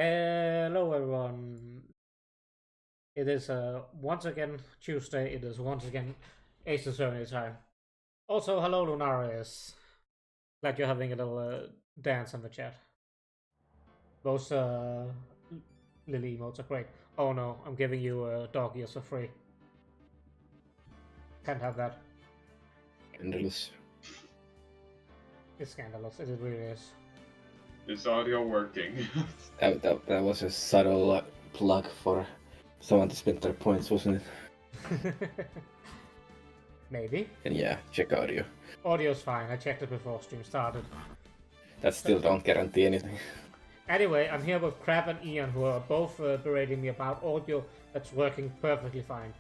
Hello everyone. It is once again Tuesday. It is once again Ace Attorney time. Also, hello Lunaris. Glad you're having a little dance in the chat. Those Lily emotes are great. Oh no, I'm giving you dog ears for free. Can't have that. Scandalous. It's scandalous. It really is. Is audio working? That was a subtle plug for someone to spend their points, wasn't it? Maybe. And yeah, check audio. Audio's fine. I checked it before stream started. That still don't guarantee anything. Anyway, I'm here with Crab and Ian, who are both berating me about audio that's working perfectly fine.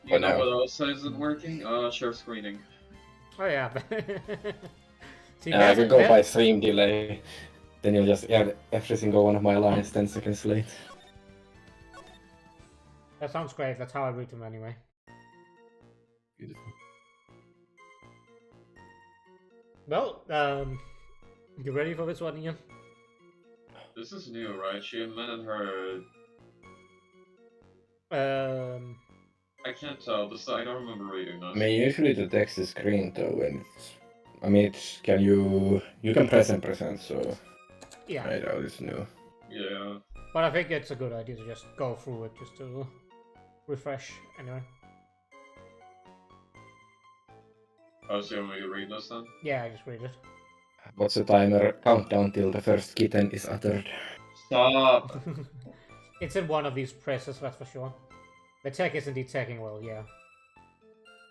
You know what else isn't working? Share screening. Oh yeah. See, I can go by stream delay. Then you'll just add every single one of my lines 10 seconds late. That sounds great. That's how I read them anyway. Beautiful. Well, you ready for this one, Ian? This is new, right? She invented her... I can't tell. I don't remember reading this. I mean, usually the text is green though, when it's... I mean, you can press and present, so... Yeah. Right out is new. Yeah. But I think it's a good idea to just go through it, just to refresh, anyway. Oh, so you want me to read this then? Yeah, I just read it. What's the timer? Countdown till the first kitten is uttered. Stop! It's in one of these presses, that's for sure. The tech is indeed taking well, yeah.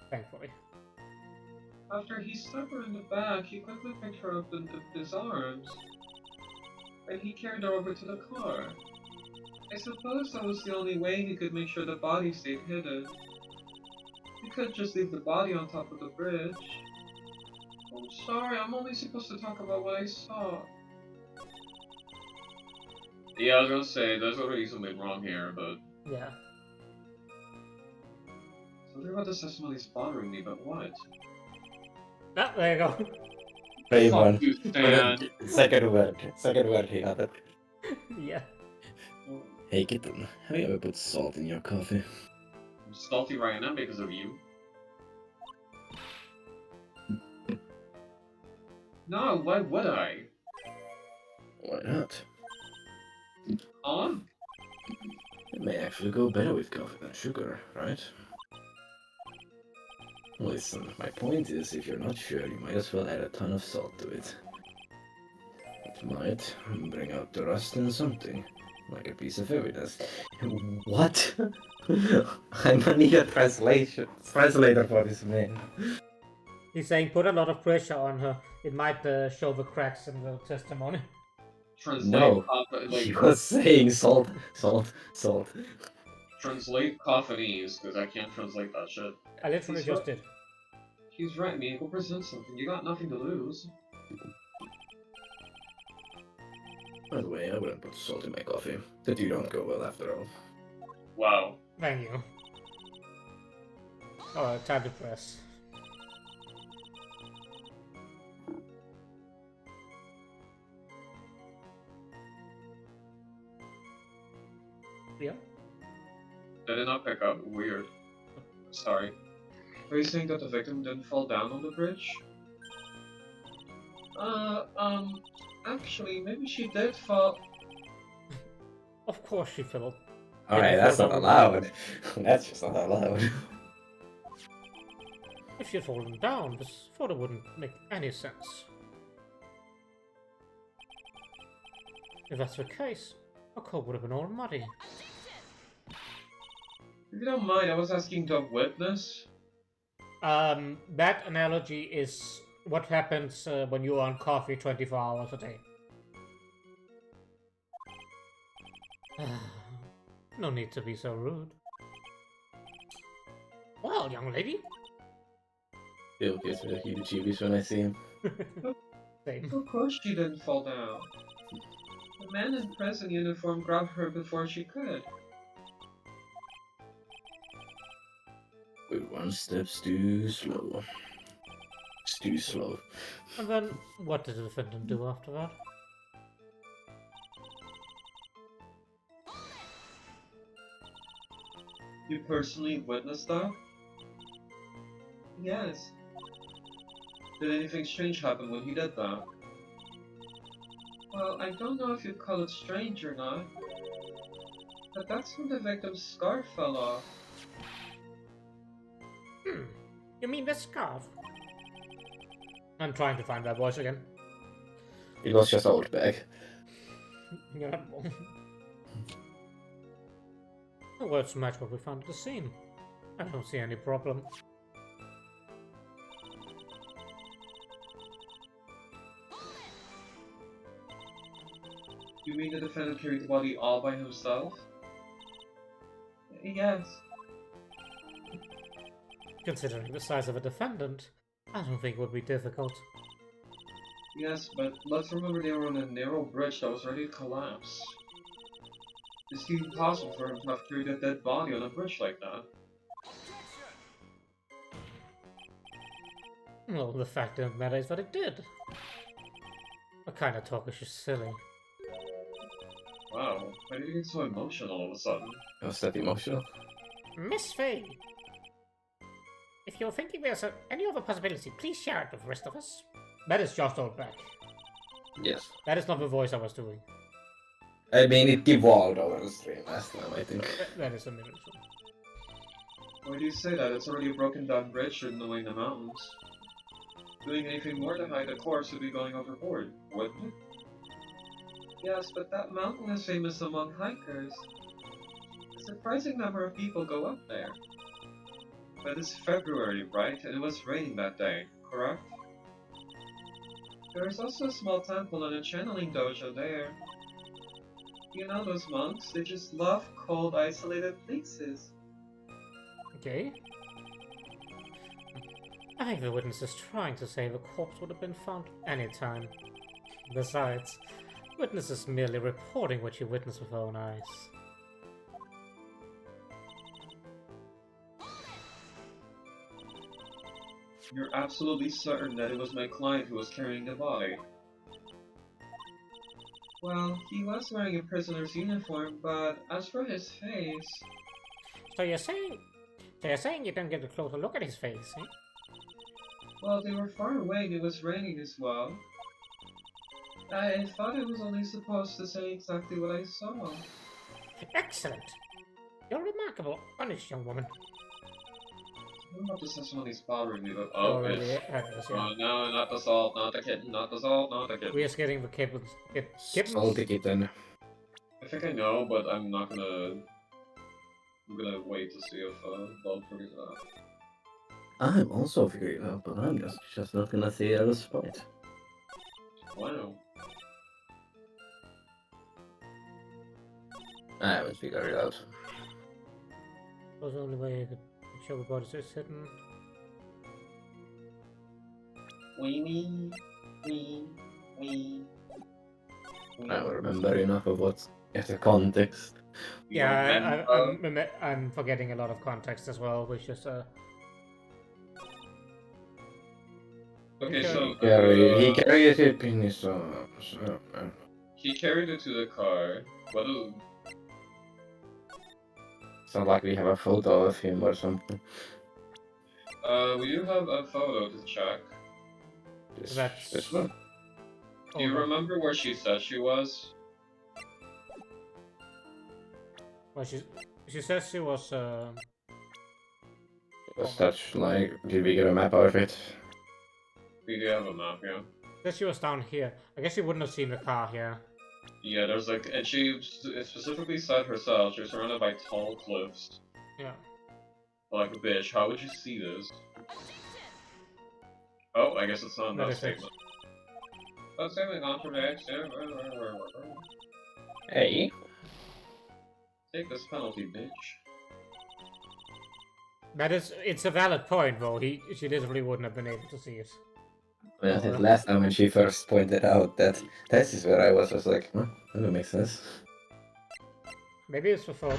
Thankfully. After he stabbed her in the back, he quickly picked her up in his arms. And he carried her over to the car. I suppose that was the only way he could make sure the body stayed hidden. He couldn't just leave the body on top of the bridge. I'm sorry, I'm only supposed to talk about what I saw. Yeah, I was gonna say, there's already something wrong here, but... Yeah. Something about this testimony's bothering me, but what? Ah, there you go. Brave Fuck one. you, Stan. Second word he uttered. Yeah. Hey kitten, have you ever put salt in your coffee? I'm salty right now because of you. No, why would I? Why not? Huh? It may actually go better with coffee than sugar, right? Listen, my point is, if you're not sure, you might as well add a ton of salt to it. It might bring out the rust in something, like a piece of evidence. What? I'm gonna need a translator for this man. He's saying put a lot of pressure on her. It might show the cracks in the testimony. Translate No, he was saying salt. Translate Coffinese, because I can't translate that shit. I literally just did. He's right, man. Go present something. You got nothing to lose. By the way, I wouldn't put salt in my coffee. That you don't go well after all. Wow. Thank you. Alright, time to press. Yeah. I did not pick up. Weird. Sorry. Are you saying that the victim didn't fall down on the bridge? Actually, maybe she did fall. Of course she fell. Alright, that's not allowed. That's just not allowed. If she had fallen down, this photo wouldn't make any sense. If that's the case, our code would have been all muddy. If you don't mind, I was asking the witness. That analogy is what happens when you're on coffee 24 hours a day. No need to be so rude. Well, young lady. Still gives me the heebie-jeebies when I see him. Same. Of course she didn't fall down. The man in prison uniform grabbed her before she could. With one step's too slow. It's too slow. And then, what did the defendant do after that? You personally witnessed that? Yes. Did anything strange happen when he did that? Well, I don't know if you'd call it strange or not, but that's when the victim's scarf fell off. Hmm. You mean the scarf? I'm trying to find that voice again. It was just old bag. You're not wrong. The words match what we found at the scene. I don't see any problem. You mean the defendant carried the body all by himself? Yes. Considering the size of a defendant, I don't think it would be difficult. Yes, but let's remember they were on a narrow bridge that was ready to collapse. It's impossible for him to have carried a dead body on a bridge like that. Well, the fact of the matter is that it did. What kind of talk is just silly? Wow, why did you get so emotional all of a sudden? Was that emotional? Miss Faye! If you're thinking there's any other possibility, please share it with the rest of us. That is just all back. Yes. That is not the voice I was doing. I mean, it evolved over the stream last time, I think. That is a miracle. Why do you say that? It's already a broken down bridge in the mountains. Doing anything more to hide a corpse would be going overboard, wouldn't it? Yes, but that mountain is famous among hikers. A surprising number of people go up there. But it's February, right? And it was raining that day, correct? There is also a small temple and a channeling dojo there. You know those monks? They just love cold, isolated places. Okay. I think the witness is trying to say the corpse would have been found anytime. Besides, witness is merely reporting what she witnessed with her own eyes. You're absolutely certain that it was my client who was carrying the body? Well, he was wearing a prisoner's uniform, but as for his face... So you're saying you didn't get a closer look at his face, eh? Well, they were far away and it was raining as well. I thought I was only supposed to say exactly what I saw. Excellent! You're remarkable, honest young woman. I don't know if this is somebody's bothering me, but Already it's... had this, yeah. Oh no, not the salt, not the kitten, not the salt, not the kitten. We're just getting the kittens. Salty kitten. I think I know, but I'm not gonna... I'm gonna wait to see if Bob figures it out. I'm also figuring it out, but I'm just not gonna say it out of spite. Wow. I haven't figured it out. Was the only way you could show the bodies is hidden. Wee. I don't remember enough of what's the context. Yeah, I'm forgetting a lot of context as well, which is Okay, so He carries it in his he carried it to the car. What is... It's not like we have a photo of him or something. We do have a photo to check. This one? Do you remember where she said she was? Well, she says she was Was that like, did we get a map out of it? We do have a map, yeah. says she was down here. I guess she wouldn't have seen the car here. Yeah, there's like, and she specifically said herself, she was surrounded by tall cliffs. Yeah. Like, bitch, how would you see this? Oh, I guess it's not That that is it. statement. That statement contradicts. Hey. Take this penalty, bitch. It's a valid point though. She literally wouldn't have been able to see it. Well, I think last time when she first pointed out that this is where I was like, huh, that don't make sense. Maybe it's for photos.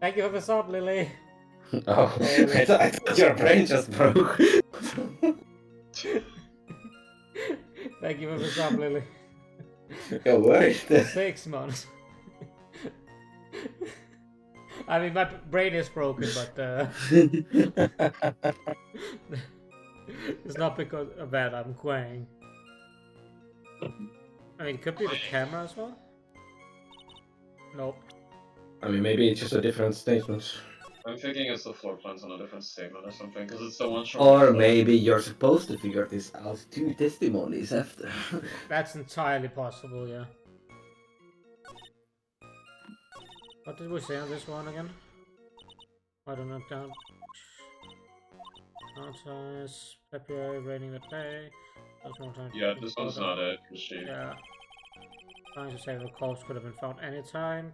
Thank you for the sub, Lily. Oh, I thought your brain just broke. Thank you for the sub, Lily. Yeah, wait. 6 months. I mean, my brain is broken, but it's not because of that I'm crying. I mean, it could be the camera as well. Nope. I mean, maybe it's just a different statement. I'm thinking it's the floor plans on a different statement or something, because it's the one showing. Or maybe you're supposed to figure this out 2 testimonies after. That's entirely possible, yeah. What did we say on this one again? I don't know. Archives, February, raining the day. Yeah, this one's not it, cause she. Yeah. Trying to say the corpse could have been found anytime.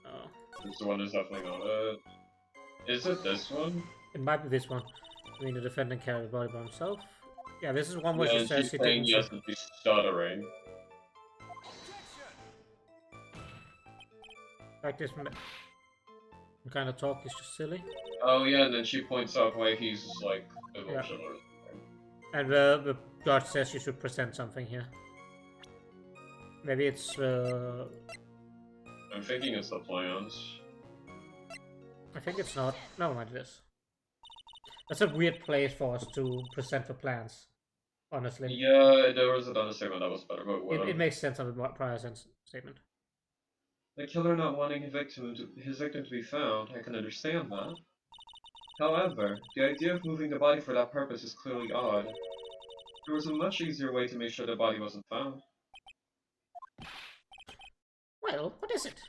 Oh. This one is definitely not it. Is it this one? It might be this one. I mean, the defendant carried the body by himself. Yeah, this is one where Yeah, she says she saying didn't. yes to be stuttering. Like this kind of talk is just silly. Oh yeah, and then she points out why he's just like emotional or something. And the judge says you should present something here. Maybe it's I'm thinking it's the plans. I think it's not. No, mind it is. That's a weird place for us to present the plans. Honestly. Yeah, there was another statement that was better, but whatever. It makes sense on the prior statement. The killer not wanting his victim to be found, I can understand that. However, the idea of moving the body for that purpose is clearly odd. There was a much easier way to make sure the body wasn't found. Well, what is it?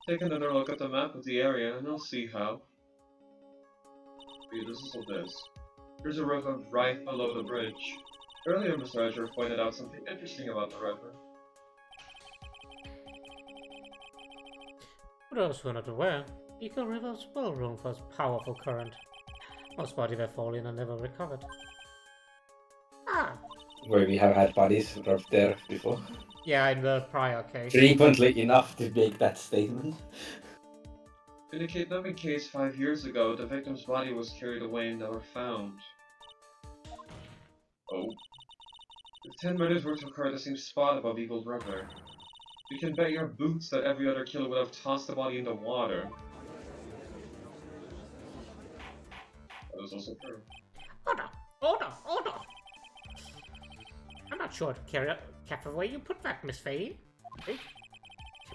Take another look at the map of the area, and you'll see how. This is this. There's a river right below the bridge. Earlier, Mr. Edger pointed out something interesting about the river. For those who are not aware, Eagle River is well known for its powerful current. Most bodies have fallen and never recovered. Ah! Where we have had bodies dropped there before. Yeah, in the prior case. Frequently enough to make that statement. In a kidnapping case 5 years ago, the victim's body was carried away and never found. Oh. If 10 murders were to occur at the same spot above Eagle River, you can bet your boots that every other killer would have tossed the body in the water. That is also true. Order! I'm not sure to carry careful where you put that, Miss Faye.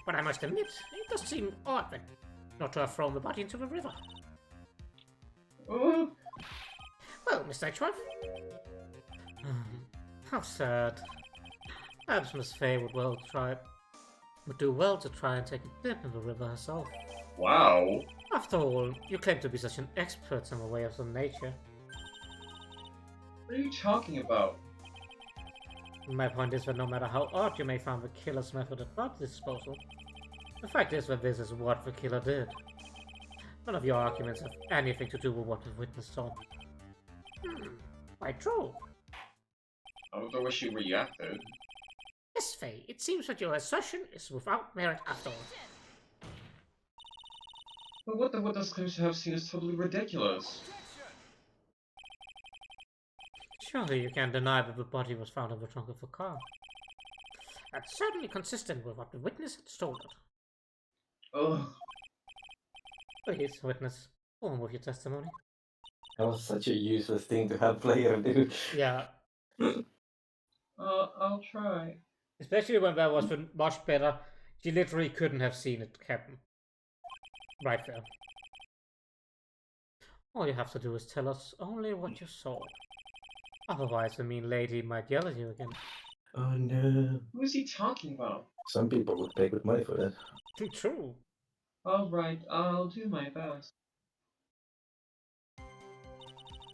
But I must admit, it does seem odd that not to have thrown the body into the river. Oh. Well, Miss Nightshroud. How sad. Perhaps Miss Faye would do well to try and take a dip in the river herself. Wow. After all, you claim to be such an expert in the ways of nature. What are you talking about? My point is that no matter how odd you may find the killer's method of body disposal, the fact is that this is what the killer did. None of your arguments have anything to do with what the witness saw. Quite true. I don't know where she reacted. Miss Faye, it seems that your assertion is without merit after all. But what the witness claims to have seen is totally ridiculous. Surely you can't deny that the body was found in the trunk of the car. That's certainly consistent with what the witness had told her. Ugh. Please, witness, go on with your testimony. That was such a useless thing to have player do. Yeah. I'll try. Especially when that was much better. She literally couldn't have seen it happen. Right there. All you have to do is tell us only what you saw. Otherwise, the mean lady might yell at you again. Oh no. Who is he talking about? Some people would pay good money for that. True. Alright, I'll do my best.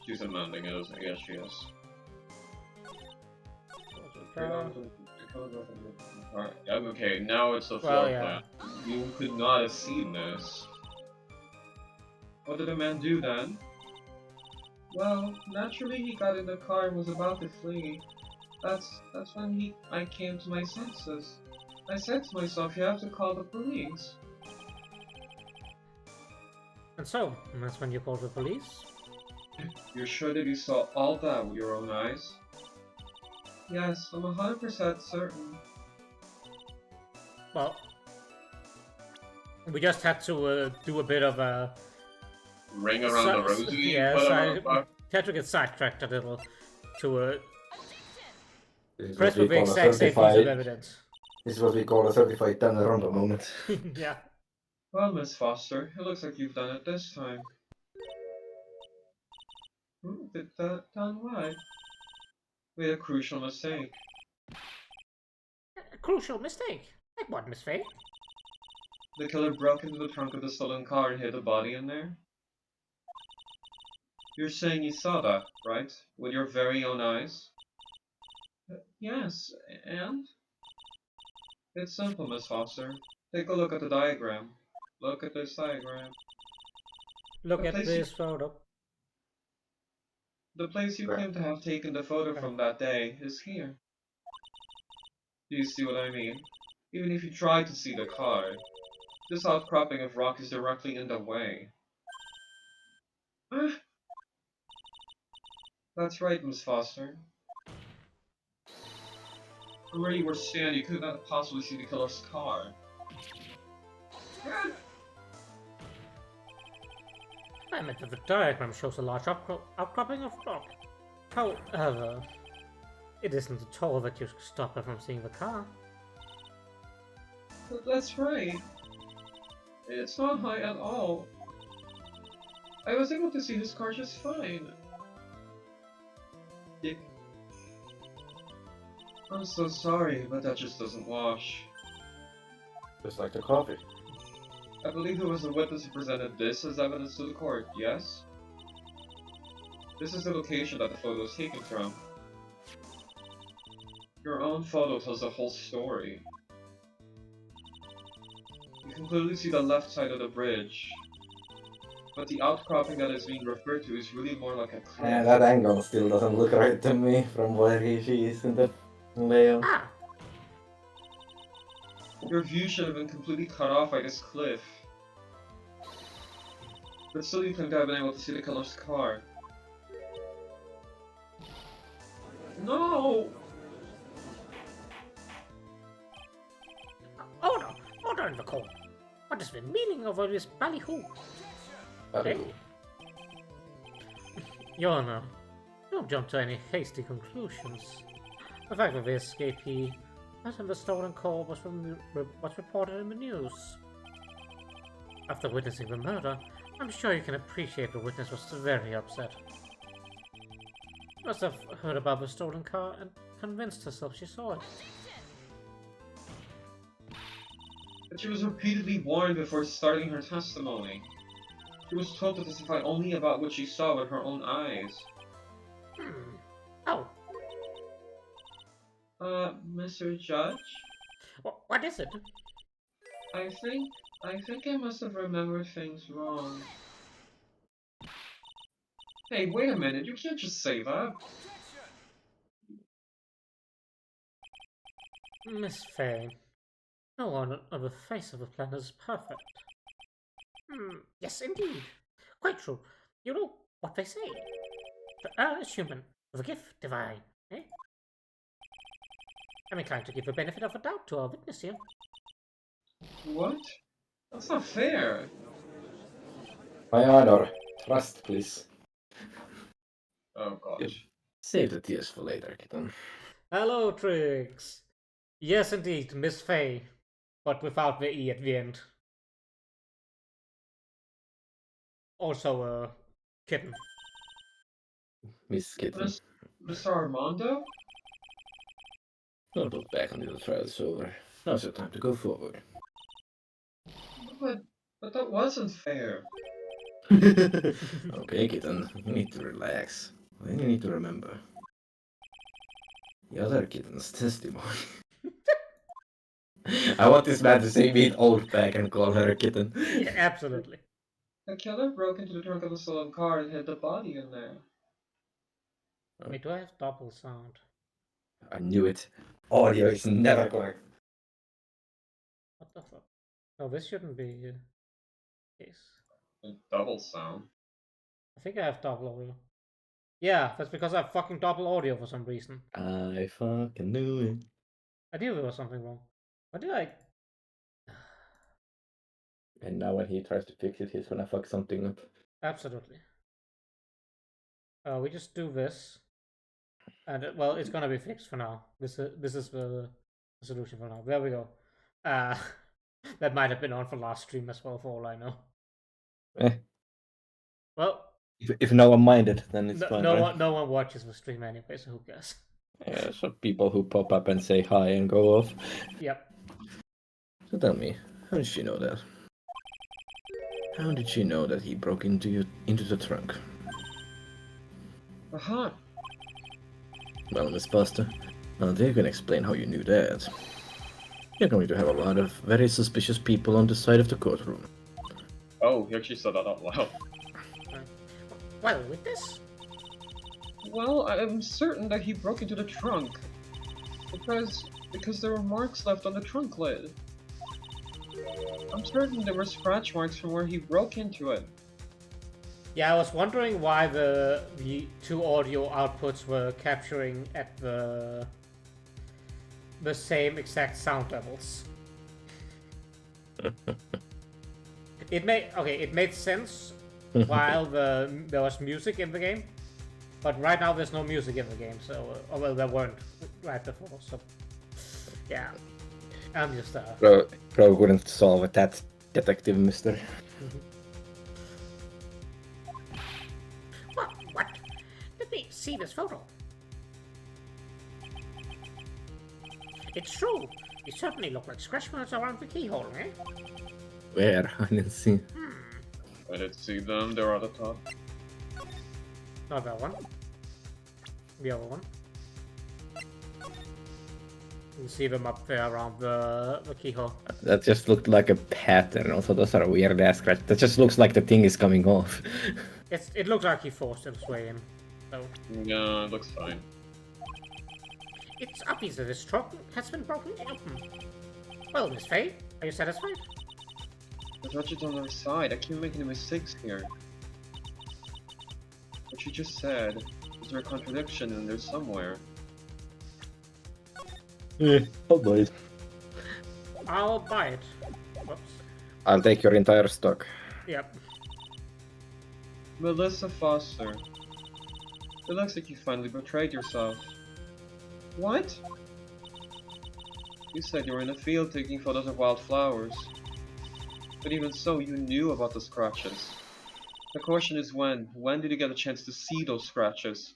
She's amending it, yes she is. Okay, now it's the floor plan. You could not have seen this. What did the man do then? Well, naturally he got in the car and was about to flee. That's when I came to my senses. I said to myself, you have to call the police. And so, that's when you called the police? You're sure that you saw all that with your own eyes? Yes, I'm 100% certain. Well, we just had to do a bit of a Ring around the rosy, yes, I whatever. had to get sidetracked a little to This is what press with we the call a exact same piece of certified. evidence. This is what we call a certified done random moment. Yeah. Well, Miss Foster, it looks like you've done it this time. Did that done what? Made a crucial mistake. A crucial mistake. Like what, Miss Faye? The killer broke into the trunk of the stolen car and hid the body in there? You're saying you saw that, right? With your very own eyes? Yes, and? It's simple, Miss Foster. Take a look at the diagram. Look at this diagram. Look The at place you, this photo. the place you Right. claim to have taken the photo Okay. from that day is here. Do you see what I mean? Even if you try to see the car, this outcropping of rock is directly in the way. Ah, that's right, Miss Foster. From where you were standing, you could not possibly see the killer's car. Ah, I meant that the diagram shows a large outcropping of rock. However, it isn't at all that you stop her from seeing the car. that's right. It's not high at all. I was able to see his car just fine. Yeah. I'm so sorry, but that just doesn't wash. Just like the coffee. I believe there was a witness who presented this as evidence to the court, yes? This is the location that the photo was taken from. Your own photo tells the whole story. You can clearly see the left side of the bridge, but the outcropping that is being referred to is really more like a cliff. And that angle still doesn't look right to me from where she is in the layout. Ah! Your view should have been completely cut off by this cliff. But still you claim to have been able to see the killer's car. No! Order in the court. What is the meaning of all this ballyhoo? Hello. Your Honor, don't jump to any hasty conclusions. The fact that the escapee and the stolen car was reported in the news. After witnessing the murder, I'm sure you can appreciate the witness was very upset. She must have heard about the stolen car and convinced herself she saw it. But she was repeatedly warned before starting her testimony. She was told to testify only about what she saw with her own eyes. Oh, Mr. Judge? what is it? I think I must have remembered things wrong. Hey, wait a minute, you can't just say that. Miss Faye, no one on the face of the planet is perfect. Yes, indeed. Quite true. You know what they say. The err is human, the gift divine, eh? I'm inclined to give the benefit of the doubt to our witness here. What? That's not fair. My honor. Trust, please. Oh gosh. Save the tears for later, kitten. Hello, Trix. Yes, indeed, Miss Faye, but without the E at the end. Also, kitten. Miss Kitten. Mr. Armando? Don't look back until the trial is over. Now's your time to go forward. But that wasn't fair. Okay, kitten. You need to relax. Then you need to remember. The other kitten's testimony. I want this man to say me an old back and call her a kitten. Yeah, absolutely. The killer broke into the trunk of the stolen car and hid the body in there. Wait, do I have double sound? I knew it. Audio is never correct. What the fuck? No, this shouldn't be the case. A double sound. I think I have double audio. Yeah, that's because I have fucking double audio for some reason. I fucking knew it. I knew there was something wrong. What did I... And now when he tries to fix it, he's gonna fuck something up. Absolutely. We just do this. And, well, it's gonna be fixed for now. This is the solution for now. There we go. That might have been on for last stream as well, for all I know. Eh, Well, if no one minded, then it's fine, no right? one, no one watches the stream anyway, so who cares? Yeah, so people who pop up and say hi and go off. Yep. So tell me, how did she know that? How did she know that he broke into the trunk? Aha! Well, Miss Foster, now they can explain how you knew that. You're going to have a lot of very suspicious people on the side of the courtroom. Oh, he actually said that out loud. Well, with this... Well, I'm certain that he broke into the trunk. Because there were marks left on the trunk lid. I'm certain there were scratch marks from where he broke into it. Yeah, I was wondering why the two audio outputs were capturing at the same exact sound levels. It made sense while there was music in the game, but right now there's no music in the game, so well, there weren't right before, so yeah, I'm just Pro couldn't solve that, detective mister. What? Let me see this photo. It's true. You certainly look like scratch marks around the keyhole, eh? Where? I didn't see. I did see them, they're at the top. Not that one. The other one. You see them up there around the keyhole. That just looked like a pattern. Also, those are weird ass scratches. That just looks like the thing is coming off. It looks like he forced his way in. So Yeah, it looks fine. it's obvious that this trunk has been broken open. Well, Miss Faye, are you satisfied? I touched it on the other side. I keep making mistakes here. What you just said, is there a contradiction in there somewhere? Oh boy. I'll buy it. Whoops. I'll take your entire stock. Yep. Melissa Foster. It looks like you finally betrayed yourself. What? You said you were in the field taking photos of wildflowers. But even so, you knew about the scratches. The question is when. When did you get a chance to see those scratches?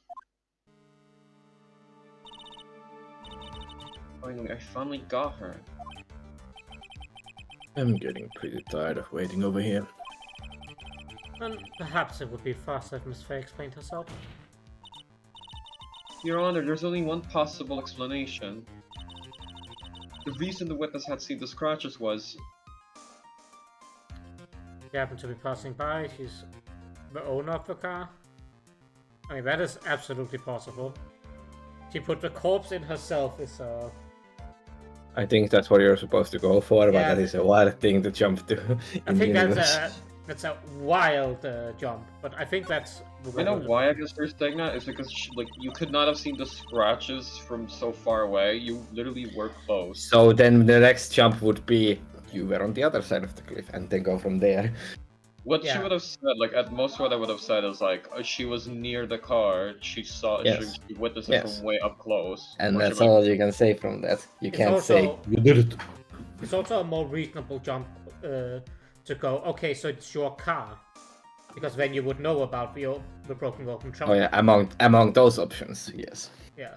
Finally, I finally got her. I'm getting pretty tired of waiting over here. Then perhaps it would be faster if Miss Faye explained herself. Your Honor, there's only one possible explanation. The reason the witness had seen the scratches was... She happened to be passing by. She's the owner of the car. I mean, that is absolutely possible. She put the corpse in herself is I think that's what you're supposed to go for, but Yeah, that is a wild thing to jump to. I think that's a wild jump, but I think that's. I know why I guess there's saying that is because like you could not have seen the scratches from so far away. You literally were close. So then the next jump would be you were on the other side of the cliff, and then go from there. What she Yeah. would have said, like at most, what I would have said is like she was near the car. She saw, Yes. she witnessed it Yes. from way up close. And Or she that's would- all you can say from that. You It's can't also- say you did it. It's also a more reasonable jump to go. Okay, so it's your car, because then you would know about the broken open trunk. Oh yeah, among those options, yes. Yeah.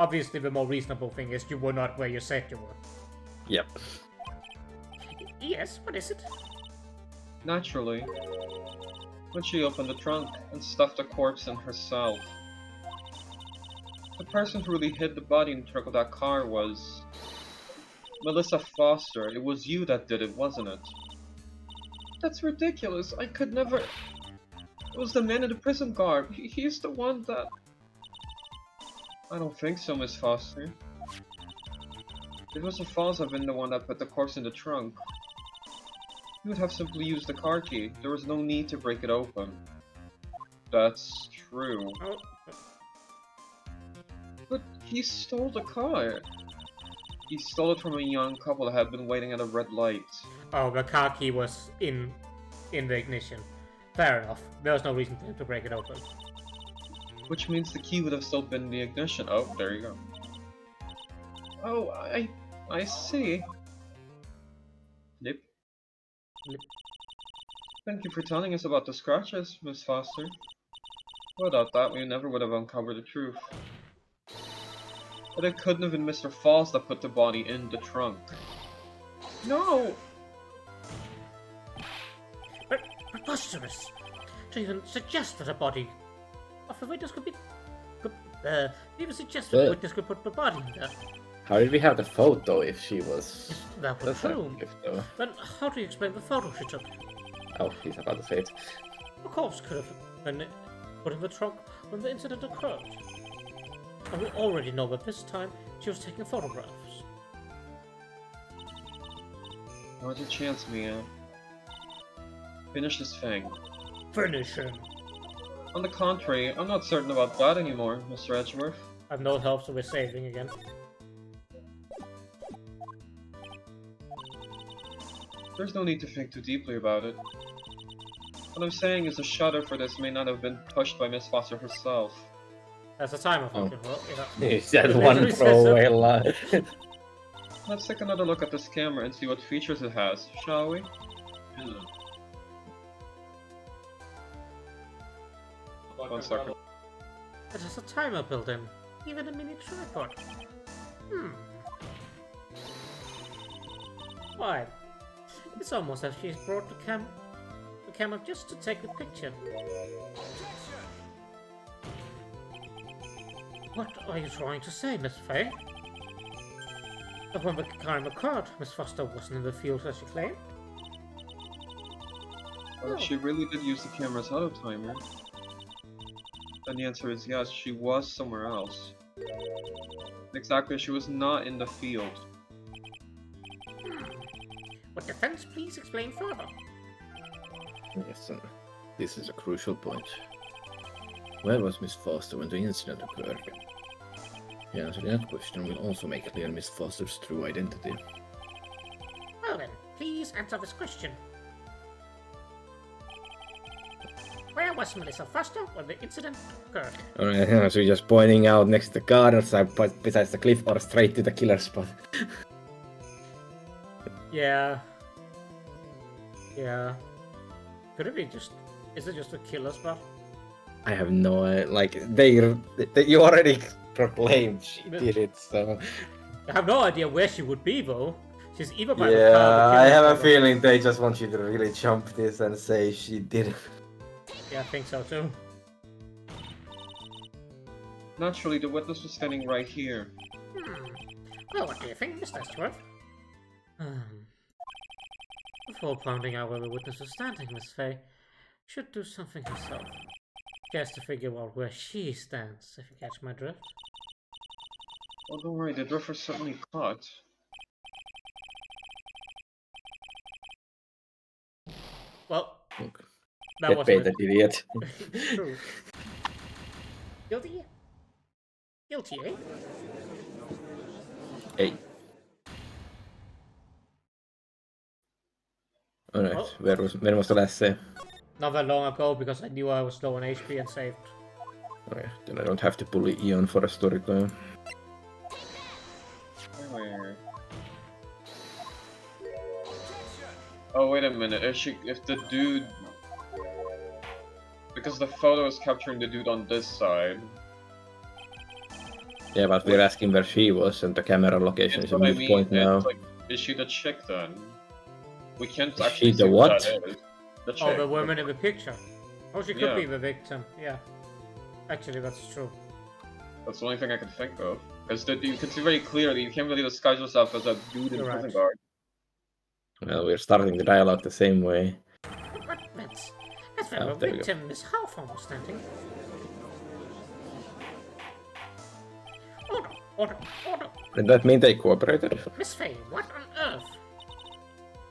Obviously, the more reasonable thing is you were not where you said you were. Yep. Yes, what is it? Naturally, when she opened the trunk and stuffed the corpse in herself. The person who really hid the body in the trunk of that car was... Melissa Foster. It was you that did it, wasn't it? That's ridiculous. I could never... It was the man in the prison garb. He's the one that... I don't think so, Miss Foster. It was false have been the one that put the corpse in the trunk. You would have simply used the car key. There was no need to break it open. That's true. Oh, But he stole the car. He stole it from a young couple that had been waiting at a red light. oh, the car key was in the ignition. Fair enough. There was no reason for him to break it open. Which means the key would have still been in the ignition. Oh, there you go. Oh, I see. Yep. Yep. Thank you for telling us about the scratches, Miss Foster. Without that, we never would have uncovered the truth. But it couldn't have been Mr. Falls that put the body in the trunk. No! But preposterous! To even suggest that a body of a witness could be... even suggest that a witness could put the body in there. How did we have the photo if she was... That was That's not true. if though. Then how do you explain the photo she took? Oh, he's about to say it. The corpse could have been put in the trunk when the incident occurred. And we already know that this time she was taking photographs. Not a chance, Mia. Finish this thing. Finish him! On the contrary, I'm not certain about that anymore, Mr. Edgeworth. I've no help, so we're saving again. There's no need to think too deeply about it. What I'm saying is the shutter for this may not have been pushed by Miss Foster herself. That's the time I'm Oh. looking for. Yeah. He said It one literally says throwaway line. Let's take another look at this camera and see what features it has, shall we? One second. It has a timer built in, even a mini tripod. Why? It's almost as if she's brought the camera just to take a picture. What are you trying to say, Miss Faye? That when the crime occurred, Miss Foster wasn't in the field as she claimed? Well, she really did use the camera's auto timer. And the answer is yes, she was somewhere else. Exactly, she was not in the field. Would defense please explain further? Yes, this is a crucial point. Where was Miss Foster when the incident occurred? The answer to that question will also make clear Miss Foster's true identity. Well then, please answer this question. Where was Melissa Foster when the incident occurred? Alright, so just pointing out next to the garden side besides the cliff or straight to the killer spot. Yeah. Yeah. Could it be just... Is it just a killer spot? I have no like you already proclaimed she did it, so I have no idea where she would be though. She's either by the car yeah, or the I killer have a spot. feeling they just want you to really jump this and say she did it. Yeah, I think so too. Naturally, the witness was standing right here. Well, what do you think, Mr. Edgeworth? Before pointing out where the witness was standing, Miss Faye should do something herself. Just to figure out where she stands, if you catch my drift. Oh, don't worry, the drift was certainly caught. Well, Okay. that Get wasn't baited, idiot. True. Guilty? Guilty, eh? Hey. Alright, Oh. when was the last save? Not that long ago, because I knew I was low on HP and saved. Okay, then I don't have to bully Eon for a story time. Where? Oh, wait a minute. If the dude... Because the photo is capturing the dude on this side. Yeah, but we're asking where she was, and the camera location is That's a what I moot mean. point now. It's like, is she the chick then? We can't Is actually she the see what? that is. The chick. Oh, the woman in the picture. Oh, she could Yeah. be the victim, yeah. Actually, that's true. That's the only thing I can think of. Because you can see very clearly, you can't really disguise yourself as a dude in You're prison right. guard. Well, we're starting the dialogue the same way. But that's where Oh, the there we go. victim, Miss Hawthorne, was standing. Order! Did that mean they cooperated? Miss Faye, what on earth?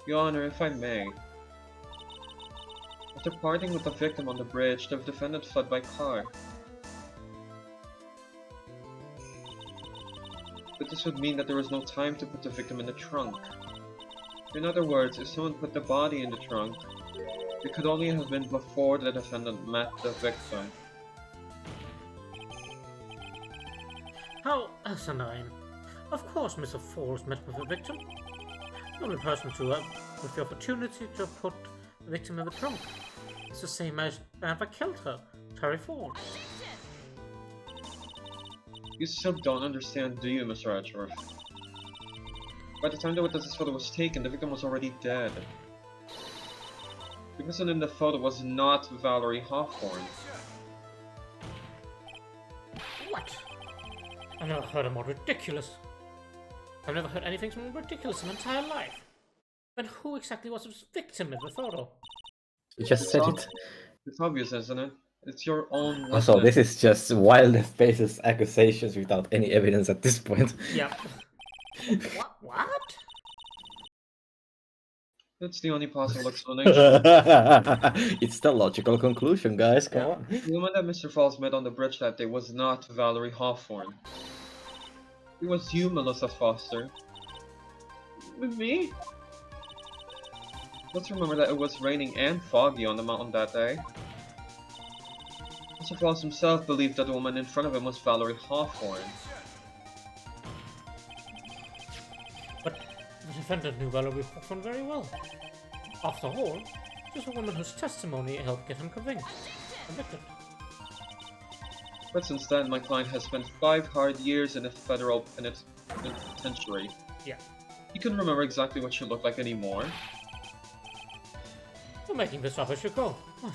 Your Honor, if I may. After parting with the victim on the bridge, the defendant fled by car. But this would mean that there was no time to put the victim in the trunk. In other words, if someone put the body in the trunk, it could only have been before the defendant met the victim. How asinine. Of course Mr. Falls met with the victim. The only person to with the opportunity to put the victim in the trunk. It's the same as that killed her, Terry Falls. You still don't understand, do you, Mr. Edgeworth? By the time the witness's photo was taken, the victim was already dead. The person in the photo was not Valerie Hawthorne. What? I've never heard of more ridiculous. I've never heard anything so ridiculous in my entire life. Then who exactly was the victim in the photo? You just said it. It's obvious, isn't it? It's your own witness. Also, this is just wildest basis accusations without any evidence at this point. Yep. What? That's the only possible explanation. It's the logical conclusion, guys. Come on. The woman that Mr. Falls met on the bridge that day was not Valerie Hawthorne. It was you, Melissa Foster. With me? Let's remember that it was raining and foggy on the mountain that day. Mr. Falls himself believed that the woman in front of him was Valerie Hawthorne. But the defendant knew Valerie Hawthorne very well. After all, she's a woman whose testimony helped get him convicted. But since then, my client has spent 5 hard years in a federal penitentiary. Yeah. He couldn't remember exactly what she looked like anymore. You're making this up as you go. Oh,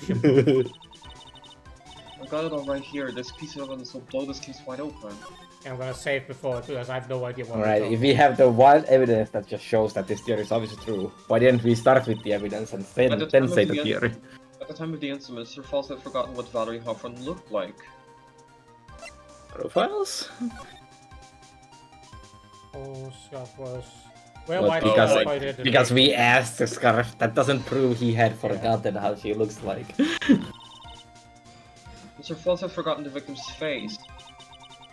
I got it all right here. This piece of evidence will blow this case wide open. I'm gonna say it before because I have no idea what Alright, if we have the wild evidence that just shows that this theory is obviously true, why didn't we start with the evidence and then say the theory? At the time of the incident, Mr. Falls had forgotten what Valerie Hawthorne looked like. Profiles? Oh, Scott was... Well, Well, why because we asked the Scarf, that doesn't prove he had forgotten how she looks like. Mr. Falls had forgotten the victim's face.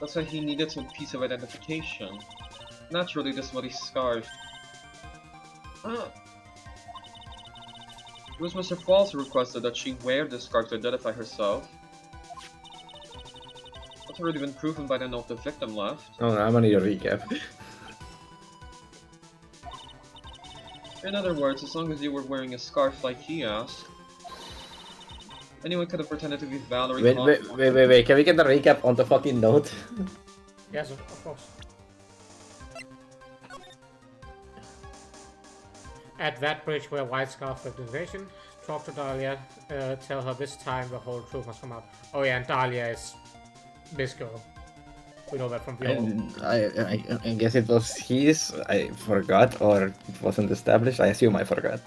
That's why he needed some piece of identification. Naturally, this muddy scarf. It was Mr. Falls who requested that she wear this scarf to identify herself. That's already been proven by the note the victim left. Oh no, I'm gonna need a recap. In other words, as long as you were wearing a scarf like he asked, anyone could have pretended to be Valerie Hawthorne. Wait, can we get the recap on the fucking note? Yes, of course. At that bridge where White Scarf left invasion, talk to Dahlia, tell her this time the whole truth must come out. Oh yeah, and Dahlia is this girl. We know that from below. I guess it was his, I forgot, or it wasn't established. I assume I forgot.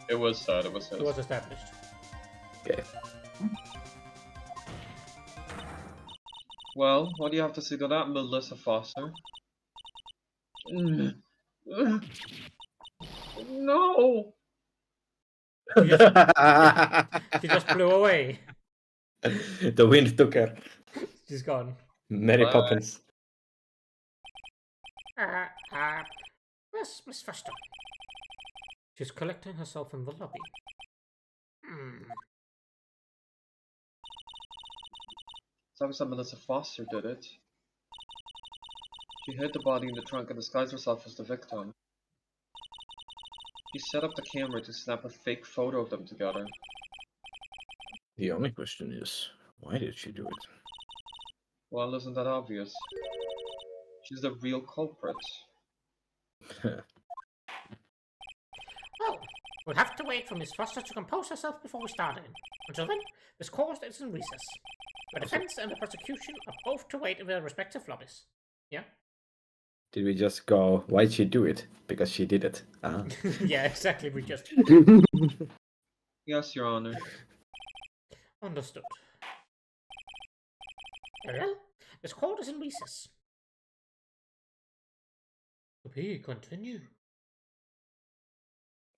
It was his. It was established. Okay. Well, what do you have to say to that, Melissa Foster? No! She just flew away. The wind took her. She's gone. Mary Poppins. Where's Miss Foster? She's collecting herself in the lobby. It's obvious that Melissa Foster did it. She hid the body in the trunk and disguised herself as the victim. She set up the camera to snap a fake photo of them together. The only question is, why did she do it? Well, isn't that obvious? She's the real culprit. Well, we'll have to wait for Miss Foster to compose herself before we start in. Until then, this course is in recess. The defense and the prosecution are both to wait in their respective lobbies. Yeah? Did we just go, why'd she do it? Because she did it. Yeah, exactly, we just... Yes, Your Honor. Understood. Very well, this court is in recess. To be continued.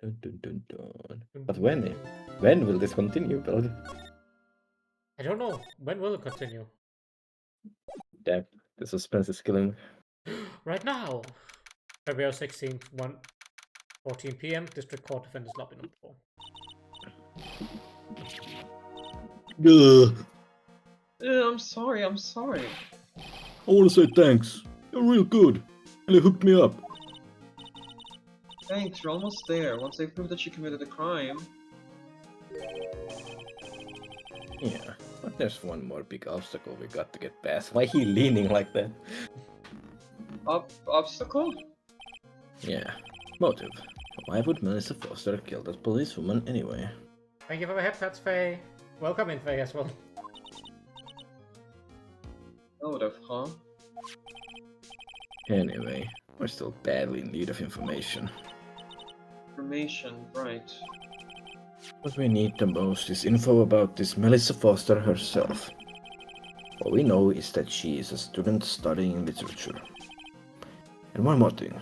But when? When will this continue, Belt? I don't know. When will it continue? Damn, the suspense is killing me. Right now! February 16th, 14 p.m. District Court Defenders Lobby number 4. I'm sorry. I want to say thanks. You're real good. Really hooked me up. Thanks, you're almost there. Once they prove that you committed a crime. Yeah, but there's one more big obstacle we got to get past. Why he leaning like that? Obstacle? Yeah, motive. Why would Melissa Foster kill that policewoman anyway? Thank you for the headsets, Faye. Welcome in, Faye, as well. Motive, huh? Anyway, we're still badly in need of information. Information, right. What we need the most is info about this Melissa Foster herself. All we know is that she is a student studying literature. And one more thing.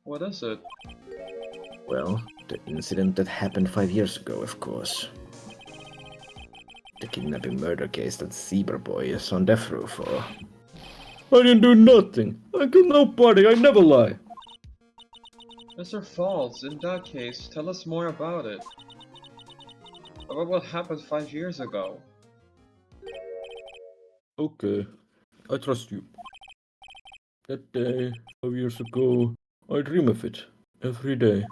What is it? Well, the incident that happened 5 years ago, of course. The kidnapping murder case that Zebra Boy is on death row for. I didn't do nothing. I killed nobody. I never lie. Mr. Falls, in that case, tell us more about it. About what happened 5 years ago. Okay, I trust you. That day, 5 years ago, I dream of it. Every day.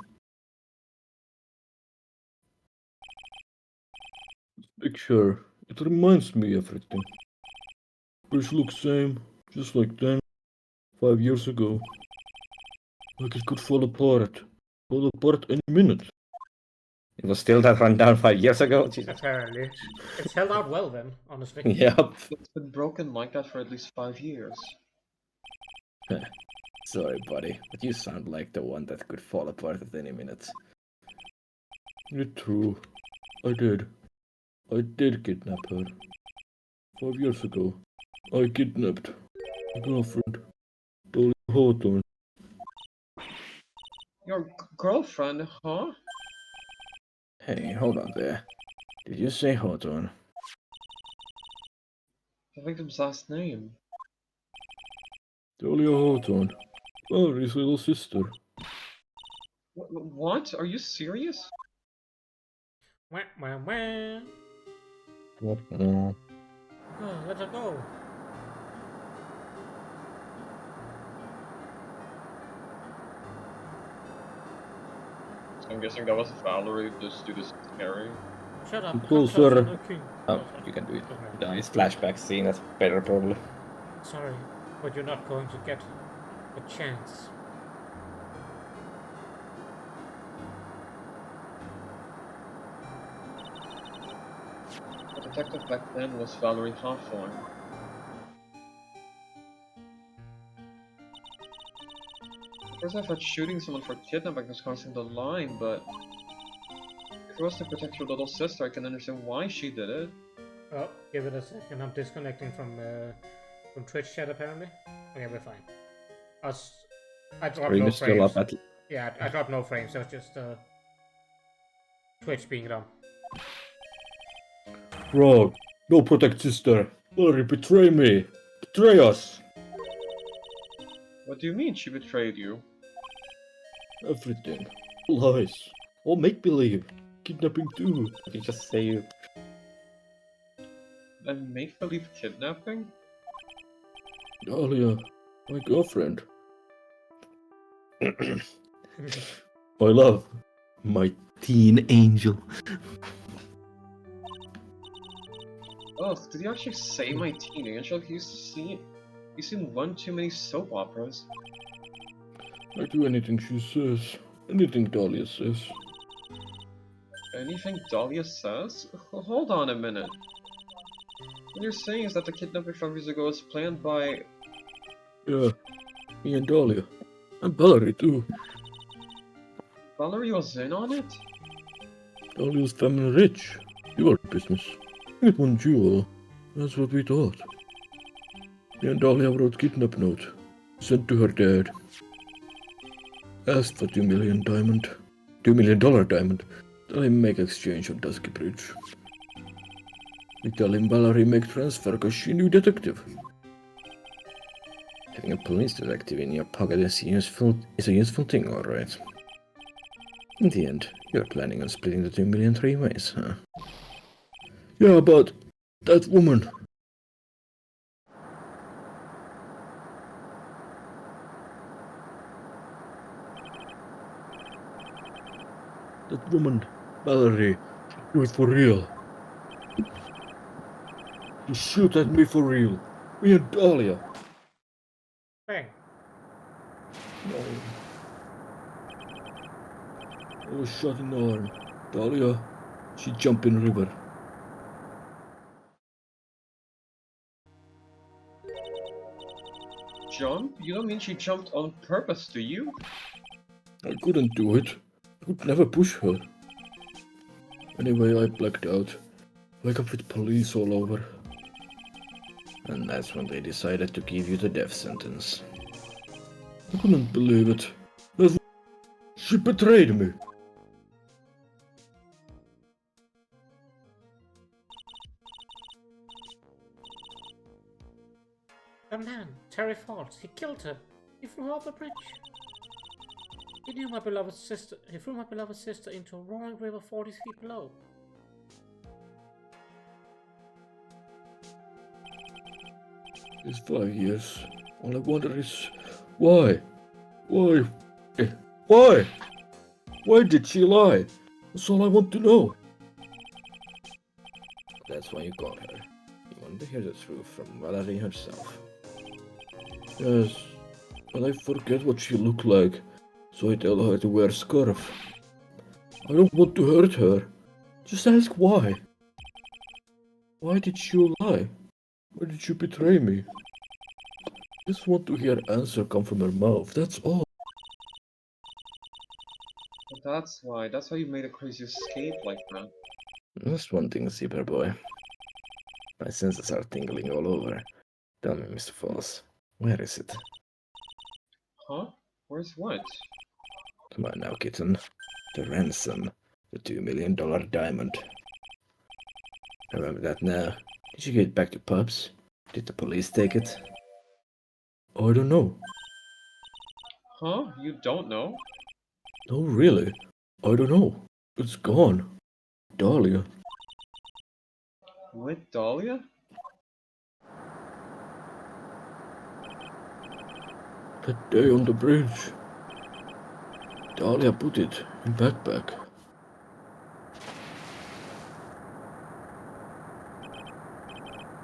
This picture, it reminds me everything. Bridge looks same, just like then, 5 years ago. Like it could fall apart any minute. It was still that rundown 5 years ago? Jesus. Apparently. It's held out well then, honestly. Yep. It's been broken like that for at least 5 years. Sorry, buddy, but you sound like the one that could fall apart at any minute. It's true. I did kidnap her. 5 years ago, I kidnapped a girlfriend, Dolly Hawthorne. Your girlfriend, huh? Hey, hold on there. Did you say Hawthorne? The victim's last name. Dolly Hawthorne. Larry's little sister. What? Are you serious? Wah, wah, wah. What? No. Oh, let's go. So I'm guessing that was Valerie, just do this scary. Shut up. Too come close, closer, sir. no king. Oh, Closer. you can do it. Okay. Nice flashback scene, that's better probably. Sorry, but you're not going to get a chance. The detective back then was Valerie Hawthorne. Of course, I thought shooting someone for kidnapping was crossing the line, but if it was to protect your little sister, I can understand why she did it. Oh, give it a second. I'm disconnecting from Twitch chat apparently. Okay, we're fine. I dropped Ring no is still up frames. at... Yeah, I dropped no frames. So it's just Twitch being dumb. Wrong. No protect sister. Larry, betray me. Betray us. What do you mean she betrayed you? Everything. Lies. All make-believe. Kidnapping too. You just say you... And make-believe kidnapping? Dahlia, my girlfriend. My love. My teen angel. Oh, did you actually say my teen angel? You've seen one too many soap operas. I do anything she says. Anything Dahlia says. Anything Dahlia says? Hold on a minute. What you're saying is that the kidnapping 5 years ago was planned by... Yeah, me and Dahlia. And Valerie too. Valerie was in on it? Dahlia's family rich. Your business. It wasn't you all. That's what we thought. Me and Dahlia wrote kidnap note. Sent to her dad. Asked for $2 million diamond. $2 million diamond. Tell him make exchange on Dusky Bridge. We tell him Valerie make transfer cause she new detective. Having a police detective in your pocket is a useful thing, alright. In the end, you're planning on splitting the 2 million 3 ways, huh? Yeah, but that woman. That woman, Valerie, do it for real. She shoot at me for real. Me and Dahlia. Bang. No. I was shot in the arm. Dahlia, she jumped in river. Jump? You don't mean she jumped on purpose, do you? I couldn't do it. I could never push her. Anyway, I blacked out. Wake up with police all over. And that's when they decided to give you the death sentence. I couldn't believe it. She betrayed me. The man, Terry Fox, he killed her. He threw her off the bridge. He threw my beloved sister into a roaring river 40 feet below. It's 5 years. All I wonder is why? Why? Why? Why did she lie? That's all I want to know. That's why you called her. You want to hear the truth from Valerie herself. Yes, but I forget what she looked like, so I tell her to wear a scarf. I don't want to hurt her. Just ask why. Why did you lie? Why did you betray me? Just want to hear answer come from her mouth, that's all. That's why you made a crazy escape like that. Just one thing, Zipper boy. My senses are tingling all over. Tell me, Mr. Falls, where is it? Huh? Where's what? Come on now, kitten. The ransom. The $2 million diamond. Remember that now? Did you get back to Pubs? Did the police take it? I don't know. Huh? You don't know? No, really. I don't know. It's gone. Dahlia. With Dahlia? That day on the bridge. Dahlia put it in backpack.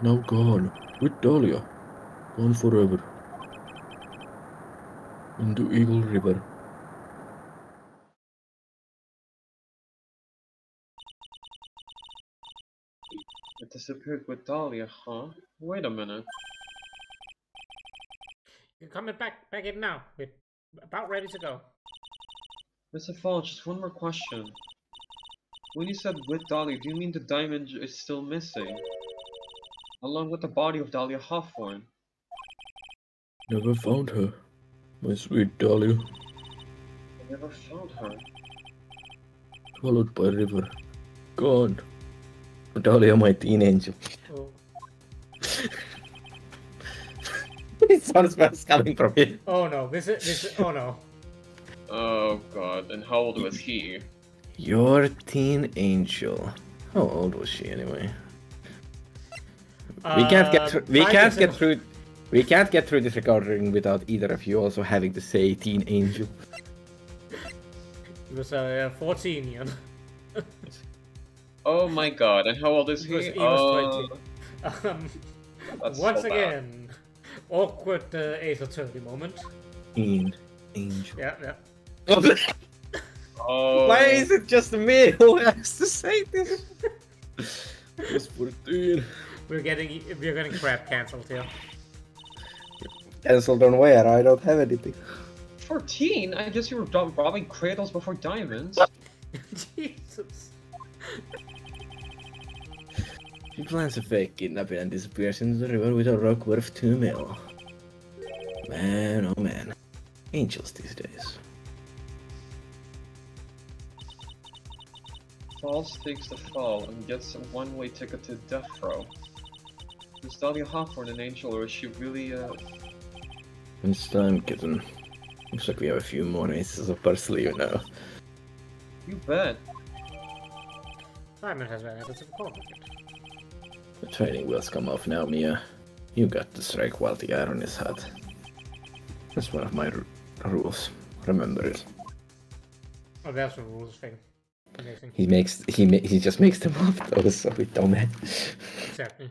Now gone. With Dahlia. Gone forever. Into Eagle River. It disappeared with Dahlia, huh? Wait a minute. You're coming back in now. We're about ready to go. Mr. Fall, just one more question. When you said with Dahlia, do you mean the diamond is still missing? Along with the body of Dahlia Hawthorne? Never found her. My sweet Dahlia. I never found her. Swallowed by river. Gone. Dahlia, my teen angel. Oh, It sounds best coming from you. oh no, this is oh no. Oh god, and how old was he? Your teen angel. How old was she anyway? We can't get through. We 5 can't years get ago. through. We can't get through this recording without either of you also having to say teen angel. He was 14, you know. Oh my god, and how old is he? He was 20. That's Once so bad. again, awkward Ace Attorney moment. Teen angel. Yeah, yeah. Oh. Why is it just me who has to say this? Just 14. We're getting crap cancelled here. Cancelled on where? I don't have anything. 14? I guess you were robbing cradles before diamonds. Jesus. He plans a fake kidnapping and disappears into the river with a rock worth 2 mil. Man, oh man. Angels these days. falls takes the fall and gets a one-way ticket to death row. Is Dahlia Hawthorne an angel, or is she really It's time, kitten. Looks like we have a few more aces of parsley, you know. You bet. Simon has been able to record it. The training wheels come off now, Mia. You got to strike while the iron is hot. That's one of my rules. Remember it. Oh, that's a rules thing. Amazing. He just makes them up though, so we don't have. Exactly.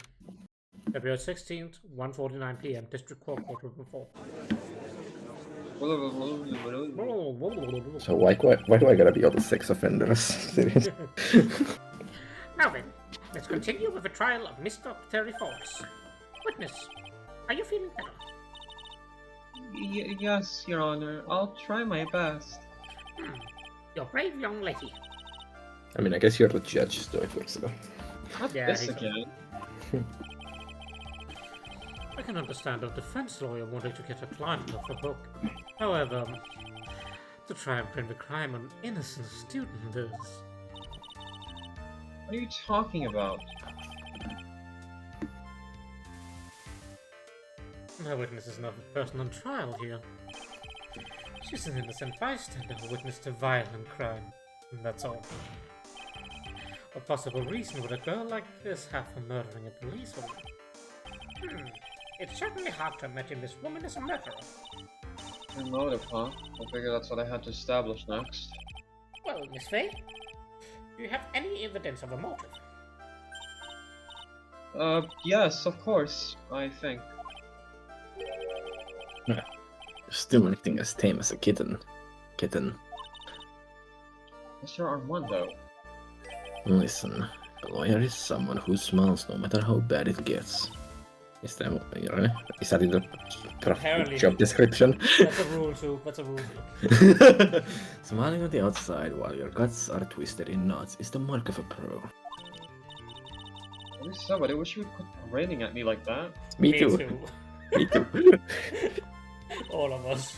February 16th, 1:49 p.m. District Court, Courtroom 4. So why do I gotta be all the sex offenders? Seriously? Now then, let's continue with the trial of Mr. Terry Fox. Witness, are you feeling better? Yes, Your Honor. I'll try my best. You're a brave young lady. I mean, I guess you're the judge, so it works out. Not Yeah, this he's- again. I can understand a defense lawyer wanting to get a client off the hook. However, to try and pin the crime on an innocent student is... What are you talking about? My witness is not the person on trial here. She's an innocent bystander who witnessed a violent crime, and that's all. What possible reason would a girl like this have for murdering a policewoman? It's certainly hard to imagine this woman as a murderer. Your motive, huh? I figure that's what I had to establish next. Well, Miss Faye, do you have any evidence of a motive? Yes, of course, I think. You're still acting as tame as a kitten. Mr. Armando. Listen, a lawyer is someone who smiles no matter how bad it gets. Is that in the Apparently. job description? That's a rule too. Smiling on the outside while your guts are twisted in knots is the mark of a pro. At least somebody wish you would quit raining at me like that. Me too. Me too. All of us.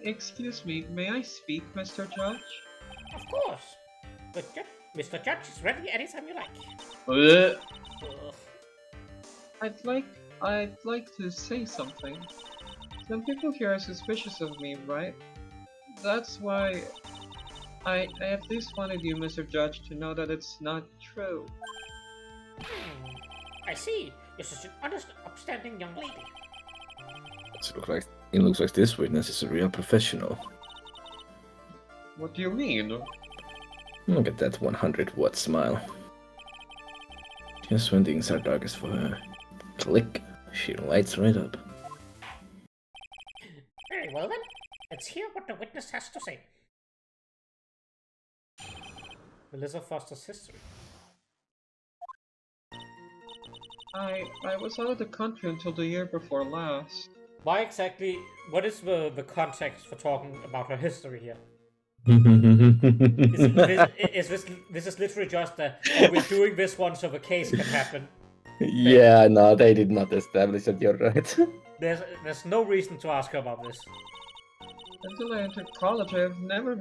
Excuse me, may I speak, Mr. Judge? Of course. Mr. Judge is ready anytime you like. Ugh. Ugh. I'd like to say something. Some people here are suspicious of me, right? That's why I at least wanted you, Mr. Judge, to know that it's not true. I see. You're such an honest, upstanding young lady. It looks like this witness is a real professional. What do you mean? Look at that 100-watt smile. Just when things are darkest for her. Click, she lights right up. Very well then. Let's hear what the witness has to say. Melissa Foster's history. I was out of the country until the year before last. Why exactly? What is the context for talking about her history here? This is literally just a, oh, we're doing this one so the case can happen. Yeah, no, they did not establish that, you're right. There's no reason to ask her about this. Until I entered college, I had never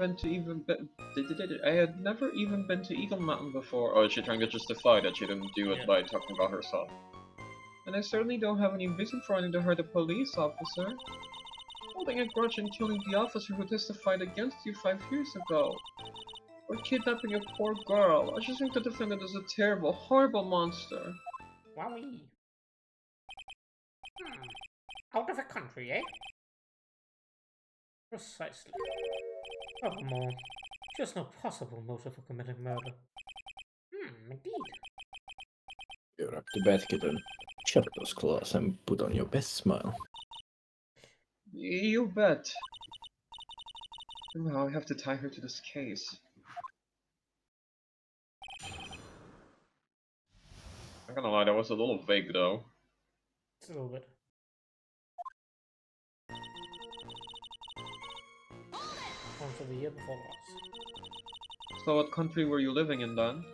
even been to Eagle Mountain before. Oh, is she trying to justify that she didn't do it by talking about herself? And I certainly don't have any reason for wanting to hurt a police officer. Holding a grudge and killing the officer who testified against you 5 years ago. Or kidnapping a poor girl. I just think the defendant is a terrible, horrible monster. Wowie. Out of the country, eh? Precisely. Furthermore, there's no possible motive for committing murder. Indeed. You're up to bat, kitten. Shut those claws and put on your best smile. You bet. Now I have to tie her to this case. I'm gonna lie, that was a little vague though. Just a little bit. On to the year before last. So what country were you living in then?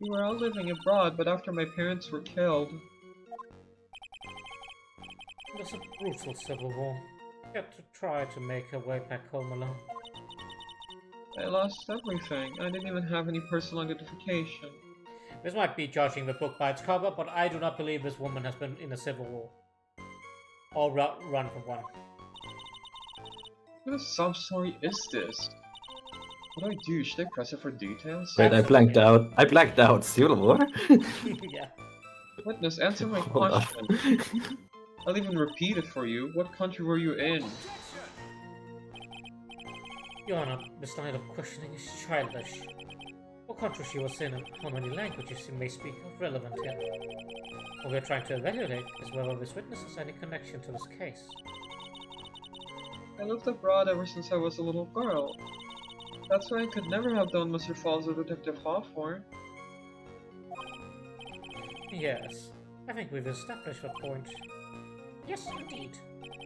We were all living abroad, but after my parents were killed. It was a brutal civil war. She had to try to make her way back home alone. I lost everything. I didn't even have any personal identification. This might be judging the book by its cover, but I do not believe this woman has been in a civil war. Or run from one. What kind of sob story is this? What do I do? Should I press it for details? Wait, I blanked out. I blanked out. Civil War? Yeah. Witness, answer my Hold up. question. I'll even repeat it for you. What country were you in? Your Honor, this style of questioning is childish. What country she was in and how many languages she may speak are relevant here. What we are trying to evaluate is whether this witness has any connection to this case. I lived abroad ever since I was a little girl. That's why I could never have known Mr. Falls or Detective Hawthorne. Yes, I think we've established a point. Yes, indeed.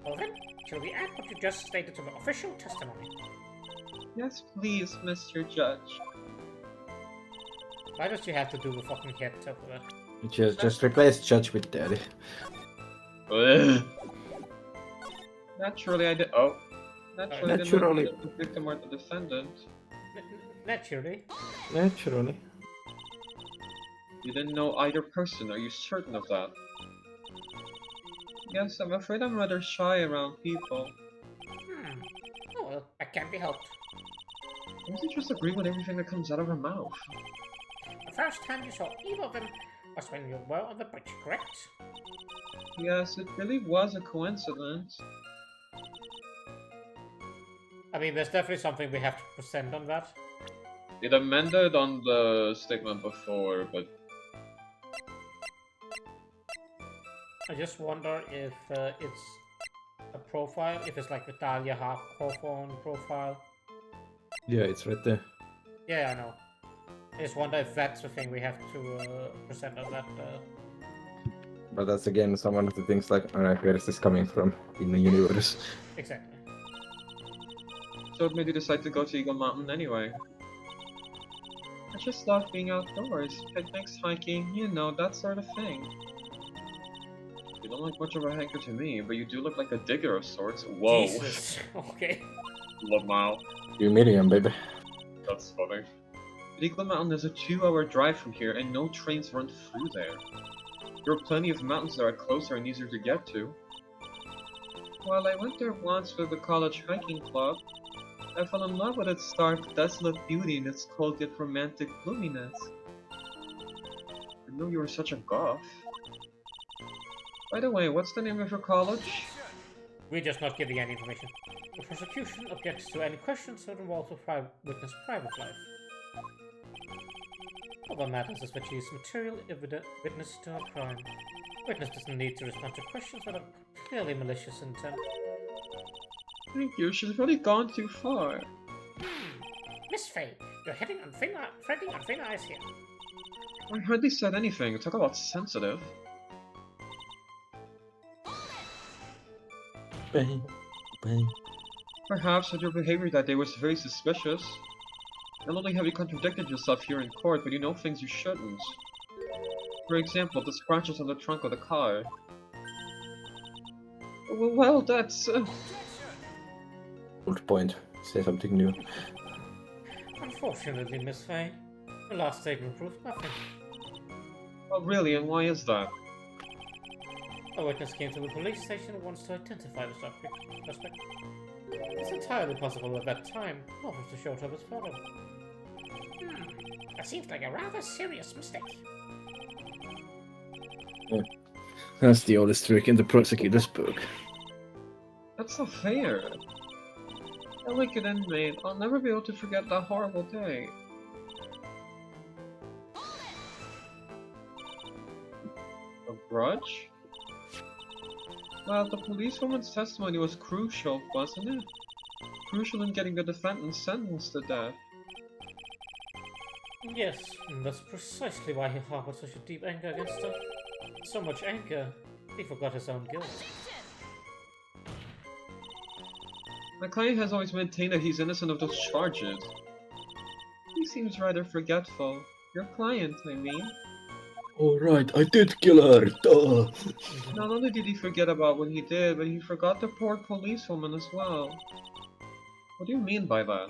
Well then, shall we add what you just stated to the official testimony? Yes, please, Mr. Judge. Why does she have to do the fucking head over there? Just replace Judge with Daddy. Ugh. Naturally, I did. Oh. Naturally, I didn't know Naturally. if the victim or the defendant. Naturally. Naturally. You didn't know either person. Are you certain of that? Yes, I'm afraid I'm rather shy around people. Oh well, that can't be helped. Why does he just agree with everything that comes out of her mouth? The first time you saw either of them was when you were on the bridge, correct? Yes, it really was a coincidence. I mean, there's definitely something we have to present on that. It amended on the statement before, but I just wonder if it's a profile, if it's like the Dahlia Hawthorne profile. Yeah, it's right there. Yeah, I know. I just wonder if that's the thing we have to present on that. But that's again some of the things like, alright, where is this coming from in the universe? Exactly. so it made you decide to go to Eagle Mountain anyway. I just love being outdoors, picnics, hiking, you know, that sort of thing. You don't look much of a hiker to me, but you do look like a digger of sorts. Whoa. Jesus. Okay. Lamau. You medium, baby. That's funny. Eagle Mountain is a 2-hour drive from here, and no trains run through there. There are plenty of mountains that are closer and easier to get to. While I went there once with the college hiking club, I fell in love with its stark, desolate beauty and its cold yet romantic gloominess. I knew you were such a goth. By the way, what's the name of your college? We're just not giving any information. The prosecution objects to any questions that involve the witness' private life. All that matters is that she is material witness to a crime. Witness doesn't need to respond to questions that are clearly malicious intent. Thank you, she's really gone too far. Miss Faye, you're treading on thin ice here. I hardly said anything, talk about sensitive. Bang, bang. Perhaps that your behavior that day was very suspicious. Not only have you contradicted yourself here in court, but you know things you shouldn't. For example, the scratches on the trunk of the car. Well, that's... Good point. Say something new. Unfortunately, Miss Faye, the last statement proves nothing. Oh, really, and why is that? A witness came to the police station and wants to identify the suspect. It's entirely possible at that time, Officer showed up as follows. That seems like a rather serious mistake. That's the oldest trick in the prosecutor's book. That's not fair. A wicked inmate, I'll never be able to forget that horrible day. A grudge? Well, the policewoman's testimony was crucial, wasn't it? Crucial in getting the defendant sentenced to death. Yes, and that's precisely why he harbored such a deep anger against her. So much anger, he forgot his own guilt. My client has always maintained that he's innocent of those charges. He seems rather forgetful. Your client, I mean. Alright, I did kill her, duh! Not only did he forget about what he did, but he forgot the poor policewoman as well. What do you mean by that?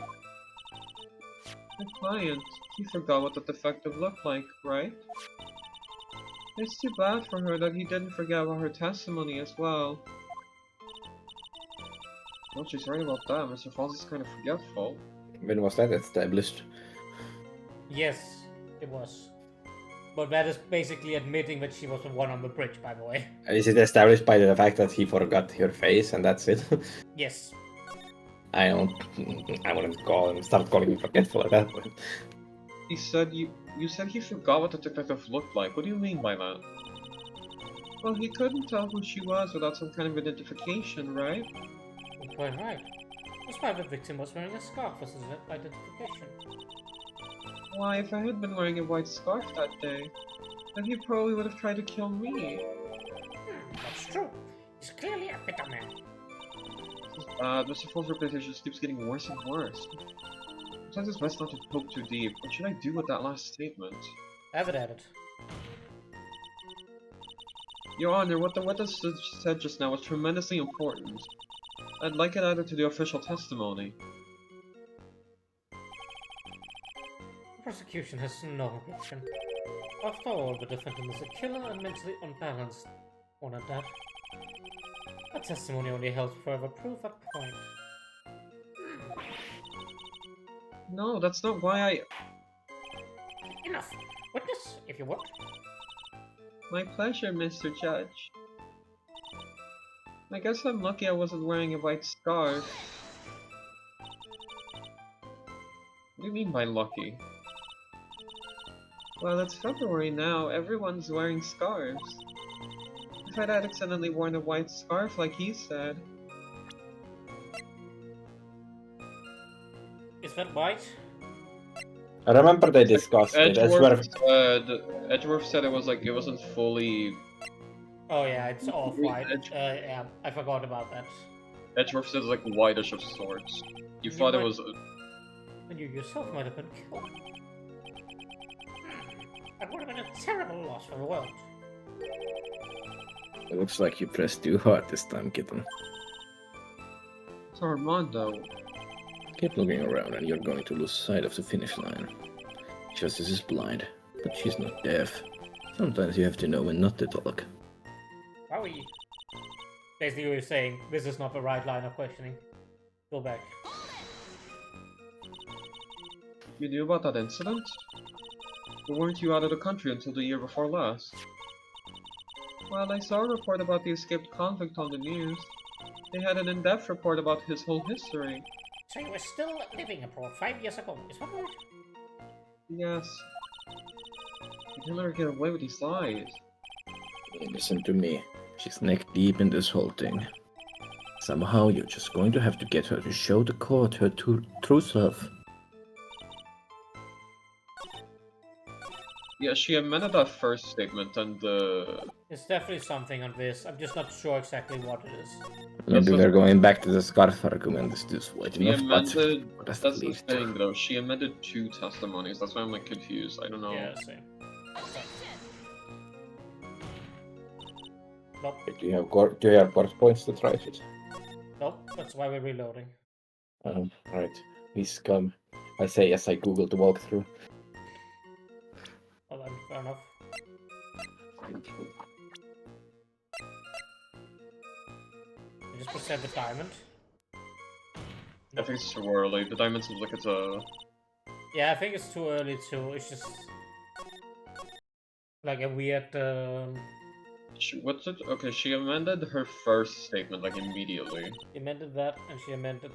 The client, he forgot what the defective looked like, right? It's too bad for her that he didn't forget about her testimony as well. Well, she's right about that. Mr. Falls is kind of forgetful. When was that established? Yes, it was. But that is basically admitting that she was the one on the bridge, by the way. Is it established by the fact that he forgot her face and that's it? Yes. I wouldn't start calling him forgetful at that point. He said you said he forgot what the detective looked like. What do you mean by that? Well, he couldn't tell who she was without some kind of identification, right? You're quite right. That's why the victim was wearing a scarf as his identification. Why, if I had been wearing a white scarf that day, then he probably would have tried to kill me. That's true. He's clearly a bitter man. This is bad. Mr. Falls' reputation just keeps getting worse and worse. Sometimes it's best not to poke too deep. What should I do with that last statement? Have it at it. Your Honor, what the witness said just now was tremendously important. I'd like it added to the official testimony. The prosecution has no objection. After all, the defendant is a killer and mentally unbalanced. One at that. A testimony only helps further prove that point. No, that's not why I... Enough! Witness, if you would. My pleasure, Mr. Judge. I guess I'm lucky I wasn't wearing a white scarf. What do you mean by lucky? Well, it's February now. Everyone's wearing scarves. If I'd accidentally worn a white scarf like he said... Is that white? I remember they discussed it. Edgeworth said it was like, it wasn't fully... Oh yeah, it's off-white. Yeah, I forgot about that. Edgeworth said it was like whitish of sorts. You thought it was... And you yourself might have been killed. That would have been a terrible loss for the world. It looks like you pressed too hard this time, kitten. It's Armando. Keep looking around and you're going to lose sight of the finish line. Justice is blind, but she's not deaf. Sometimes you have to know when not to talk. Wowie. Basically you're saying, this is not the right line of questioning. Go back. You knew about that incident? Or weren't you out of the country until the year before last? Well, I saw a report about the escaped convict on the news. They had an in-depth report about his whole history. So you were still living abroad 5 years ago, is that right? Yes. You can never get away with these lies. Listen to me. She's neck deep in this whole thing. Somehow you're just going to have to get her to show the court her true self. Yeah, she amended that first statement and It's definitely something on this, I'm just not sure exactly what it is. Maybe we're going back to the scarf argument. This white she enough, amended... but That's the thing though, she amended 2 testimonies, that's why I'm like confused, I don't know. Yeah, same. Nope. Do you have court points to try it? Nope, that's why we're reloading. Right. Please come. I say yes, I googled the walkthrough. Well then, fair enough. You just present the diamond. I think it's too early, the diamond seems like it's a... Yeah, I think it's too early too, it's just... like a weird... What's it? Okay, she amended her first statement, like, immediately. She amended that, and she amended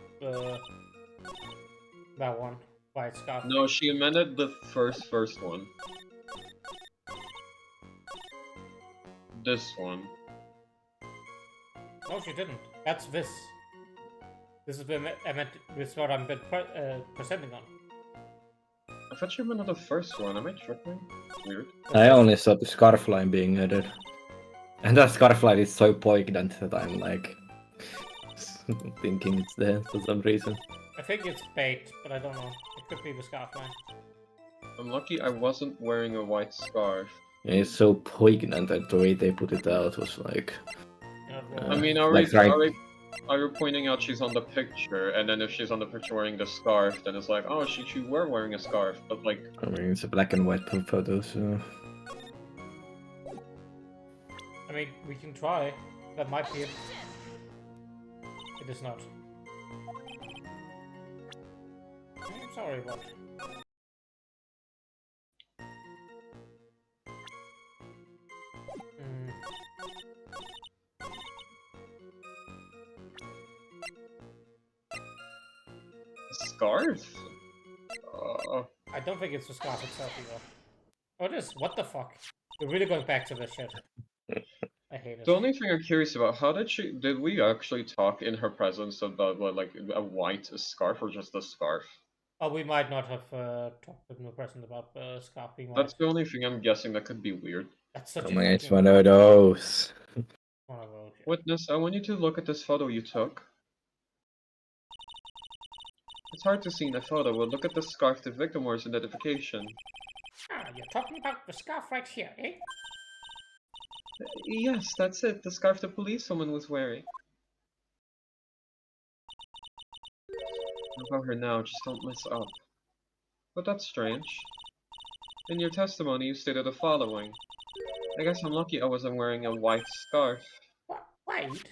that one. White scarf. No, she amended the first one. This one. No, she didn't. That's this. This is this is what I'm presenting on. I thought she amended the first one. Am I tripping? Weird. I only saw the scarf line being added. And that scarf line is so poignant that I'm like thinking it's there for some reason. I think it's bait, but I don't know. It could be the scarf line. I'm lucky I wasn't wearing a white scarf. Yeah, it's so poignant that the way they put it out was like... I mean, like Are you pointing out she's on the picture, and then if she's on the picture wearing the scarf, then it's like, oh, she were wearing a scarf, but like, I mean, it's a black and white photo, so... I mean, we can try. That might be it. It is not. I'm sorry, but... scarf? I don't think it's the scarf itself either. Oh, it is. What the fuck? We're really going back to this shit. I hate it. The only thing I'm curious about, how did we actually talk in her presence about what, like a white scarf or just a scarf? Oh, we might not have talked with the president about the scarf being white. That's the only thing I'm guessing that could be weird. That's such Oh a my, it's fucking- one of those. One of those. Witness, I want you to look at this photo you took. It's hard to see in the photo, but look at the scarf the victim wears in identification. Ah, you're talking about the scarf right here, eh? Yes, that's it, the scarf the policewoman was wearing. Look at her now, just don't mess up. But that's strange. In your testimony, you stated the following. I guess I'm lucky I wasn't wearing a white scarf. What? White?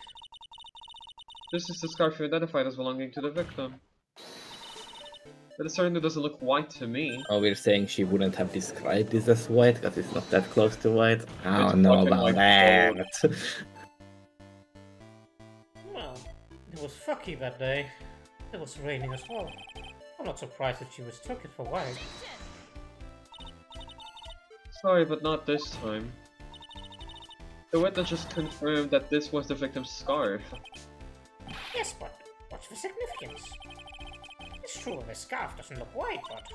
This is the scarf you identified as belonging to the victim. But it certainly doesn't look white to me. Oh, we're saying she wouldn't have described this as white, because it's not that close to white. I It's don't know fucking about like that. Well, it was fucky that day. It was raining as well. I'm not surprised that she mistook it for white. Sorry, but not this time. The witness just confirmed that this was the victim's scarf. Yes, but what's the significance? It's true the scarf doesn't look white, but...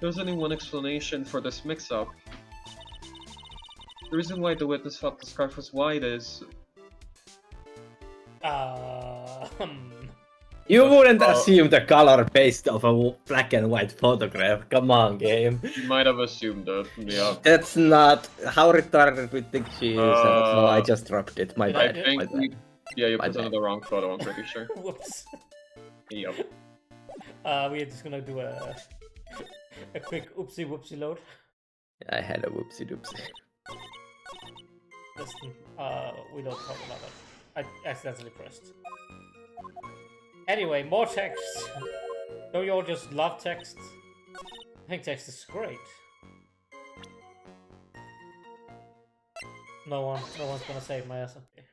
There's only one explanation for this mix-up. The reason why the witness thought the scarf was white is... You wouldn't Oh. assume the color based off a black and white photograph. Come on, game. You might have assumed it, yeah. That's not how retarded we think she is. No, I Uh, just dropped it. My I I bad. think My you, bad. yeah, you My presented bad. the wrong photo, I'm pretty sure. Whoops. Yep. We're just gonna do a quick oopsie whoopsie load. I had a whoopsie doopsie. Listen, we don't talk about that. I accidentally pressed. Anyway, more text. Don't you all just love text? I think text is great. No one's gonna save my ass. Okay.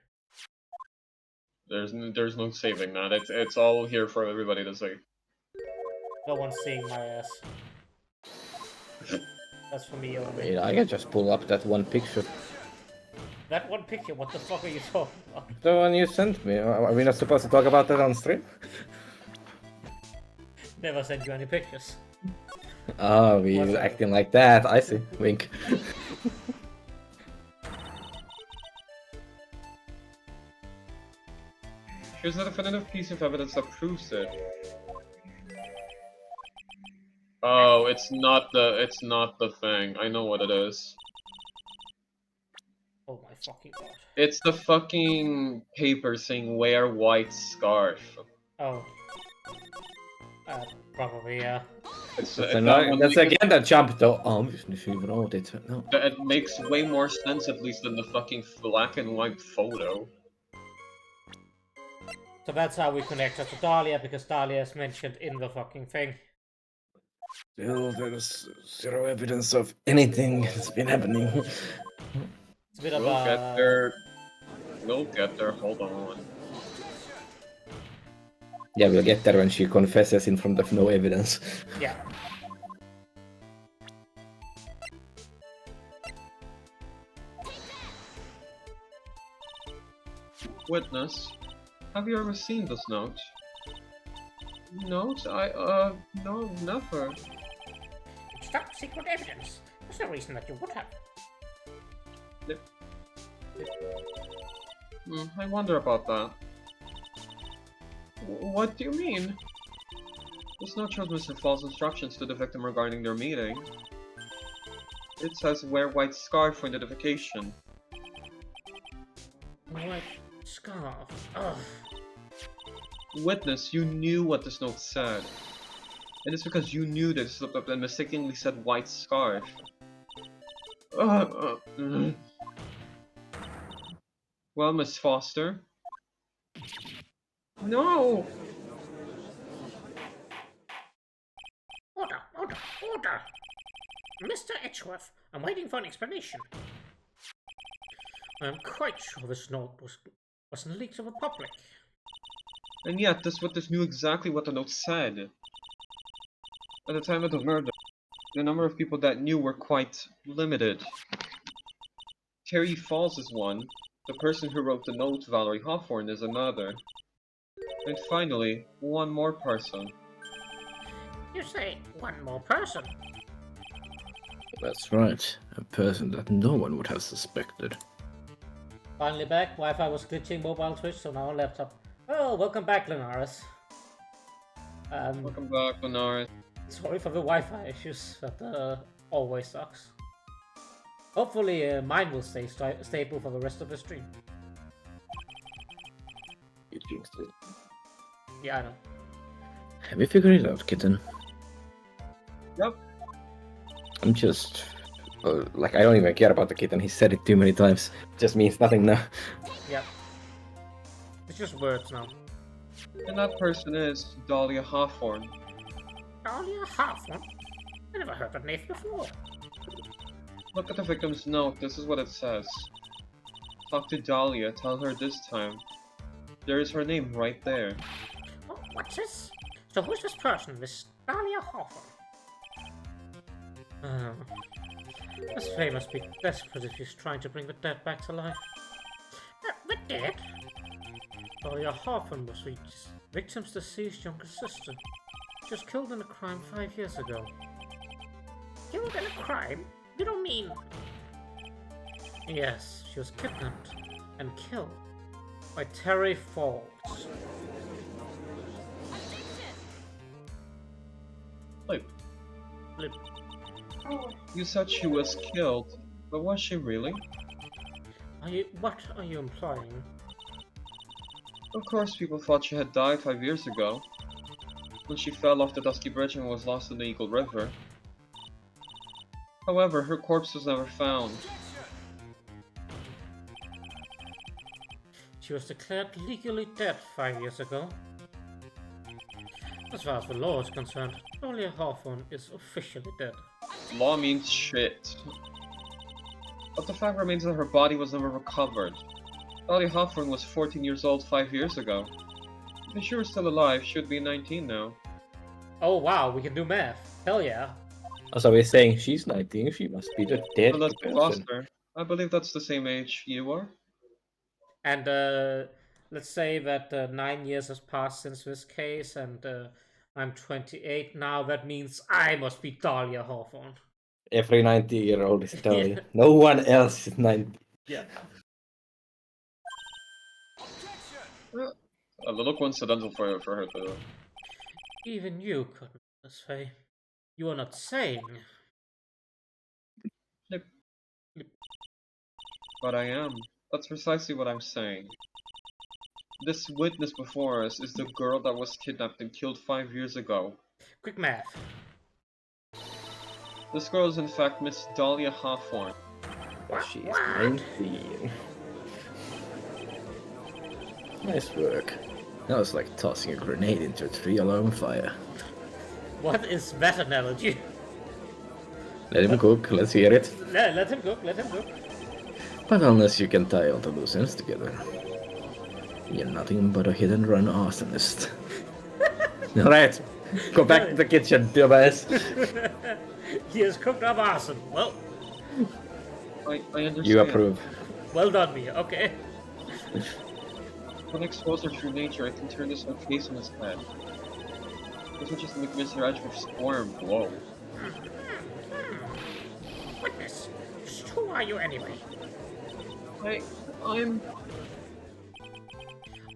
There's no saving that. It's all here for everybody to see. No one's seeing my ass. That's for me only. Wait, I can just pull up that one picture. That one picture, what the fuck are you talking about? The one you sent me. Are we not supposed to talk about that on stream? Never sent you any pictures. Oh, we What's that? acting like that. I see. Wink. Here's a definitive piece of evidence that proves it. Oh, it's not the thing. I know what it is. Oh my fucking god. It's the fucking paper saying wear white scarf. Oh. Probably, yeah. It's, That's, that annoying. one That's makes- again the jump though. Oh, she wrote it. No. It makes way more sense at least than the fucking black and white photo. So that's how we connect her to Dahlia, because Dahlia is mentioned in the fucking thing. Still, there's zero evidence of anything that's been happening. It's a bit of We'll get a... there. We'll get there. Hold on. Yeah, we'll get there when she confesses in front of no evidence. Yeah. Witness, have you ever seen this note? Note? No, never. It's top secret evidence. There's no reason that you would have. I wonder about that. What do you mean? This note shows Mr. Fall's instructions to the victim regarding their meeting. It says wear white scarf for identification. White scarf. Ugh. Witness, you knew what this note said. And it's because you knew this looked up and mistakenly said white scarf. Mm. Well, Miss Foster. No! Order! Mr. Edgeworth, I'm waiting for an explanation. I'm quite sure this note wasn't leaked to the public. And yet, this witness knew exactly what the note said. At the time of the murder, the number of people that knew were quite limited. Terry Falls is one. The person who wrote the note, Valerie Hawthorne, is another. And finally, one more person. You say one more person? That's right. A person that no one would have suspected. Finally back. Wi-Fi was glitching mobile Twitch, so now on laptop. Oh, welcome back, Lenaris. Welcome back, Lenaris. Sorry for the Wi-Fi issues. That always sucks. Hopefully, mine will stay stable for the rest of the stream. You jinxed it. Yeah, I know. Have you figured it out, kitten? Yep. I'm just... like, I don't even care about the kitten. He said it too many times. It just means nothing now. Yep. It's just words now. And that person is Dahlia Hawthorne. Dahlia Hawthorne? I never heard that name before. Look at the victim's note. This is what it says. Talk to Dahlia. Tell her this time. There is her name right there. Oh, what's this? So who's this person, Miss Dahlia Hawthorne? This Faye must be desperate if she's trying to bring the dead back to life. The dead? Dahlia Hawthorne was the victim's deceased younger sister. She was killed in a crime 5 years ago. Killed in a crime? You don't mean... Yes, she was kidnapped and killed by Terry Falls. Wait, Lip. you said she was killed, but was she really? What are you implying? Of course, people thought she had died 5 years ago, when she fell off the Dusky Bridge and was lost in the Eagle River. However, her corpse was never found. She was declared legally dead 5 years ago. As far as the law is concerned, Dahlia Hawthorne is officially dead. Law means shit. But the fact remains that her body was never recovered. Dahlia Hawthorne was 14 years old 5 years ago. If she were still alive, she would be 19 now. Oh wow, we can do math. Hell yeah. Also, we're saying she's 19, she must be the dead Unless person. Foster. I believe that's the same age you are. And let's say that 9 years has passed since this case, and I'm 28 now. That means I must be Dahlia Hawthorne. Every 90-year-old is Dahlia. No one else is 90. Yeah. A little coincidental for her to... Even you couldn't, Miss Faye. You are not saying. Yep. But I am. That's precisely what I'm saying. This witness before us is the girl that was kidnapped and killed 5 years ago. Quick math. This girl is in fact Miss Dahlia Hawthorne. She's 19. Nice work. That was like tossing a grenade into a 3-alarm fire. What is that analogy? Let him cook, let's hear it. Let him cook, let him cook. But unless you can tie all the loose ends together, you're nothing but a hit-and-run arsonist. Alright, go back to the kitchen, dumbass. He has cooked up arson. Well, I understand. You approve. well done, Mia. Okay. When exposed to true nature, I can turn this whole case on its head. This would just make Mr. Edgeworth squirm. Whoa. Witness, who are you anyway? I'm...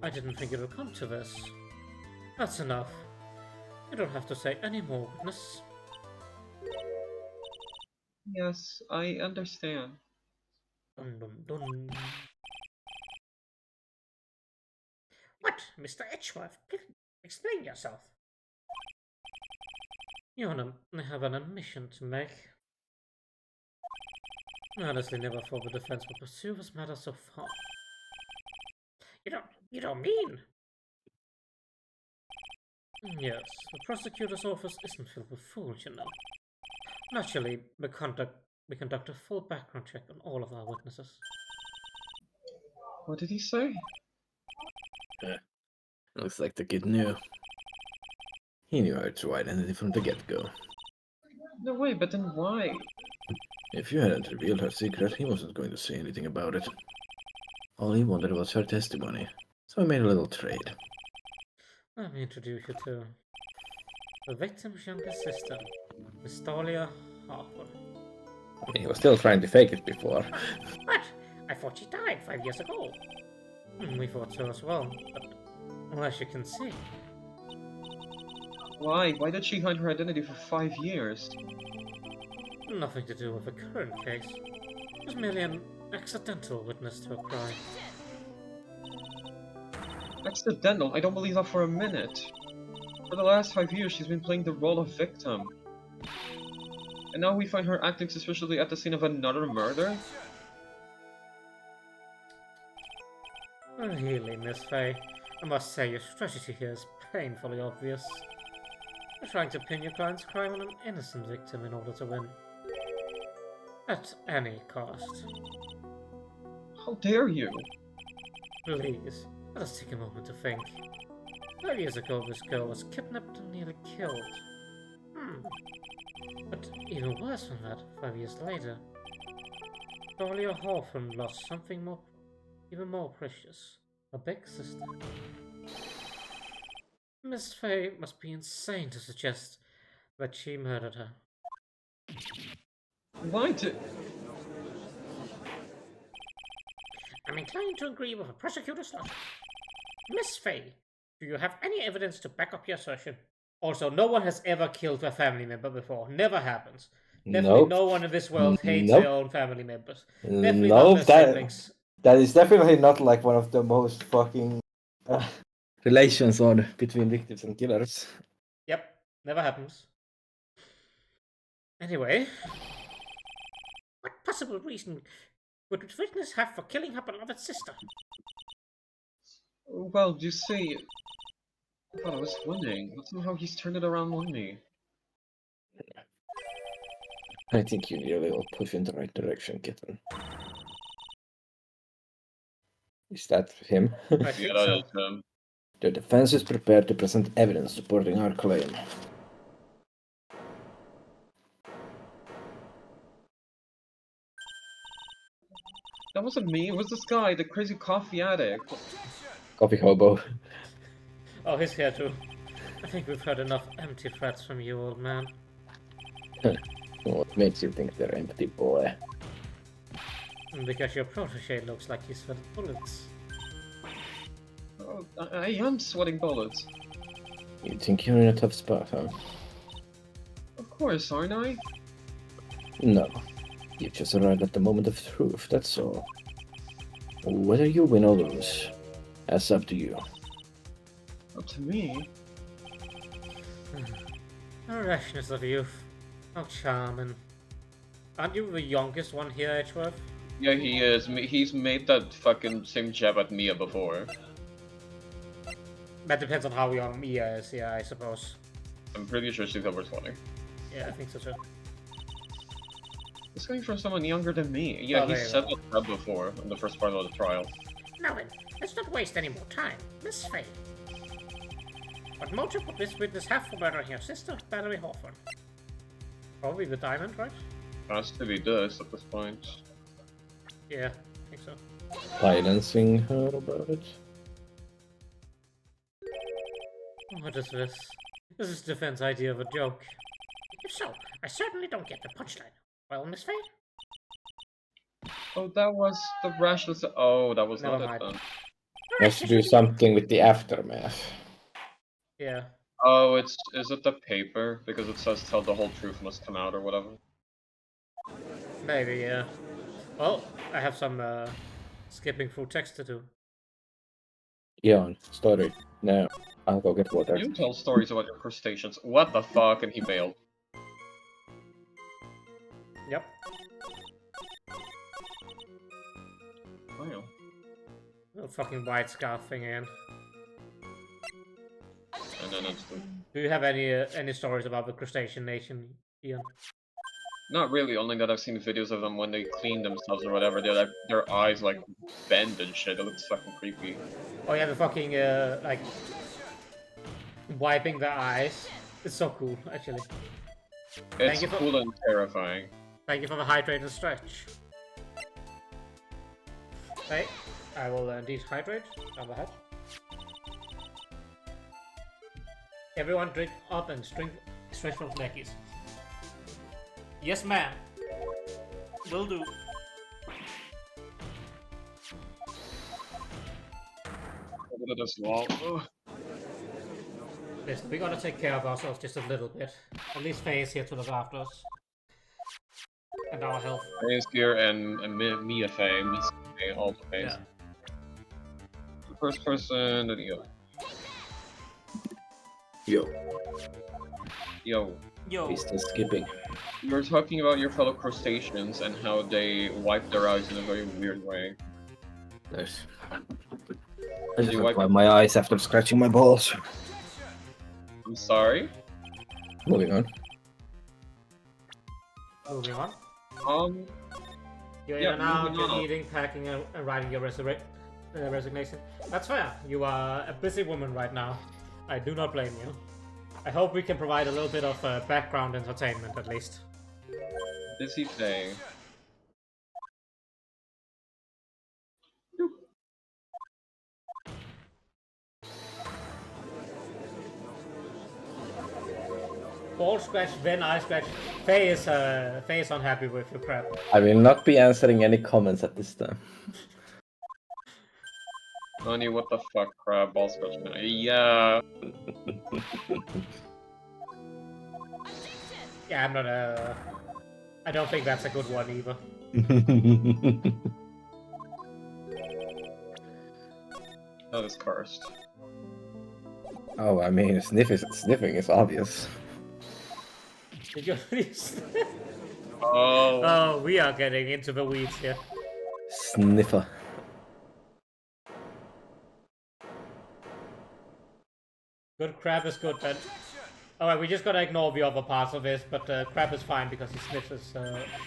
I didn't think it would come to this. That's enough. You don't have to say any more, witness. Yes, I understand. Dun, dun, dun. What? Mr. Edgeworth, please explain yourself. You have an admission to make. I honestly never thought the defense would pursue this matter so far. You don't mean? Yes, the prosecutor's office isn't filled with fools, you know. Naturally, we conduct a full background check on all of our witnesses. What did he say? Looks like the kid knew. He knew our true identity from the get-go. No way, but then why? If you hadn't revealed her secret, he wasn't going to say anything about it. All he wanted was her testimony, so he made a little trade. Let me introduce you to the victim's younger sister, Miss Dahlia Harper. He was still trying to fake it before. What? I thought she died 5 years ago. We thought so as well, but as you can see. Why? Why did she hide her identity for 5 years? Nothing to do with the current case. She was merely an accidental witness to a crime. Accidental? I don't believe that for a minute. For the last 5 years, she's been playing the role of victim. And now we find her acting suspiciously at the scene of another murder? Really, Miss Faye, I must say your strategy here is painfully obvious. You're trying to pin your client's crime on an innocent victim in order to win. At any cost. How dare you? Please, let us take a moment to think. 5 years ago, this girl was kidnapped and nearly killed. But even worse than that, 5 years later, Dahlia Hawthorne lost something even more precious. A big sister. Miss Faye must be insane to suggest that she murdered her. Why do... I'm inclined to agree with the prosecutor's logic. Miss Faye, do you have any evidence to back up your assertion? Also, no one has ever killed a family member before. Never happens. Definitely Nope. no one in this world hates Nope. their own family members. Definitely Nope, not their siblings. that is definitely not like one of the most fucking relations on between victims and killers. Yep, never happens. Anyway, what possible reason would the witness have for killing her beloved sister? Well, you see... I thought I was winning, but somehow he's turned it around on me. I think you need a little push in the right direction, kitten. Is that him? I think Yeah, so. that is him. The defense is prepared to present evidence supporting our claim. That wasn't me, it was this guy, the crazy coffee addict. Coffee hobo. Oh, he's here too. I think we've heard enough empty threats from you, old man. What makes you think they're empty, boy? Because your protege looks like he's filled with bullets. Oh, I am sweating bullets. You think you're in a tough spot, huh? Of course, aren't I? No. You just arrived at the moment of truth, that's all. Whether you win or lose, that's up to you. Up to me? The rashness of youth. How charming. Aren't you the youngest one here, Edgeworth? Yeah, he is. He's made that fucking same jab at Mia before. That depends on how young Mia is, yeah, I suppose. I'm pretty sure she's over 20. Yeah, I think so too. It's coming from someone younger than me. Yeah, Oh, he there you said that before in the first part of the trial. Now then, let's not waste any more time. Miss Faye. What motive would this witness have for murdering your sister, Valerie Hawthorne? Probably the diamond, right? Has to be this at this point. Yeah, I think so. Silencing her about it? What is this? This is defense idea of a joke. If so, I certainly don't get the punchline. Well, Miss Faye? Oh, that was the rashness. Oh, that was Never not mind. it then. Has to do something with the aftermath. Yeah. Oh, is it the paper? Because it says "Tell the whole truth must come out" or whatever. Maybe, yeah. Well, I have some skipping through text to do. Eon, story. Now, I'll go get water. You tell stories about your crustaceans. What the fuck? And he bailed. Yep. Wow. The fucking white scarf thing again. And then it's the... Do you have any stories about the crustacean nation, Ian? Not really, only that I've seen videos of them when they clean themselves or whatever. They're like, their eyes like bend and shit. It looks fucking creepy. Oh yeah, the fucking like wiping their eyes. It's so cool, actually. It's you for- cool and terrifying. Thank you for the hydrate and stretch. Hey, I will dehydrate. Down the hatch. Everyone drink up and stretch from Mackies. Yes, ma'am. Will do. Look at this wall. Ugh. Listen, we gotta take care of ourselves just a little bit. At least Faye is here to look after us. And our health. Faye is here and Mia Faye, Miss Faye, all the Fays. Yeah. The first person, then Yo, Yo. Yo. he's still skipping. You were talking about your fellow crustaceans and how they wipe their eyes in a very weird way. Nice. I just you wipe wipe- my eyes after scratching my balls. I'm sorry? Moving on. Moving on. Yeah, You're in and out, moving you're on. eating, packing, and writing your resignation. That's fair. You are a busy woman right now. I do not blame you. I hope we can provide a little bit of background entertainment at least. Busy Faye. Ball scratch, then eye scratch. Faye is unhappy with your crap. I will not be answering any comments at this time. Honey, what the fuck, crab, ball scratch. Yeah. Yeah, I'm not I don't think that's a good one either. That is cursed. Oh, I mean, sniffing is obvious. Did you Oh. Oh, we are getting into the weeds here. Sniffer. Good crab is good then. Alright, we just gotta ignore the other parts of this, but crab is fine because he sniffs his,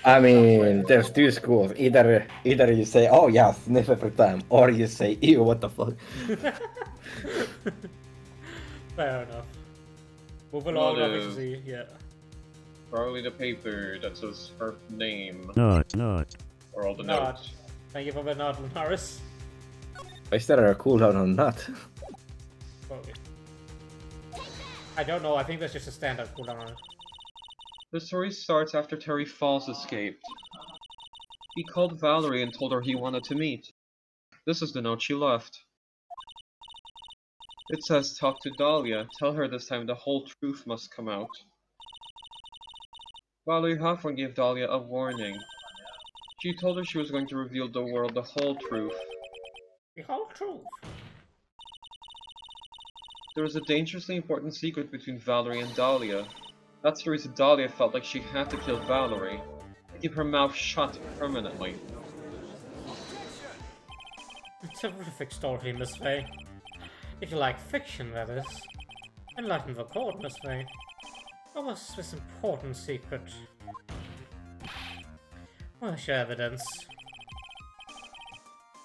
I mean, there's two schools. Either you say, "Oh yeah, sniff every time," or you say, "Ew, what the fuck." Fair enough. Move along, What obviously, yeah. Probably the paper that says her name. Not. Or all the Not. notes. Thank you for the nod, Lunaris. Is there a cooldown on that? Okay. I don't know, I think that's just a standard cooldown on it. The story starts after Terry Falls escaped. He called Valerie and told her he wanted to meet. This is the note she left. It says, talk to Dahlia. Tell her this time the whole truth must come out. Valerie Hoffman gave Dahlia a warning. She told her she was going to reveal the world the whole truth. The whole truth. There was a dangerously important secret between Valerie and Dahlia. That's the reason Dahlia felt like she had to kill Valerie. To keep her mouth shut permanently. It's a terrific story, Miss Faye. If you like fiction, that is. Enlighten the court, Miss Faye. What was this important secret? Where's your evidence?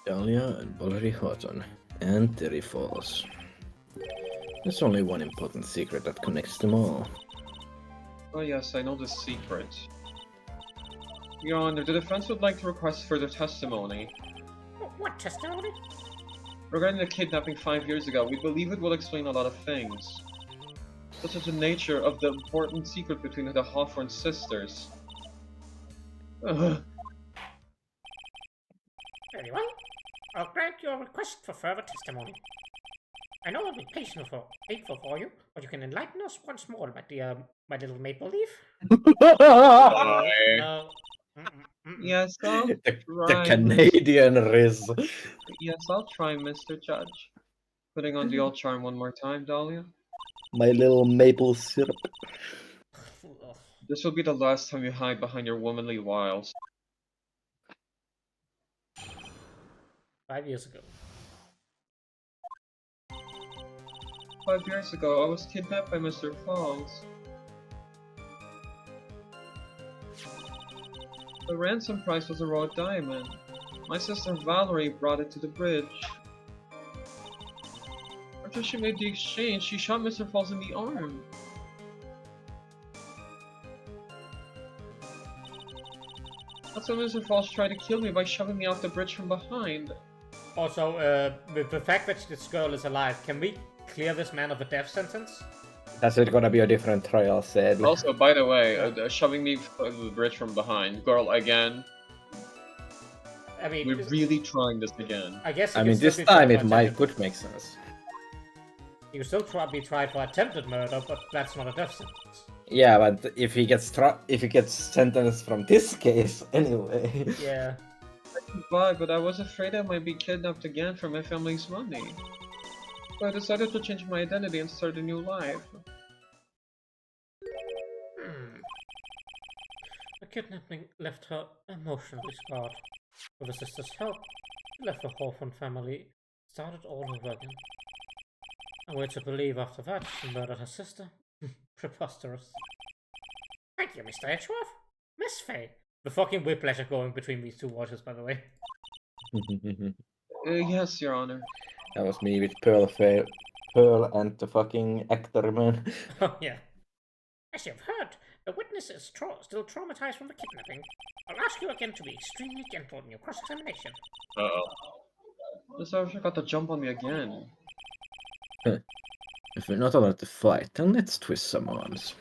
Dahlia and Valerie Houghton and Terry Falls. There's only one important secret that connects them all. Oh yes, I know the secret. Your Honor, the defense would like to request further testimony. What testimony? Regarding the kidnapping 5 years ago, we believe it will explain a lot of things. Such as the nature of the important secret between the Hawthorne sisters. Ugh. Very well. I'll grant your request for further testimony. I know I'll be faithful for you, but you can enlighten us once more, my little maple leaf. Why? No. Yes, I'll The try. Canadian Riz. Yes, I'll try, Mr. Judge. Putting on the old charm one more time, Dahlia? My little maple syrup. This will be the last time you hide behind your womanly wiles. 5 years ago. 5 years ago, I was kidnapped by Mr. Falls. The ransom price was a raw diamond. My sister Valerie brought it to the bridge. After she made the exchange, she shot Mr. Falls in the arm. That's when Mr. Falls tried to kill me by shoving me off the bridge from behind. Also, with the fact that this girl is alive, can we clear this man of a death sentence? That's it gonna be a different trial, sadly. Also, by the way, shoving me from the bridge from behind. Girl, again. I mean, We're really trying this again. I guess. I mean, this time it could make sense. You could still be tried for attempted murder, but that's not a death sentence. Yeah, but if he gets sentenced from this case anyway. Yeah. But I was afraid I might be kidnapped again for my family's money. So I decided to change my identity and start a new life. The kidnapping left her emotionally scarred. With her sister's help, she left her orphan family, started all over again. And we're to believe after that she murdered her sister? Preposterous. Thank you, Mr. Edgeworth. Miss Faye. The fucking whiplash are going between these two watches, by the way. Yes, Your Honor. That was me with Pearl and the fucking actor, man. Oh, yeah. As you've heard, the witness is still traumatized from the kidnapping. I'll ask you again to be extremely gentle in your cross-examination. Uh-oh. This officer got the jump on me again. If we're not allowed to fight, then let's twist some arms.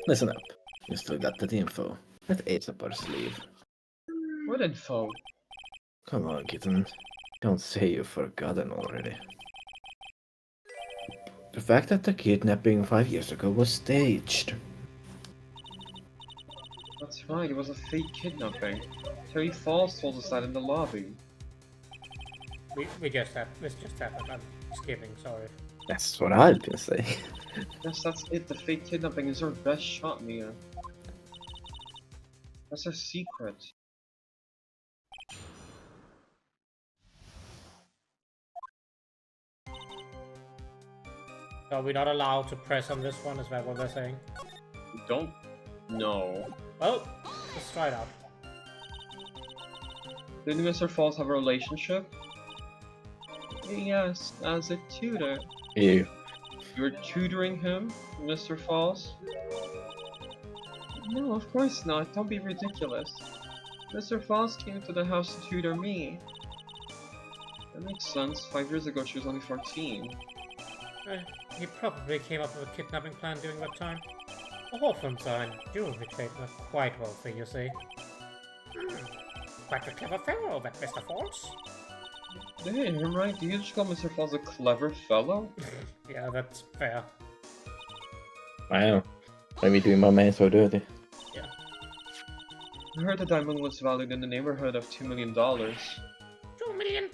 Listen up. You still got that info. That eight's up our sleeve. What info? Come on, kitten. Don't say you've forgotten already. The fact that the kidnapping 5 years ago was staged. That's right, it was a fake kidnapping. Terry Falls told us that in the lobby. This just happened. I'm skipping, sorry. That's what I've been saying. Yes, that's it. The fake kidnapping is our best shot, Mia. That's a secret. Are we not allowed to press on this one? Is that what they're saying? Don't know. Well, let's try it out. Did Mr. Falls have a relationship? Yes, as a tutor. Ew. You were tutoring him, Mr. Falls? No, of course not. Don't be ridiculous. Mr. Falls came to the house to tutor me. That makes sense. 5 years ago, she was only 14. He probably came up with a kidnapping plan during that time. Orphans are in jewelry trade are quite wealthy, you see. Quite a clever fellow, that Mr. Falls. Damn, right? Do you just call Mr. Falls a clever fellow? Yeah, that's fair. Wow. Why are we doing my man so dirty? Yeah. I heard the diamond was valued in the neighborhood of $2 million. $2 million?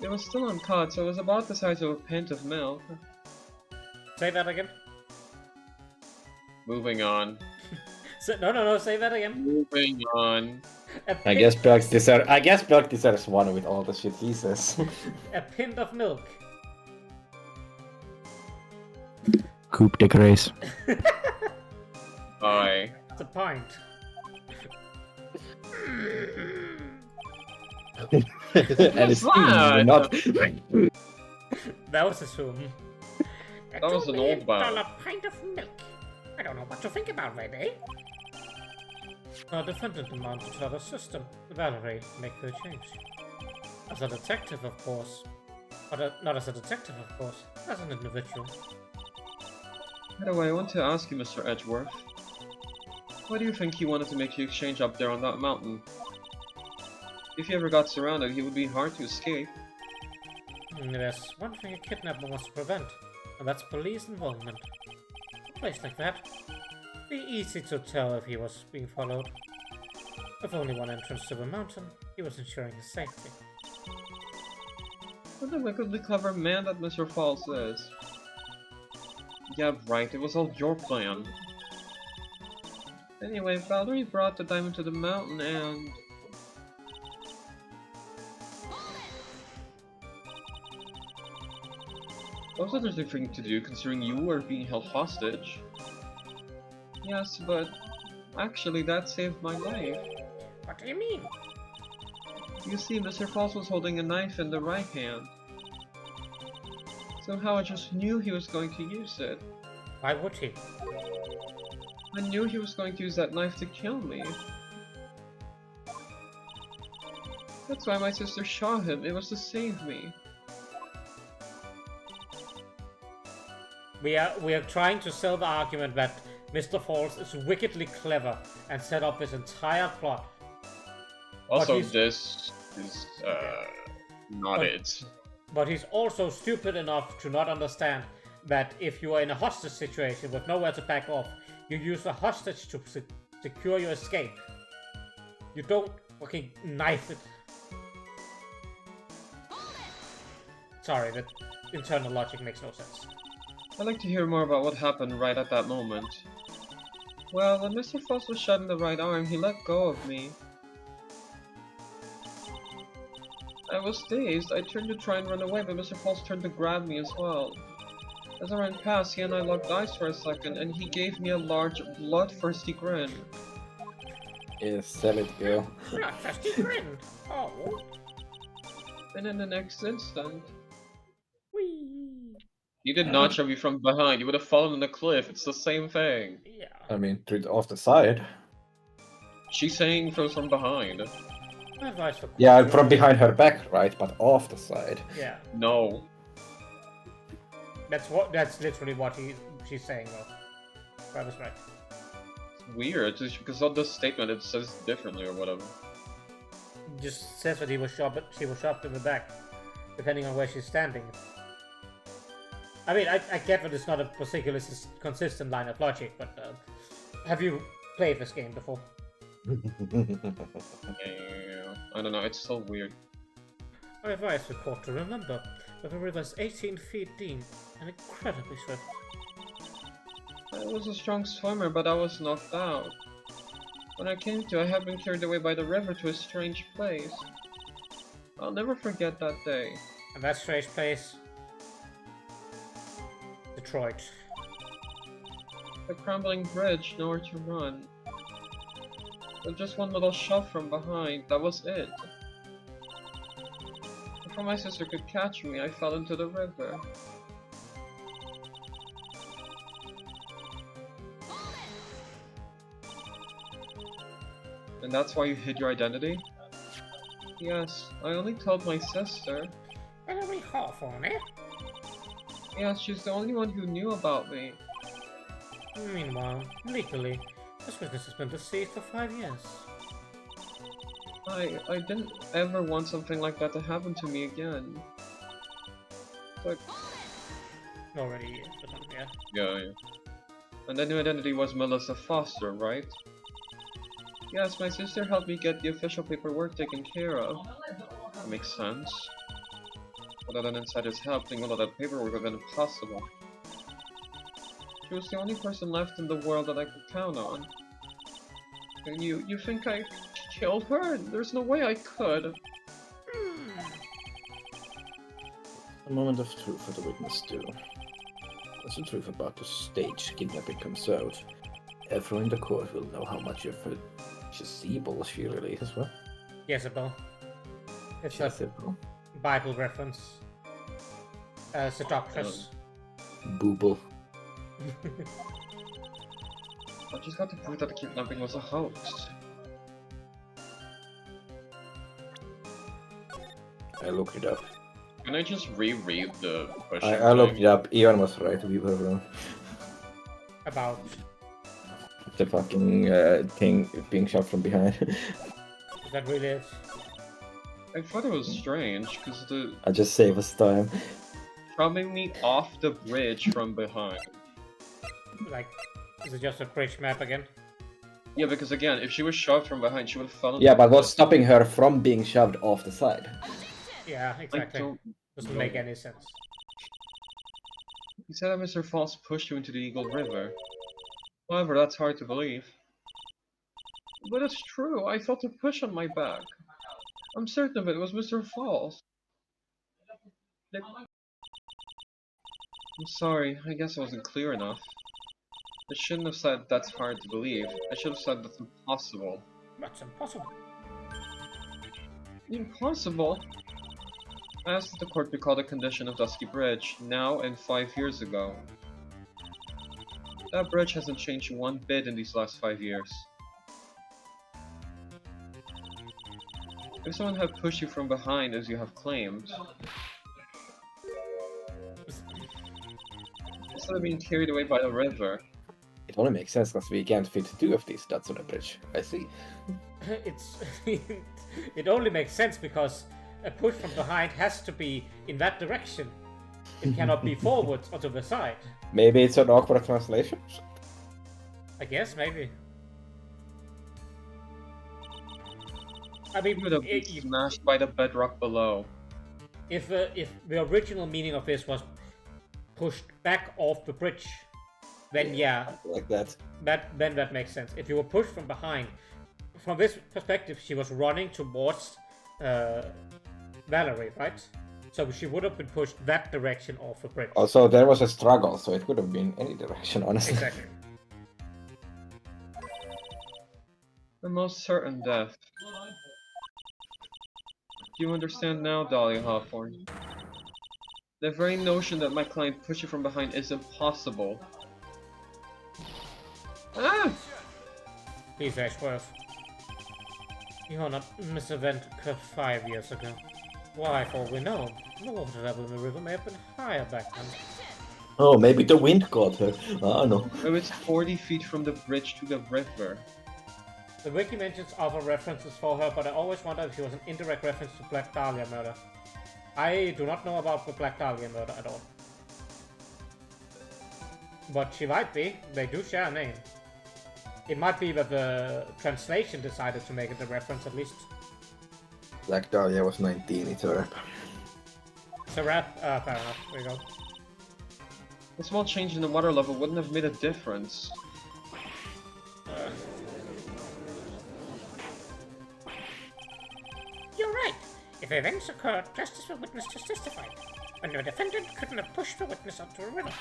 It was still uncut, so it was about the size of a pint of milk. Say that again. Moving on. No, say that again. Moving on. I guess Belk deserves one with all the shit he says. A pint of milk. Coupe de Grace. Aye. It's a pint. And it's not. That was assumed. That was an old one. $2 pint of milk. I don't know what to think about that, eh? Our defendant demanded to her sister, Valerie, make her change. As a detective, of course. But not as a detective, of course. As an individual. By the way, I want to ask you, Mr. Edgeworth. Why do you think he wanted to make the exchange up there on that mountain? If he ever got surrounded, he would be hard to escape. There's one thing a kidnapper wants to prevent, and that's police involvement. A place like that. Be easy to tell if he was being followed. With only one entrance to the mountain, he was ensuring his safety. What a wickedly clever man that Mr. Falls is. Yeah, right, it was all your plan. Anyway, Valerie brought the diamond to the mountain and... That was an interesting thing to do, considering you were being held hostage. Yes, but... actually, that saved my life. What do you mean? You see, Mr. Falls was holding a knife in the right hand. Somehow I just knew he was going to use it. Why would he? I knew he was going to use that knife to kill me. That's why my sister shot him, it was to save me. We are trying to sell the argument that Mr. Falls is wickedly clever and set up this entire plot. Also, he's- this is, not But- it. But he's also stupid enough to not understand that if you are in a hostage situation with nowhere to back off, you use the hostage to secure your escape. You don't fucking knife it. Sorry, that internal logic makes no sense. I'd like to hear more about what happened right at that moment. Well, when Mr. Falls was shot in the right arm, he let go of me. I was dazed. I turned to try and run away, but Mr. Falls turned to grab me as well. As I ran past, he and I locked eyes for a second, and he gave me a large, bloodthirsty grin. Yes, sell it, girl. Bloodthirsty grin. Oh. And in the next instant, Whee. he did not shove you from behind. You would have fallen on the cliff. It's the same thing. Yeah. I mean, through the, off the side. She's saying from behind. My advice for Yeah, from behind her back, right? But off the side. Yeah. No. That's literally what she's saying though. I was right. It's weird, just because of the statement it says differently or whatever. Just says that she was shot in the back, depending on where she's standing. I mean, I get that it's not a particularly consistent line of logic, but have you played this game before? Yeah, I don't know, it's so weird. I advise the court to remember that the river is 18 feet deep and incredibly swift. I was a strong swimmer, but I was knocked out. When I came to, I had been carried away by the river to a strange place. I'll never forget that day. And that strange place, Detroit. The crumbling bridge, nowhere to run. With just one little shove from behind, that was it. Before my sister could catch me, I fell into the river. And that's why you hid your identity? Yes, I only told my sister. Very Hawthorne, eh? Yes, she's the only one who knew about me. Meanwhile, legally, this witness has been deceased for 5 years. I didn't ever want something like that to happen to me again. But Already years, but yeah. yeah. And the new identity was Melissa Foster, right? Yes, my sister helped me get the official paperwork taken care of. That makes sense. Without an insider's help, doing all of that paperwork would have been impossible. She was the only person left in the world that I could count on. And you think I killed her? There's no way I could. A moment of truth for the witness too. As the truth about the stage kidnapping comes out, everyone in the court will know how much of a Jezebel she really is, well. Jezebel. It's a Jezebel. Bible reference. Seductress. Booble. I just got to prove that the kidnapping was a hoax. I looked it up. Can I just reread the question? I looked it up. Ian was right, we were wrong. About. The fucking thing being shot from behind. Is that really it? I thought it was strange, because the I just save us time. drumming me off the bridge from behind. Like, is it just a bridge map again? Yeah, because again, if she was shoved from behind, she would have fallen. Yeah, but what's stopping her from being shoved off the side? Yeah, I exactly. don't Doesn't make any sense. He said that Mr. Falls pushed you into the Eagle River. However, that's hard to believe. But it's true, I felt a push on my back. I'm certain of it, was Mr. Falls. I'm sorry, I guess I wasn't clear enough. I shouldn't have said that's hard to believe. I should have said that's impossible. That's impossible. Impossible? I asked that the court recall the condition of Dusky Bridge, now and 5 years ago. That bridge hasn't changed one bit in these last 5 years. If someone had pushed you from behind, as you have claimed, instead of being carried away by the river, It only makes sense because we can't fit 2 of these dots on a bridge. I see. It's it only makes sense because a push from behind has to be in that direction. It cannot be forwards or to the side. Maybe it's an awkward translation? I guess maybe. I mean, you would have been smashed by the bedrock below. if the original meaning of this was pushed back off the bridge, then yeah, Like that. then that makes sense. If you were pushed from behind, from this perspective, she was running towards Valerie, right? So she would have been pushed that direction off the bridge. Also, there was a struggle, so it could have been any direction, honestly. Exactly. The most certain death. Do you understand now, Dahlia Hawthorne? The very notion that my client pushed you from behind is impossible. Ah! Please, Ashworth. You are not Miss Event-Curve 5 years ago. Why, for all we know, the water level in the river may have been higher back then. Oh, maybe the wind caught her. Ah, no. Oh, it's 40 feet from the bridge to the river. The wiki mentions other references for her, but I always wonder if she was an indirect reference to Black Dahlia murder. I do not know about the Black Dahlia murder at all. But she might be. They do share a name. It might be that the translation decided to make it a reference at least. Black Dahlia was 19, it's a wrap. It's a wrap? Fair enough. There you go. A small change in the water level wouldn't have made a difference. You're right. If events occurred just as the witness has testified, when the defendant couldn't have pushed the witness onto a river.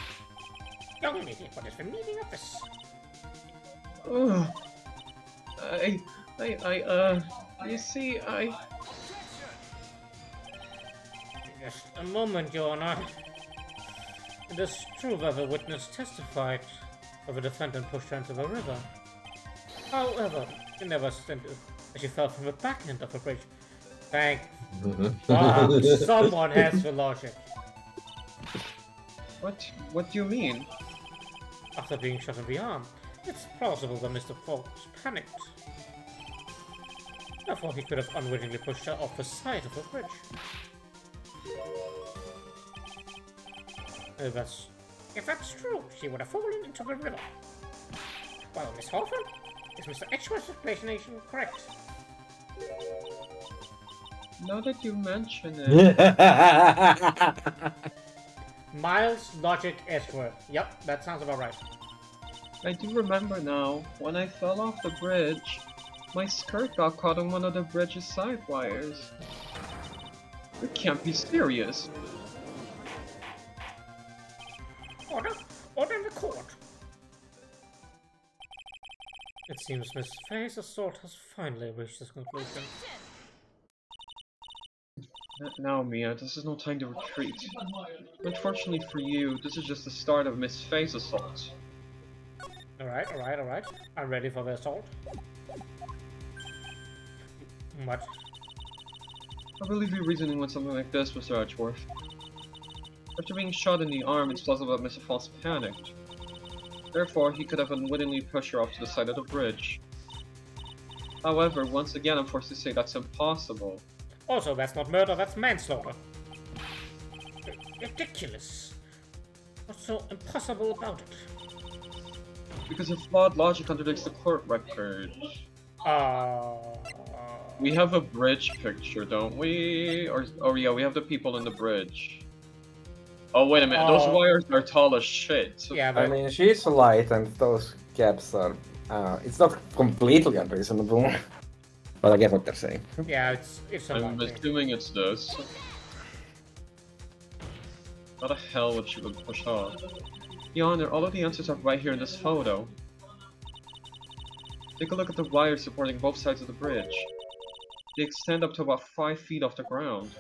Young lady, what is the meaning of this? Ugh. You see, Just a moment, Your Honor. It is true that the witness testified that the defendant pushed her into the river. However, she never stated that she fell from the back end of the bridge. Thank God someone has the logic. What do you mean? After being shot in the arm, it's plausible that Mr. Fox panicked. Therefore, he could have unwittingly pushed her off the side of the bridge. If that's true, she would have fallen into the river. Well, Miss Hawthorne, is Mr. Edgeworth's explanation correct? Now that you mention it, Miles Logic Edgeworth. Yep, that sounds about right. I do remember now. When I fell off the bridge, my skirt got caught on one of the bridge's side wires. You can't be serious. Order in the court. It seems Miss Faye's assault has finally reached its conclusion. Now, Mia, this is no time to retreat. Unfortunately for you, this is just the start of Miss Faye's assault. Alright. I'm ready for the assault. What? I believe your reasoning went something like this, Mr. Edgeworth. After being shot in the arm, it's plausible that Mr. Falls panicked. Therefore, he could have unwittingly pushed her off to the side of the bridge. However, once again, I'm forced to say that's impossible. Also, that's not murder, that's manslaughter. Ridiculous. What's so impossible about it? Because your flawed logic contradicts the court record. We have a bridge picture, don't we? Or oh yeah, we have the people in the bridge. Oh wait a minute, those Oh. wires are tall as shit. Yeah, I but mean, she's light, and those gaps are. It's not completely unreasonable, but I get what they're saying. yeah, it's I'm unlikely. assuming it's this. How the hell would she have pushed off? Your Honor, all of the answers are right here in this photo. Take a look at the wires supporting both sides of the bridge. They extend up to about 5 feet off the ground.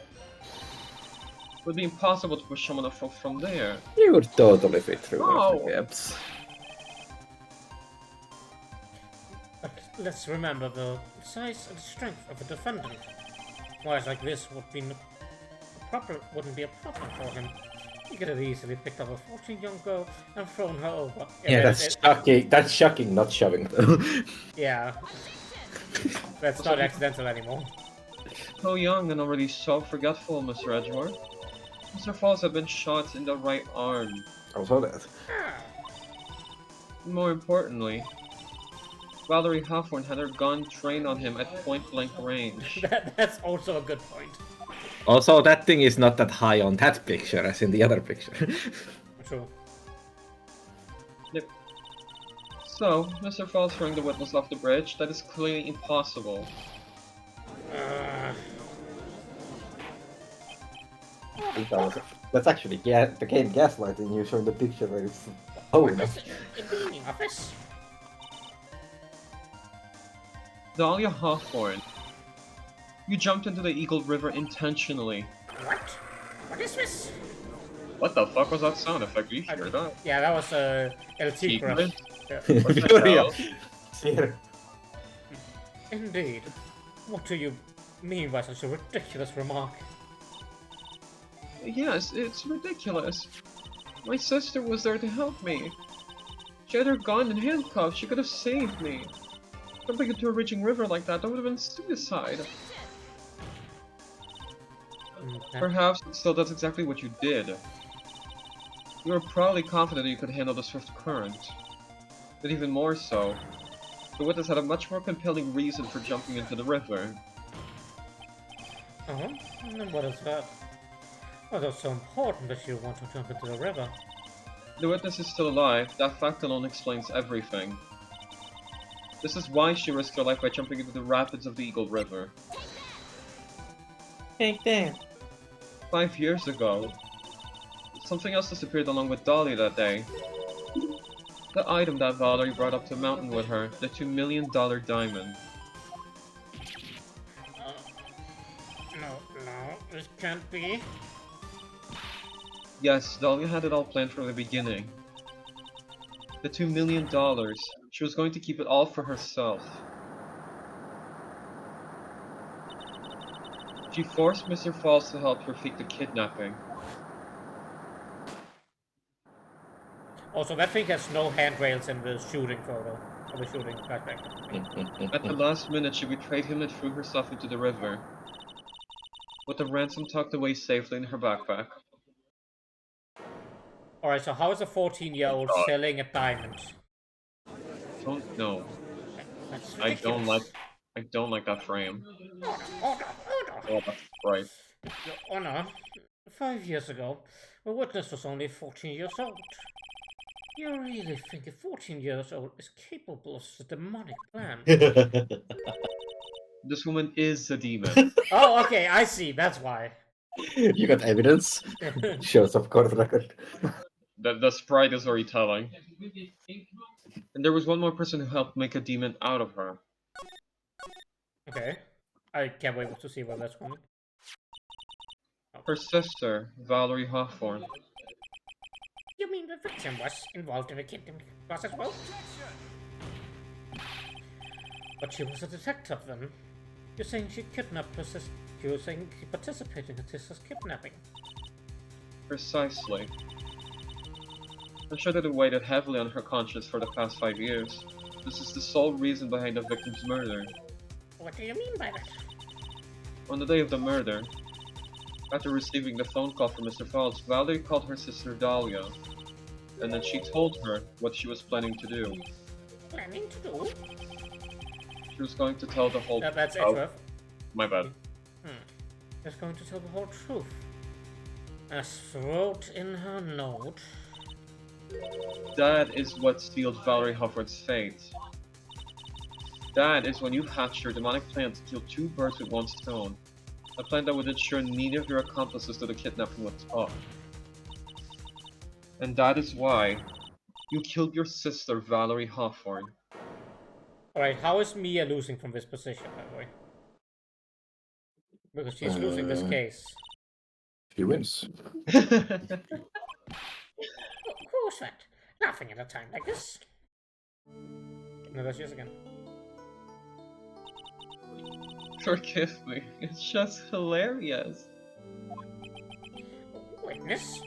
It would be impossible to push someone off from there. You would totally fit through one of Oh. the gaps. But let's remember the size and strength of a defendant. Wires like this wouldn't be a problem for him. He could have easily picked up a 14-young girl and thrown her over. Yeah, that's shocking. That's shocking, not shoving though. Yeah. That's not accidental anymore. So young and already so forgetful, Mr. Edgeworth. Mr. Falls had been shot in the right arm. Also that. More importantly, Valerie Hawthorne had her gun trained on him at point-blank range. That's also a good point. Also, that thing is not that high on that picture as in the other picture. True. So, Mr. Falls throwing the witness off the bridge, that is clearly impossible. That's actually the game gaslighting you showing the picture where it's. Oh, In the meaning of this? Dahlia Hawthorne, you jumped into the Eagle River intentionally. What? What is this? What the fuck was that sound effect? You hear that? Yeah, that was LT Secret? Crush. Yeah. What the hell? Indeed. What do you mean by such a ridiculous remark? Yes, it's ridiculous. My sister was there to help me. She had her gun and handcuffs. She could have saved me. Jumping into a raging river like that would have been suicide. Perhaps, still, that's exactly what you did. You were probably confident that you could handle the swift current. But even more so, the witness had a much more compelling reason for jumping into the river. Oh, and what is that? What was so important that you want to jump into the river? The witness is still alive. That fact alone explains everything. This is why she risked her life by jumping into the rapids of the Eagle River. Hey, damn. 5 years ago, something else disappeared along with Dahlia that day. The item that Valerie brought up to the mountain with her, the $2 million diamond. No, this can't be. Yes, Dahlia had it all planned from the beginning. The $2 million. She was going to keep it all for herself. She forced Mr. Falls to help her fake the kidnapping. Also, that thing has no handrails in the shooting photo. Of the shooting backpack. At the last minute, she betrayed him and threw herself into the river, with the ransom tucked away safely in her backpack. Alright, so how is a 14-year-old selling a diamond? Don't know. That's I ridiculous. don't like that frame. Order! Oh, that's right. Your Honor, 5 years ago, the witness was only 14 years old. You really think a 14 years old is capable of such a demonic plan? This woman is a demon. Oh, okay, I see, that's why. You got evidence? Shows of court record. The sprite is very telling. And there was one more person who helped make a demon out of her. Okay. I can't wait to see where that's going. Her sister, Valerie Hawthorne. You mean the victim was involved in the kidnapping process as well? But she was a detective then. You're saying she kidnapped her sister. You're saying she participated in her sister's kidnapping. Precisely. I'm sure that it weighed heavily on her conscience for the past 5 years. This is the sole reason behind the victim's murder. What do you mean by that? On the day of the murder, after receiving the phone call from Mr. Falls, Valerie called her sister Dahlia, and then she told her what she was planning to do. Planning to do? She was going to tell the whole That's Oh. Edgeworth. My bad. Just going to tell the whole truth. As wrote in her note. That is what sealed Valerie Hufford's fate. That is when you hatched your demonic plan to kill 2 birds with 1 stone. A plan that would ensure neither of your accomplices to the kidnapping was caught. And that is why you killed your sister, Valerie Hawthorne. Alright, how is Mia losing from this position, by the way? Because she's losing this case. She wins. Who's that? Laughing at a time like this? No, that's yours again. Forgive me, it's just hilarious. Witness?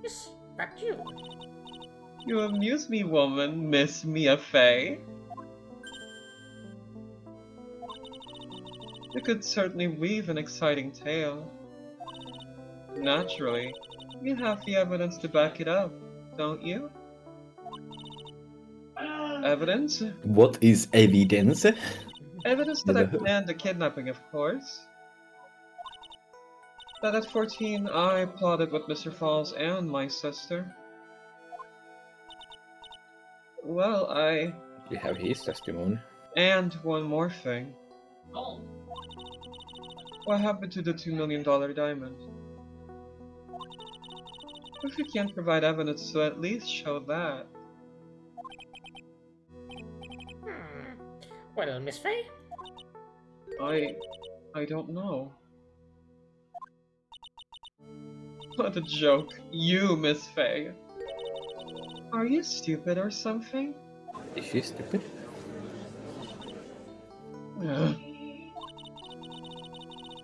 Is that you? You amuse me, woman, Miss Mia Fey. You could certainly weave an exciting tale. Naturally, you have the evidence to back it up, don't you? Evidence? What is evidence? Evidence that I planned the kidnapping, of course. That at 14 I plotted with Mr. Falls and my sister. Well, You have his testimony. And one more thing. What happened to the $2 million diamond? If you can't provide evidence to at least show that. Well, Miss Fey? I don't know. What a joke. You, Miss Fey. Are you stupid or something? Is she stupid? Ugh.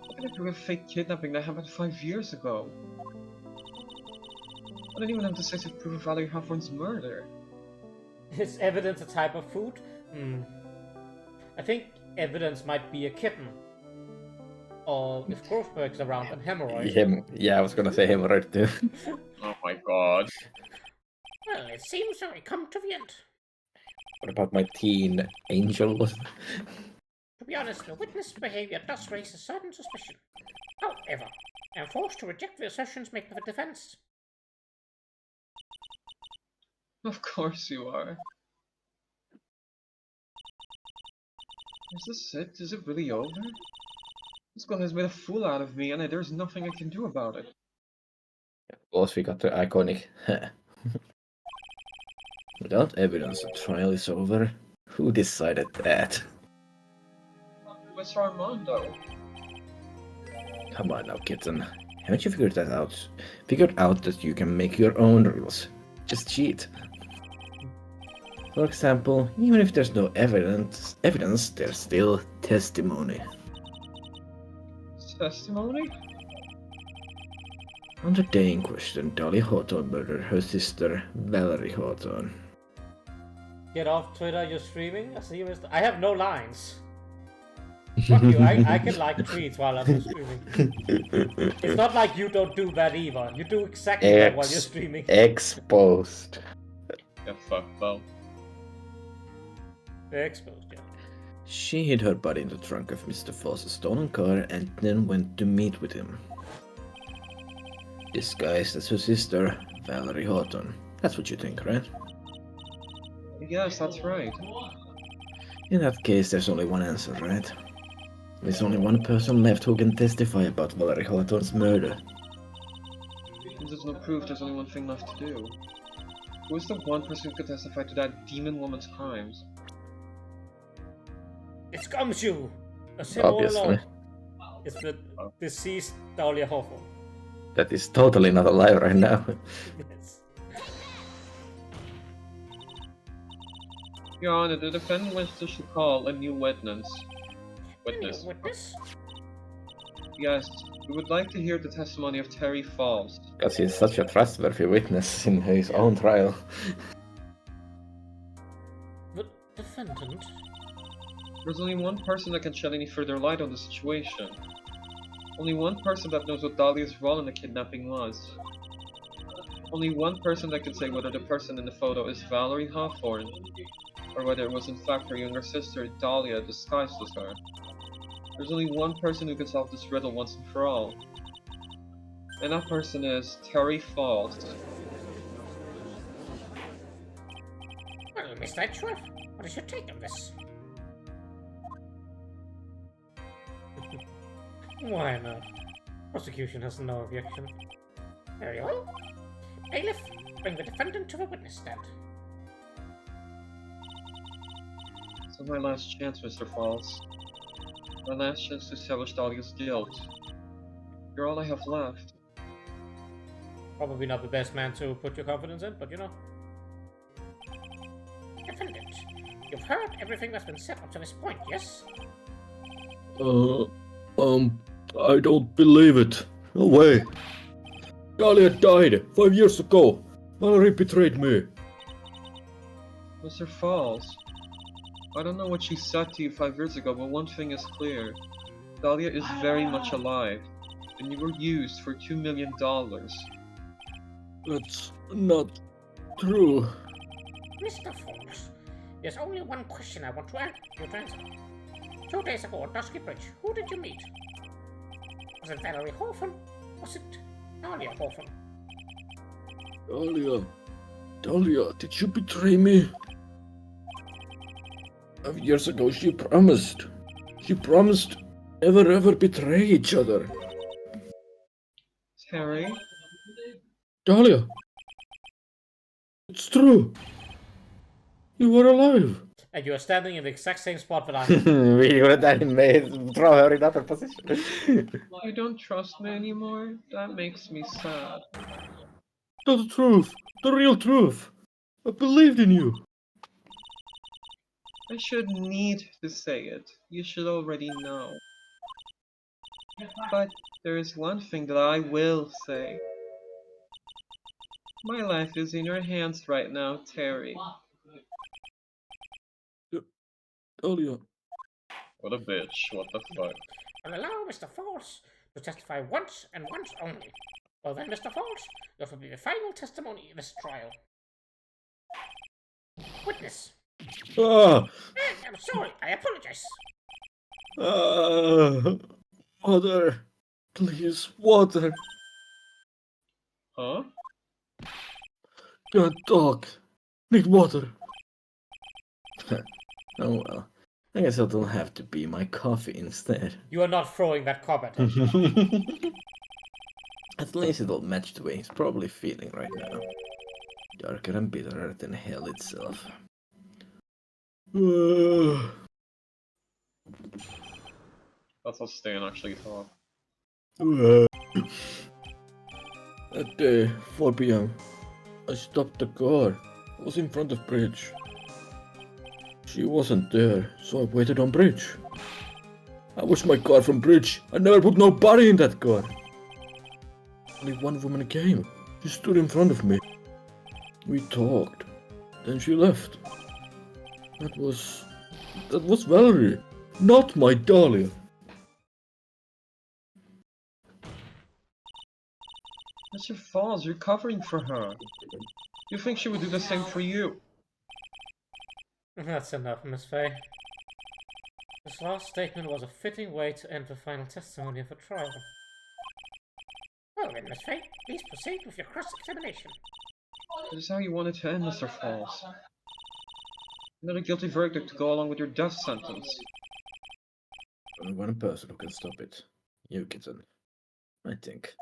How can I prove a fake kidnapping that happened 5 years ago? I don't even have decisive proof of Valerie Hawthorne's murder. Is evidence a type of food? I think evidence might be a kitten. Or if Grossberg's around, and hemorrhoid. Yeah, I was gonna say hemorrhoid too. Oh my god. Well, it seems very convenient. What about my teen angel? To be honest, the witness' behavior does raise a certain suspicion. However, I am forced to reject the assertions made by the defense. Of course you are. Is this it? Is it really over? This girl has made a fool out of me and there's nothing I can do about it. Of course, we got the iconic. Without evidence, the trial is over. Who decided that? Mr. Armando. Come on now, kitten. Haven't you figured that out? Figured out that you can make your own rules. Just cheat. For example, even if there's no evidence, there's still testimony. Testimony? On the day in question, Dahlia Hawthorne murdered her sister, Valerie Hawthorne. Get off Twitter, you're streaming? I have no lines. Fuck you, I can like tweets while I'm streaming. It's not like you don't do that either. You do exactly that while you're streaming. Exposed. Yeah, fuck, well. They're exposed, yeah. She hid her body in the trunk of Mr. Foss's stolen car and then went to meet with him. Disguised as her sister, Valerie Hawthorne. That's what you think, right? Yes, that's right. In that case, there's only one answer, right? There's only one person left who can testify about Valerie Hawthorne's murder. Since there's no proof, there's only one thing left to do. Who is the one person who could testify to that demon woman's crimes? It's Gumshoe! A symbol Obviously. alone. It's the deceased Dahlia Hawthorne. That is totally not alive right now. Yes. Your Honor, the defendant wishes to call a new witness. Any witness? Yes, we would like to hear the testimony of Terry Falls. Because he's such a trustworthy witness in his own trial. The defendant? There's only one person that can shed any further light on the situation. Only one person that knows what Dahlia's role in the kidnapping was. Only one person that can say whether the person in the photo is Valerie Hawthorne, or whether it was in fact her younger sister, Dahlia, disguised as her. There's only one person who can solve this riddle once and for all. And that person is Terry Falls. Well, Mr. Edgeworth, what is your take on this? Why not? Prosecution has no objection. Very well. Bailiff, bring the defendant to the witness stand. It's my last chance, Mr. Falls. My last chance to establish Dahlia's guilt. You're all I have left. Probably not the best man to put your confidence in, but you know. Defendant, you've heard everything that's been said up to this point, yes? I don't believe it. No way. Dahlia died 5 years ago. Mallory betrayed me. Mr. Falls, I don't know what she said to you 5 years ago, but one thing is clear. Dahlia is very much alive, and you were used for $2 million. That's not true. Mr. Falls, there's only one question I want to ask you to answer. 2 days ago at Dusky Bridge, who did you meet? Was it Valerie Hawthorne? Was it Dahlia Hawthorne? Dahlia, did you betray me? 5 years ago she promised never ever betray each other. Terry? Dahlia, it's true. You were alive. And you are standing in the exact same spot that I We gjorde that in May. Throw her in other position. You don't trust me anymore? That makes me sad. The truth. The real truth. I believed in you. I should need to say it. You should already know. But there is one thing that I will say. My life is in your hands right now, Terry. Dahlia. What a bitch, what the fuck. will allow Mr. Falls to testify once and once only. Well then, Mr. Falls, this will be the final testimony in this trial. Witness. Ah! I'm sorry, I apologize. Water. Please, water. Huh? Can't talk. Need water. Oh well. I guess it'll have to be my coffee instead. You are not throwing that cup at him. At least it'll match the way he's probably feeling right now. Darker and bitterer than hell itself. That's what Stan actually thought. That day, 4 p.m. I stopped the car. I was in front of Bridge. She wasn't there, so I waited on Bridge. I watched my car from Bridge. I never put nobody in that car. Only one woman came. She stood in front of me. We talked. Then she left. That was Valerie, not my Dahlia. Mr. Falls, you're covering for her. You think she would do the same for you? That's enough, Miss Faye. This last statement was a fitting way to end the final testimony of the trial. Well then, Miss Faye, please proceed with your cross-examination. This is how you want it to end, Mr. Falls. Another guilty verdict to go along with your death sentence. Only one person who can stop it. You, kitten. I think.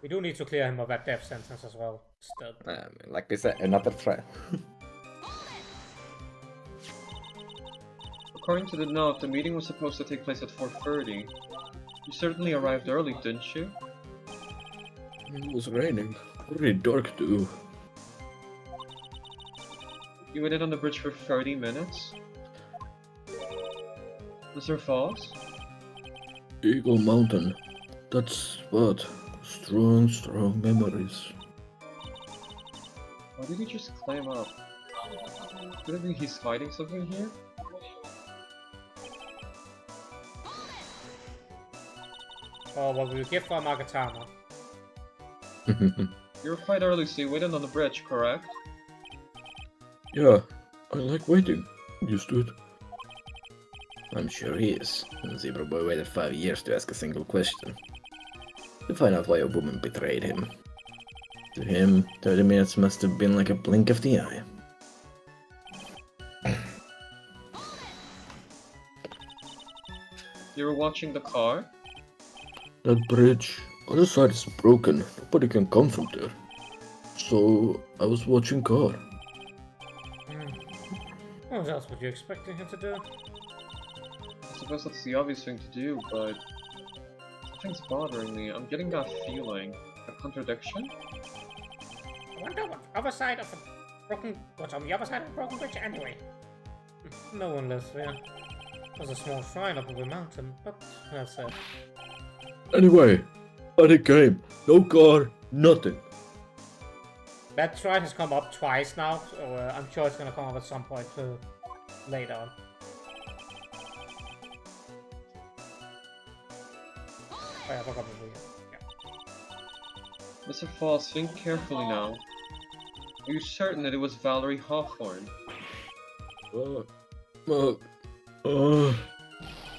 We do need to clear him of that death sentence as well. Still. Like we said, another trial. According to the note, the meeting was supposed to take place at 4:30. You certainly arrived early, didn't you? It was raining. Pretty dark too. You waited on the bridge for 30 minutes? Mr. Falls? Eagle Mountain. That spot. Strong memories. Why did he just climb up? Could it be he's hiding something here? Oh, what will you give for Magatama? You were quite early, so you waited on the bridge, correct? Yeah, I like waiting. Used to it. I'm sure he is. Zebra Boy waited 5 years to ask a single question. To find out why a woman betrayed him. To him, 30 minutes must have been like a blink of the eye. You were watching the car? That bridge, other side is broken. Nobody can come from there. So, I was watching car. What else would you expecting him to do? I suppose that's the obvious thing to do, but something's bothering me. I'm getting that feeling. A contradiction? I wonder what other side of the broken... What's on the other side of the broken bridge anyway? No one lives there. There's a small shrine up on the mountain, but that's it. Anyway, nobody came. No car, nothing. That shrine has come up twice now, so I'm sure it's gonna come up at some point later on. Oh, yeah, I forgot the video. Yeah. Mr. Falls, think carefully now. Are you certain that it was Valerie Hawthorne?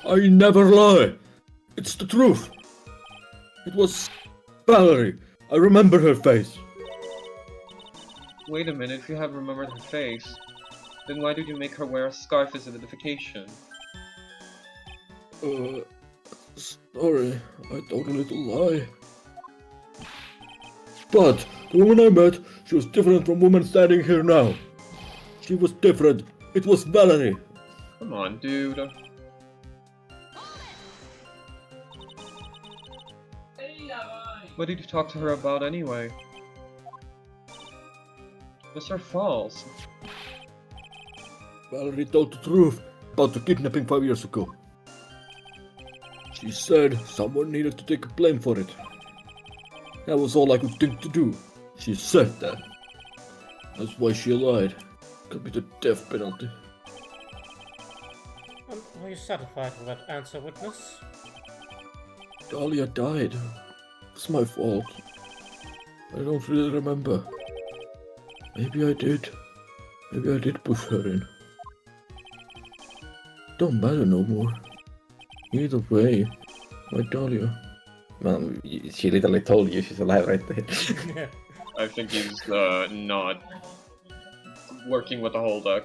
I never lie. It's the truth. It was Valerie. I remember her face. Wait a minute, if you have remembered her face, then why did you make her wear a scarf as identification? Sorry, I told a little lie. But the woman I met, she was different from woman standing here now. She was different. It was Valerie. Come on, dude. What did you talk to her about anyway? Mr. Falls. Valerie told the truth about the kidnapping 5 years ago. She said someone needed to take blame for it. That was all I could think to do. She said that. That's why she lied. Could be the death penalty. Were you satisfied with that answer, witness? Dahlia died. It's my fault. I don't really remember. Maybe I did. Maybe I did push her in. Don't matter no more. Either way, my Dahlia. Well, she literally told you she's alive right there. I think he's not working with the whole deck.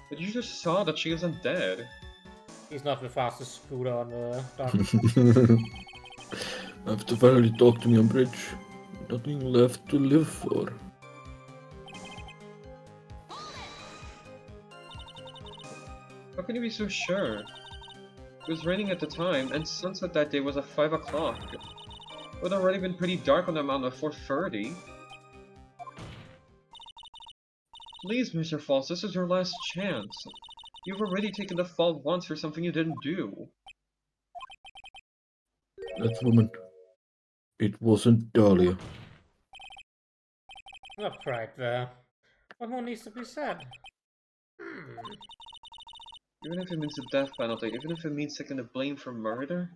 But you just saw that she isn't dead. He's not the fastest scooter on the dark. After Valerie talked to me on bridge, nothing left to live for. How can you be so sure? It was raining at the time, and sunset that day was at 5 o'clock. It would have already been pretty dark on the mountain at 4:30. Please, Mr. Falls, this is your last chance. You've already taken the fall once for something you didn't do. That woman. It wasn't Dahlia. Not right there. What more needs to be said? Even if it means the death penalty, even if it means taking the blame for murder,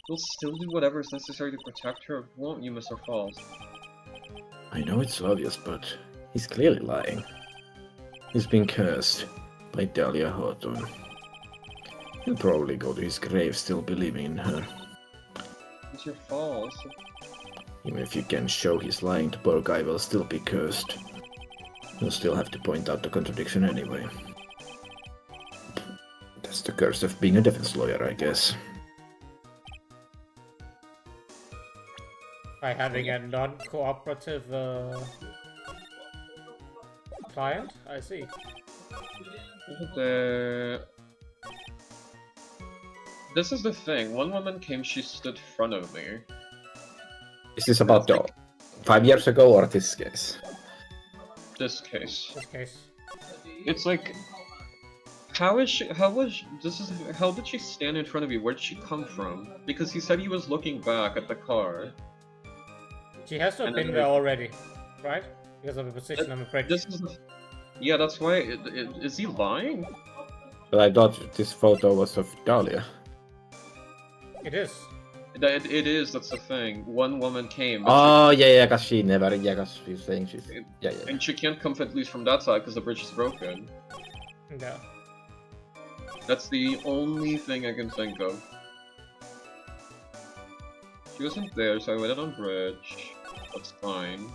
you'll still do whatever is necessary to protect her, won't you, Mr. Falls? I know it's obvious, but he's clearly lying. He's been cursed by Dahlia Hawthorne. He'll probably go to his grave still believing in her. Mr. Falls. Even if you can show he's lying, the poor guy will still be cursed. You'll still have to point out the contradiction anyway. That's the curse of being a defense lawyer, I guess. By having a non-cooperative client? I see. This is the thing. One woman came, she stood in front of me. Is this about the 5 years ago or this case? This case. This case. It's like, how did she stand in front of you? Where did she come from? Because he said he was looking back at the car. She has to have been there already, right? Because of the position on the bridge. Yeah, that's why. Is he lying? But I thought this photo was of Dahlia. It is. It is, that's the thing. One woman came. Oh, yeah, because she never, because she's saying she's, yeah. And she can't come at least from that side because the bridge is broken. No. That's the only thing I can think of. She wasn't there, so I waited on bridge. That's fine.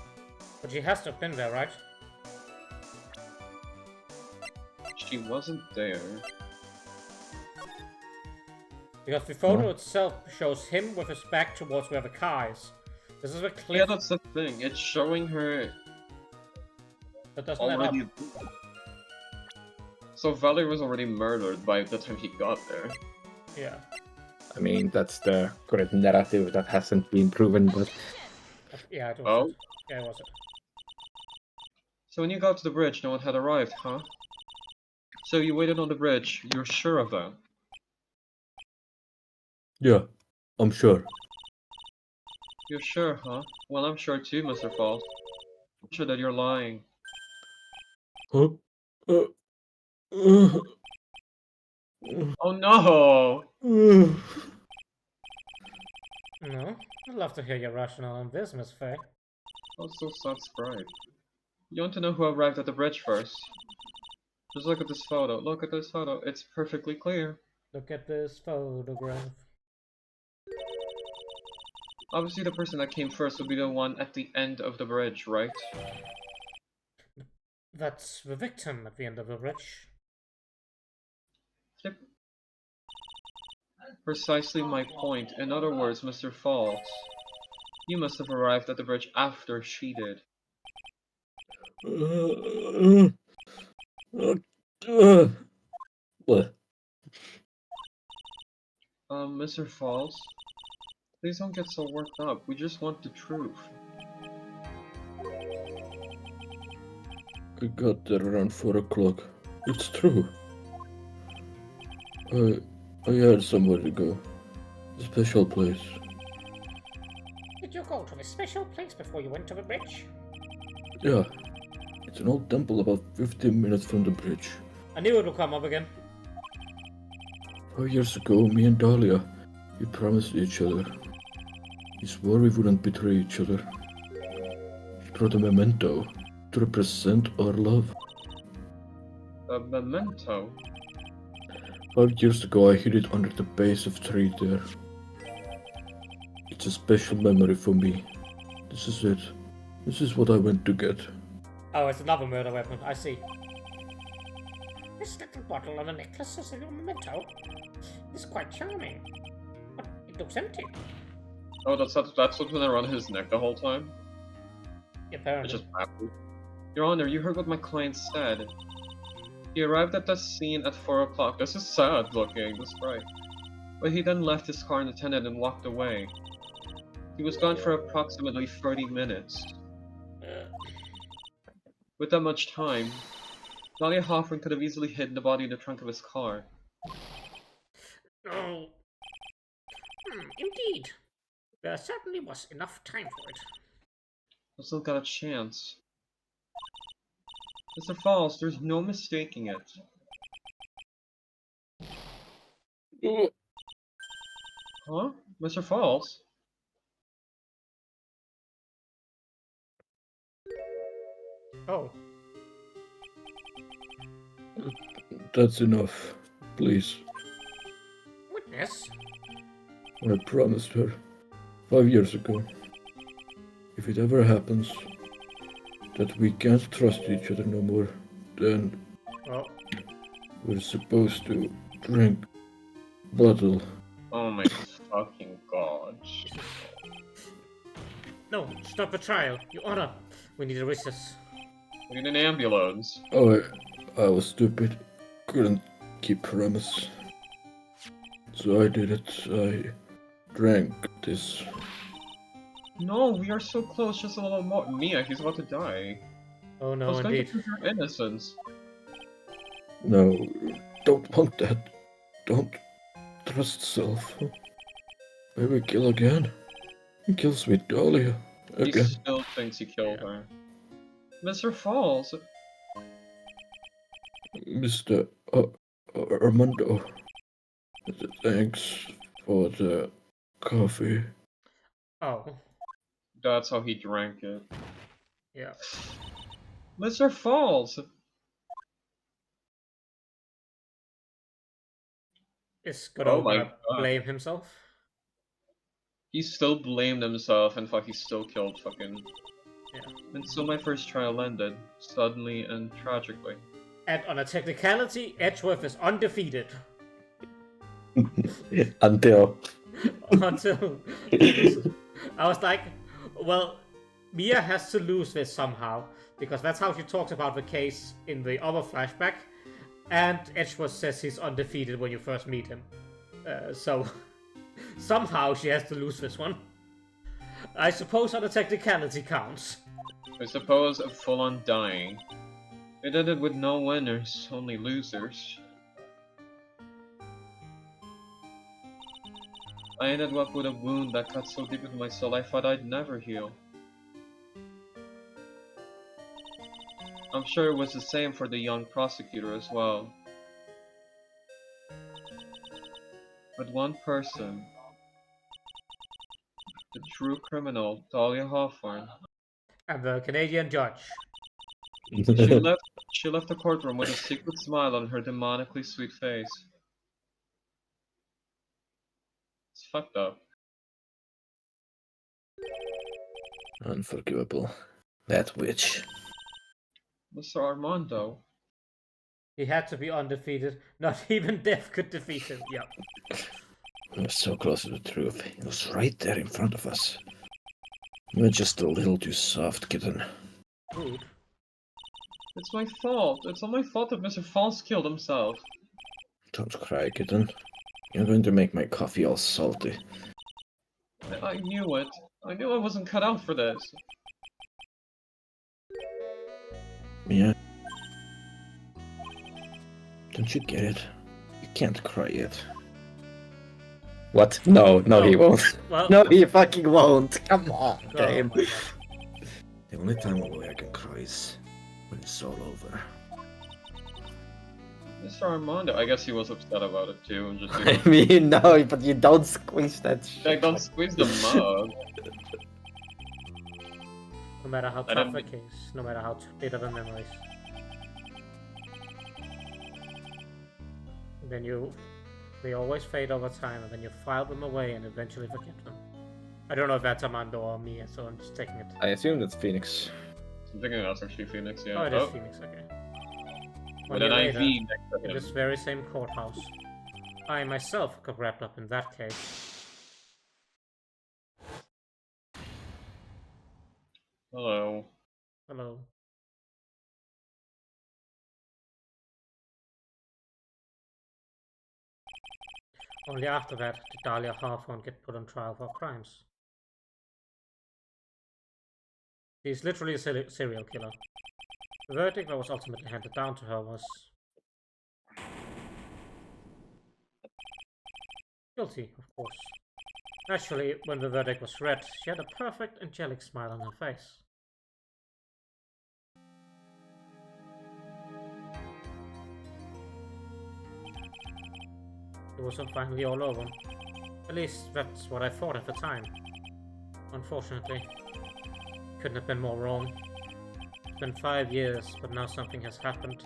But she has to have been there, right? She wasn't there. Because the photo itself shows him with his back towards where the car is. This is a cliff Yeah, that's the thing. It's showing her that doesn't add up. already. So Valerie was already murdered by the time he got there. Yeah. I mean, that's the correct narrative that hasn't been proven, but Yeah, it was Oh? it. Yeah, it was it. So when you got to the bridge, no one had arrived, huh? So you waited on the bridge. You're sure of that? yeah, I'm sure. You're sure, huh? Well, I'm sure too, Mr. Falls. I'm sure that you're lying. Huh? Uh, uh, Oh no! No? I'd love to hear your rationale on this, Miss Faye. Oh, so sad sprite. You want to know who arrived at the bridge first? Just look at this photo. Look at this photo. It's perfectly clear. Look at this photograph. Obviously, the person that came first would be the one at the end of the bridge, right? That's the victim at the end of the bridge. Flip. Precisely my point. In other words, Mr. Falls, you must have arrived at the bridge after she did. What? Mr. Falls, please don't get so worked up. We just want the truth. I got there around 4 o'clock. It's true. I had somewhere to go. A special place. Did you go to a special place before you went to the bridge? Yeah. It's an old temple about 15 minutes from the bridge. I knew it would come up again. 5 years ago, me and Dahlia, we promised each other. We swore we wouldn't betray each other. She brought a memento to represent our love. A memento? 5 years ago, I hid it under the base of a tree there. It's a special memory for me. This is it. This is what I went to get. Oh, it's another murder weapon. I see. This little bottle on a necklace is a little memento. It's quite charming. But it looks empty. Oh, that's what's been around his neck the whole time? It's Apparently. just backward. Your Honor, you heard what my client said. He arrived at the scene at 4 o'clock. This is sad looking, this sprite. But he then left his car unattended and walked away. He was gone for approximately 30 minutes. With that much time, Nadia Hoffman could have easily hidden the body in the trunk of his car. No. Indeed. There certainly was enough time for it. I still got a chance. Mr. Falls, there's no mistaking it. Huh? Mr. Falls? Oh. That's enough. Please. Witness? I promised her 5 years ago. If it ever happens that we can't trust each other no more, then Well, we're supposed to drink bottle. Oh my fucking god. no, stop the trial. Your Honor, we need to reach this. We need an ambulance. Oh, I was stupid. Couldn't keep promise. So I did it. I drank this. No, we are so close, just a little more. Mia, he's about to die. Oh I no, was going to indeed. prove your innocence. No, don't want that. Don't trust self. Maybe kill again. He kills me, Dahlia. He Again. still thinks he killed her. Mr. Falls, Mr. Armando. Thanks for the coffee. Oh, that's how he drank it. yeah. Mr. Falls! Is Oh my gonna God. blame himself. He still blamed himself and fuck, he still killed fucking. Yeah. And so my first trial ended, suddenly and tragically. And on a technicality, Edgeworth is undefeated. Until. Until I was like, well, Mia has to lose this somehow, because that's how she talks about the case in the other flashback, and Edgeworth says he's undefeated when you first meet him. So somehow she has to lose this one. I suppose on a technicality counts. I suppose a full-on dying. I did it with no winners, only losers. I ended up with a wound that cut so deep into my soul I thought I'd never heal. I'm sure it was the same for the young prosecutor as well. But one person, the true criminal, Dahlia Hawthorne, And the Canadian judge. she left the courtroom with a secret smile on her demonically sweet face. It's fucked up. Unforgivable. That witch. Mr. Armando. He had to be undefeated. Not even death could defeat him. Yep. We were so close to the truth. It was right there in front of us. You were just a little too soft, kitten. Rude. It's my fault. It's not my fault that Mr. False killed himself. Don't cry, kitten. You're going to make my coffee all salty. I knew it. I knew I wasn't cut out for this. Mia? Don't you get it? You can't cry yet. What? No, he won't. Well, No, he fucking won't. Come on, oh game. my God. The only time I can cry is when it's all over. Mr. Armando, I guess he was upset about it too, and just I mean, no, but you don't squeeze that shit. like, don't squeeze the mug. No matter how I tough don't- the case, no matter how bitter the memories. Then they always fade over time, and then you file them away and eventually forget them. I don't know if that's Armando or me, so I'm just taking it. I assume that's Phoenix. I'm thinking that's actually Phoenix, yeah. Oh, it is Phoenix, okay. With 1 an year IV later, next to in him. this very same courthouse, I myself got wrapped up in that case. Hello. Hello. Only after that did Dahlia Hawthorne get put on trial for crimes. She's literally a serial killer. The verdict that was ultimately handed down to her was guilty, of course. Naturally, when the verdict was read, she had a perfect angelic smile on her face. It was finally all over. At least that's what I thought at the time. Unfortunately, couldn't have been more wrong. It's been 5 years, but now something has happened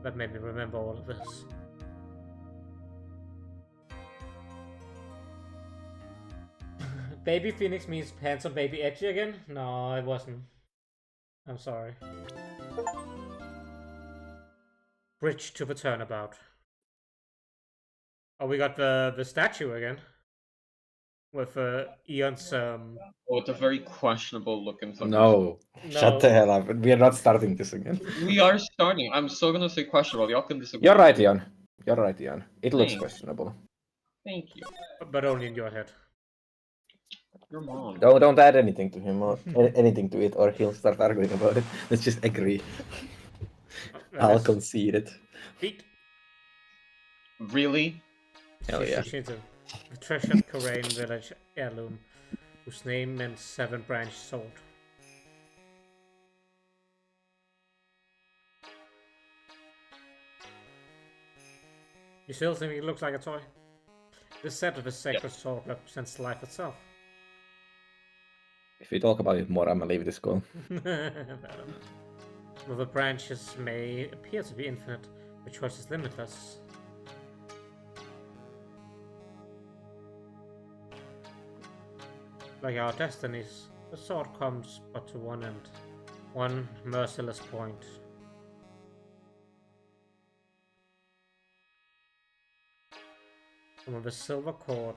that made me remember all of this. Baby Phoenix means handsome baby Edgy again? No, it wasn't. I'm sorry. Bridge to the turnabout. Oh, we got the statue again. With Eon's Oh, it's a very questionable looking fucking. No. Shut the hell up. We are not starting this again. We are starting. I'm still gonna say questionable. Y'all can disagree. You're right, Ian. You're right, Ian. It looks Thanks. questionable. Thank you. but only in your head. Your mom. Don't add anything to him or anything to it, or he'll start arguing about it. Let's just agree. I'll concede it. Beat. Really? Hell yeah. She's a treasured Korean village heirloom whose name meant seven-branched sword. You still think it looks like a toy? This set of a sacred sword represents life itself. If we talk about it more, I'm gonna leave this go. Some of the branches may appear to be infinite, the choice is limitless. like our destinies, the sword comes but to one end. One merciless point. And with the silver cord,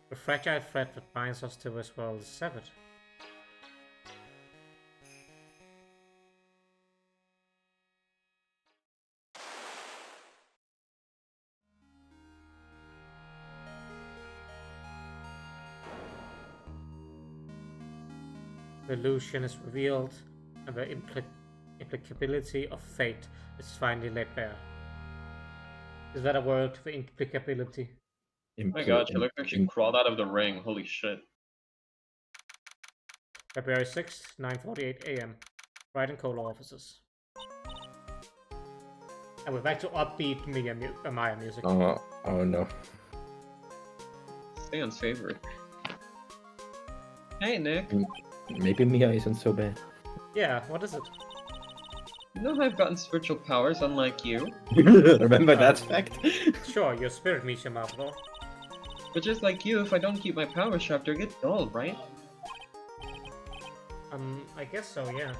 the fragile thread that binds us to this world is severed. The illusion is revealed, and the implicability of fate is finally laid bare. Is that a word for implicability? Oh my god, she looked like she crawled out of the ring. Holy shit. February 6th, 9:48 AM. Brighton Cola offices. And we're back to upbeat Maya music. Oh no. Stay on favorite. Hey, Nick. Maybe Mia isn't so bad. Yeah, what is it? You know I've gotten spiritual powers unlike you? Remember that fact? Sure, your spirit meets your mouth, though. But just like you, if I don't keep my powers sharp, they'll get dull, right? I guess so, yeah.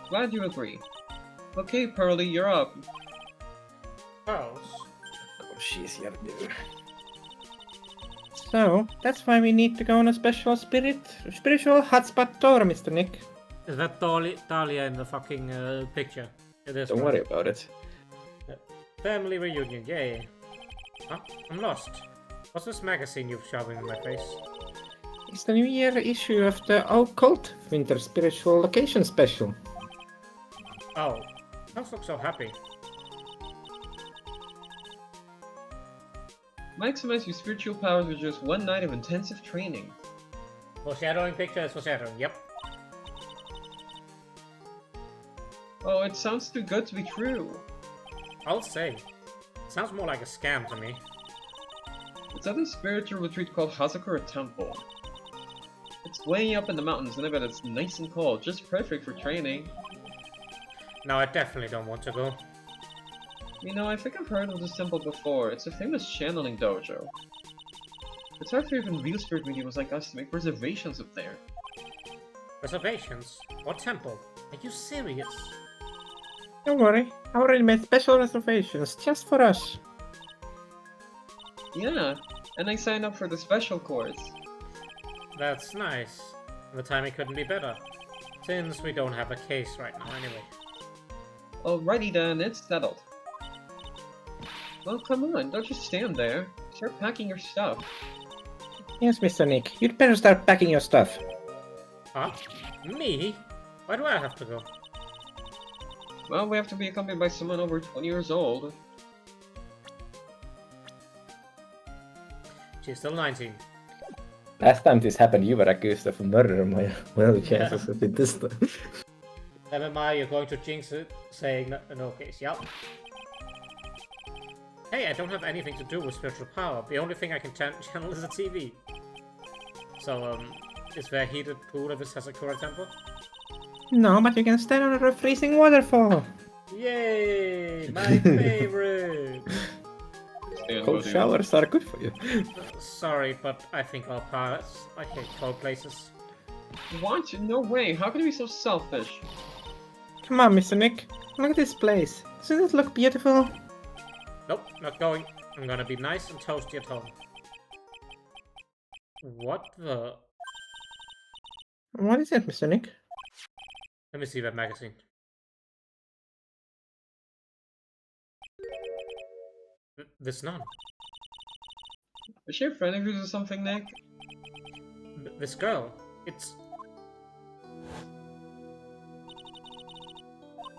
Glad you agree. Okay, Pearly, you're up. Pearls? Oh, she's here, dude. So, that's why we need to go on a special spiritual hotspot tour, Mr. Nick. Is that Dahlia in the fucking picture? It is. Don't right? worry about it. Family reunion, yay. Huh? I'm lost. What's this magazine you've shoving in my face? It's the New Year issue of the Occult Winter Spiritual Location Special. Oh, don't look so happy. Maximize your spiritual powers with just one night of intensive training. Foreshadowing picture is foreshadowing, yep. Oh, it sounds too good to be true. I'll say. Sounds more like a scam to me. It's at a spiritual retreat called Hazakura Temple. It's way up in the mountains, and I bet it's nice and cold, just perfect for training. No, I definitely don't want to go. You know, I think I've heard of this temple before. It's a famous channeling dojo. It's hard for even real spirit mediums like us to make reservations up there. Reservations? What temple? Are you serious? Don't worry, I already made special reservations just for us. Yeah, and I signed up for the special course. That's nice. The timing couldn't be better. Since we don't have a case right now anyway. Alrighty then, it's settled. Well, come on, don't just stand there. Start packing your stuff. Yes, Mr. Nick, you'd better start packing your stuff. Huh? Me? Why do I have to go? Well, we have to be accompanied by someone over 20 years old. She's still 19. Last time this happened, you were accused of murder, Maya. What are the chances of it this time? Never mind, you're going to jinx it, saying no case, yep. Hey, I don't have anything to do with spiritual power. The only thing I can channel is the TV. So, is there heated pool at this Hazakura temple? No, but you can stand under a freezing waterfall. Yay! My favorite! Cold showers are good for you. Sorry, but I think I'll pass. I hate cold places. What? No way, how can you be so selfish? Come on, Mr. Nick. Look at this place. Doesn't it look beautiful? Nope, not going. I'm gonna be nice and toasty at home. What the? What is it, Mr. Nick? Let me see that magazine. This nun. Is she a friend of yours or something, Nick? This girl. It's...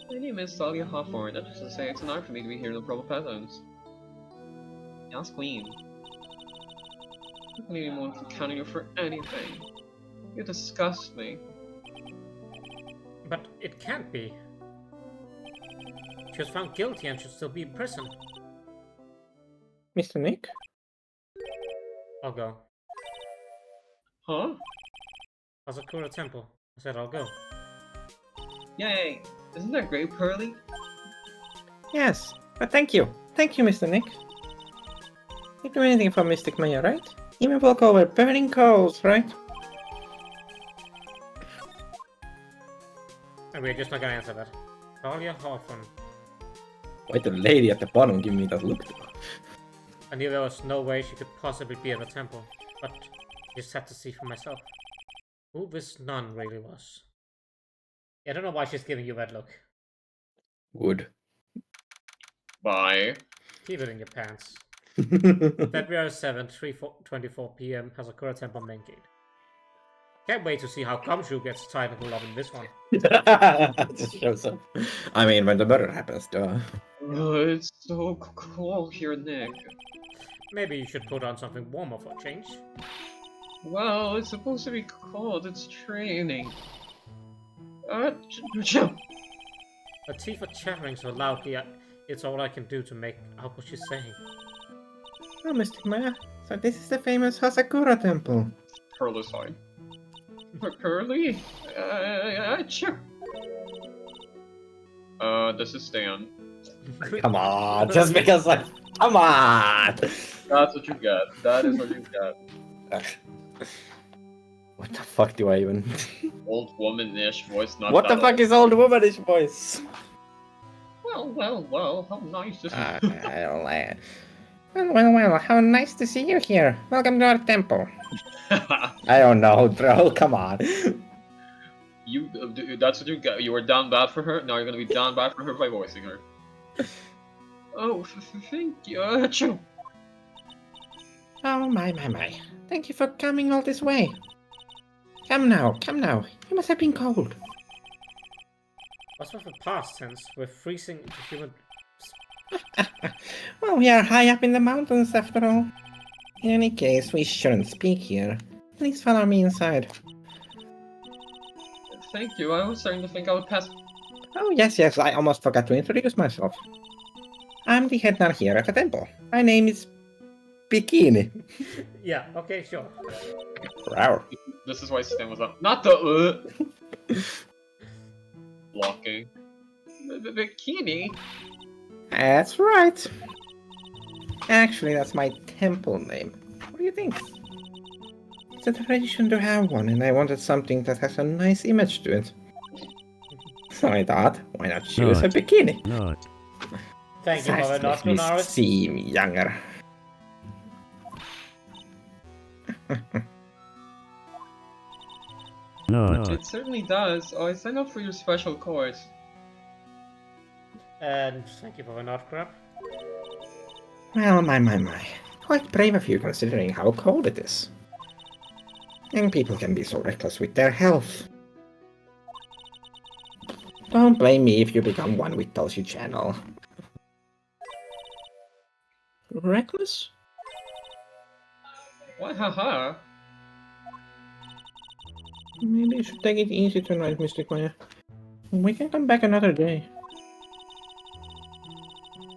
My name is Talia Hawthorne, that is to say, it's an honor for me to be here in the Promo Patterns. Yes, Queen. I don't need anyone for counting you for anything. You disgust me. But it can't be. She was found guilty and should still be in prison. Mr. Nick? I'll go. Huh? Hazakura Temple. I said I'll go. Yay! Isn't that great, Pearly? Yes, but thank you. Thank you, Mr. Nick. You do anything for Mystic Maya, right? Even walk over burning coals, right? And we're just not gonna answer that. Talia Hawthorne. Why the lady at the bottom give me that look? I knew there was no way she could possibly be at the temple, but I just had to see for myself who this nun really was. I don't know why she's giving you that look. Wood. Bye. Keep it in your pants. February 7th, 3:24 p.m. Hasakura Temple main gate. Can't wait to see how Gumshoe gets tied into love in this one. Just shows up. I mean, when the murder happens, duh. It's so cold here, Nick. Maybe you should put on something warmer for a change. Well, it's supposed to be cold. It's training. Her teeth are chattering so loudly, it's all I can do to make out what she's saying. Oh, Mr. Maya, so this is the famous Hasakura temple. Pearl is fine. Curly? Achoo. This is Stan. Come on, just because I... Come on! That's what you get. That is what you get. What the fuck do I even... Old woman-ish voice, not What the that fuck old. is old womanish voice? Well, how nice this is. Well, how nice to see you here. Welcome to our temple. I don't know, bro, come on. That's what you get. You were down bad for her, now you're gonna be down bad for her by voicing her. Oh, thank you. Achoo. Oh my. Thank you for coming all this way. Come now. You must have been cold. What's with the past tense? We're freezing to human... Well, we are high up in the mountains after all. In any case, we shouldn't speak here. Please follow me inside. Thank you, I was starting to think I would pass. Oh, yes, I almost forgot to introduce myself. I'm the head nun here at the temple. My name is Bikini. Yeah, okay, sure. Wow. This is why Stan was up. Not the blocking. Bikini? That's right. Actually, that's my temple name. What do you think? It's a tradition to have one, and I wanted something that has a nice image to it. So I thought, why not choose a bikini? Not. Thank you for the Besides, nod, makes me Lunaris. seem younger. Not. It certainly does. Oh, I signed up for your special course. And thank you for the nod, crap. Well, my. Quite brave of you considering how cold it is. Young people can be so reckless with their health. Don't blame me if you become one with Tulsi Channel. Reckless? What? Haha. Maybe you should take it easy tonight, Mystic Maya. We can come back another day.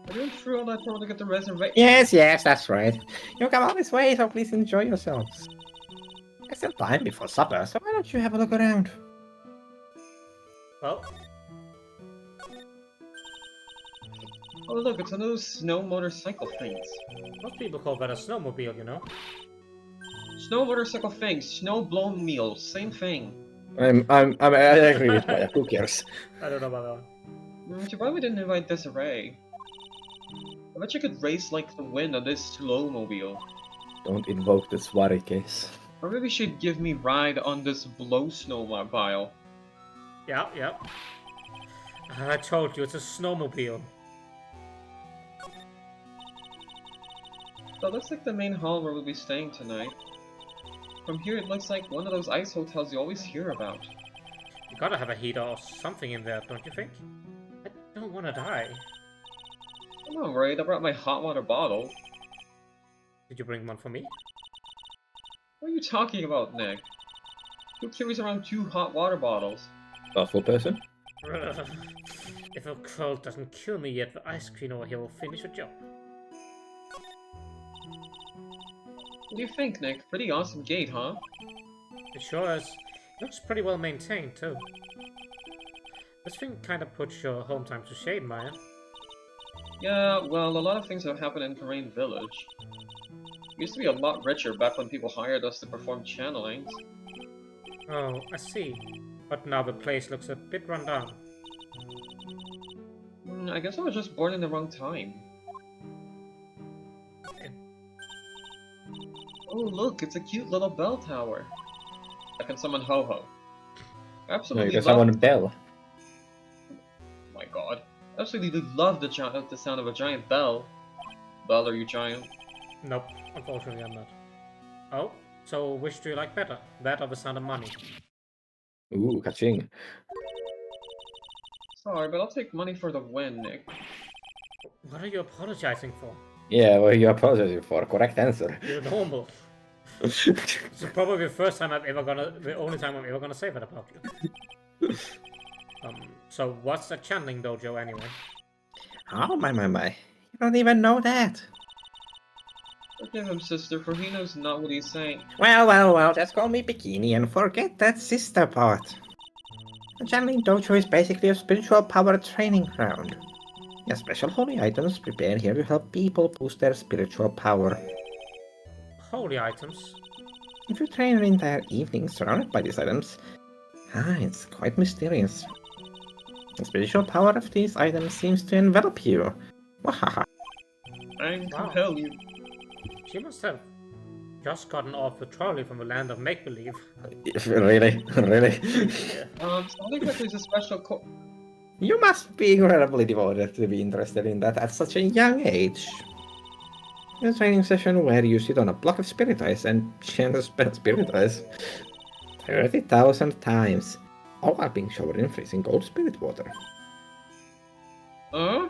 I went through all that trouble to get the reservation. Yes, that's right. You come all this way, so please enjoy yourselves. There's still time before supper, so why don't you have a look around? Well, Oh look, it's one of those snow motorcycle things. most people call that a snowmobile, you know? Snow motorcycle things, snow blown meals, same thing. I agree with Maya. Who cares? I don't know about that one. Too bad we didn't invite Desiree. I bet you could race like the wind on this slow mobile. Don't invoke the Swari case. Or maybe she'd give me ride on this blow snowmobile. Yeah. I told you, it's a snowmobile. That looks like the main hall where we'll be staying tonight. From here it looks like one of those ice hotels you always hear about. You gotta have a heater or something in there, don't you think? I don't wanna die. I'm not worried, I brought my hot water bottle. Did you bring one for me? What are you talking about, Nick? Who carries around 2 hot water bottles? Thoughtful person? If a cold doesn't kill me yet, the ice cream over here will finish the job. What do you think, Nick? Pretty awesome gate, huh? It sure is. Looks pretty well maintained, too. This thing kinda puts your home time to shade, Maya. Yeah, well, a lot of things have happened in Terrain Village. We used to be a lot richer back when people hired us to perform channelings. Oh, I see. But now the place looks a bit run down. I guess I was just born in the wrong time. Oh look, it's a cute little bell tower. I can summon Ho-Ho. No, Absolutely you can love. summon Bell. My God, absolutely love the sound of a giant bell. Bell, are you giant? Nope, unfortunately I'm not. Oh, so which do you like better? That or the sound of money? Ooh, kaching. Sorry, but I'll take money for the win, Nick. What are you apologizing for? Yeah, what are you apologizing for? Correct answer. You're normal. It's probably the only time I'm ever gonna say that about you. So what's a channeling dojo anyway? Oh, my. You don't even know that. Forgive him, sister, for he knows not what he's saying. Well, just call me Bikini and forget that sister part. The channeling dojo is basically a spiritual power training ground. Your special holy items prepared here to help people boost their spiritual power. Holy items? If you train an entire evening surrounded by these items, it's quite mysterious. The spiritual power of these items seems to envelop you. Wahaha. And Wow. compel you. She must have just gotten off the trolley from the land of make-believe. Really? Really? Sounding like there's a special You must be incredibly devoted to be interested in that at such a young age. In a training session where you sit on a block of spirit ice and chant a spirit ice 30,000 times, all while being showered in freezing cold spirit water. Huh?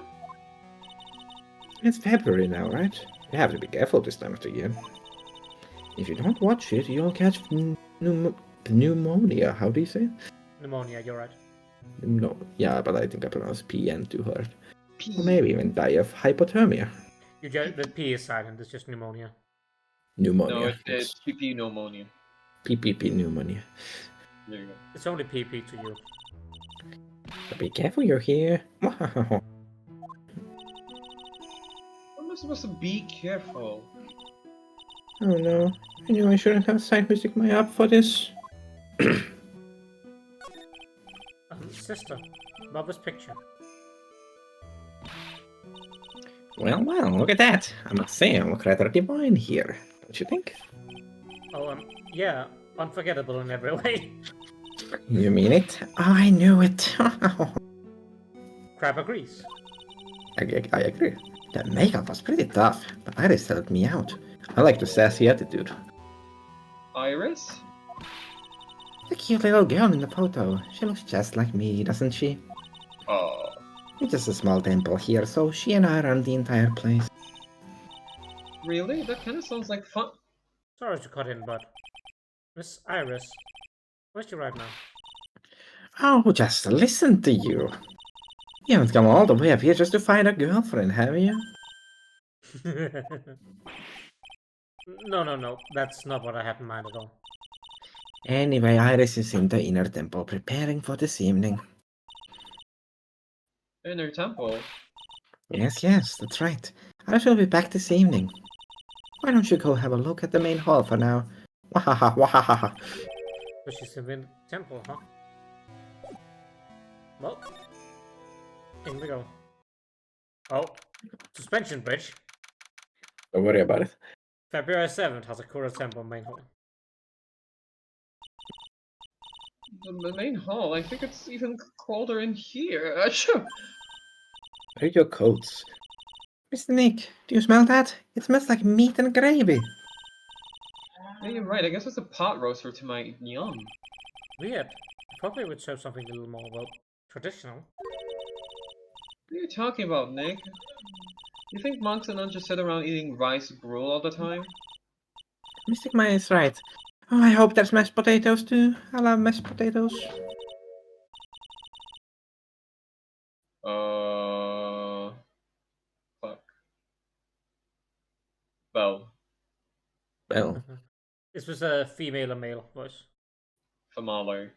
It's February now, right? You have to be careful this time of the year. If you don't watch it, you'll catch pneumonia. How do you say it? Pneumonia, you're right. No, yeah, but I think I pronounced PN too hard. Or maybe even die of hypothermia. The P is silent, it's just pneumonia. Pneumonia. No, it's PP pneumonia. PPP pneumonia. There you go. It's only PP to you. But be careful, you're here. How am I supposed to be careful? Oh no, I knew I shouldn't have side music my app for this. Sister, Bubba's picture. Well, look at that. I must say, I look rather divine here, don't you think? Oh, yeah, unforgettable in every way. You mean it? Oh, I knew it. Crab agrees. I agree. The makeup was pretty tough, but Iris helped me out. I like the sassy attitude. Iris? The cute little girl in the photo. She looks just like me, doesn't she? Oh. It's just a small temple here, so she and I run the entire place. Really? That kind of sounds like fun. Sorry to cut in, but Miss Iris, where's she right now? Oh, just listen to you. You haven't come all the way up here just to find a girlfriend, have you? No, that's not what I had in mind at all. Anyway, Iris is in the inner temple preparing for this evening. Inner temple? Yes, that's right. I shall be back this evening. Why don't you go have a look at the main hall for now? Wahaha, wahaha. So she's in the temple, huh? Well, in we go. Oh, suspension bridge. Don't worry about it. February 7th has a Kura Temple main hall. The main hall? I think it's even colder in here. Where are your coats? Mr. Nick, do you smell that? It smells like meat and gravy. Yeah, you're right. I guess it's a pot roaster to my yum. Weird. I thought they would serve something a little more, well, traditional. What are you talking about, Nick? You think monks and nuns just sit around eating rice gruel all the time? Mystic Maya is right. Oh, I hope there's mashed potatoes too. I love mashed potatoes. Fuck. Bell. Well, This was a female or male voice. Famale.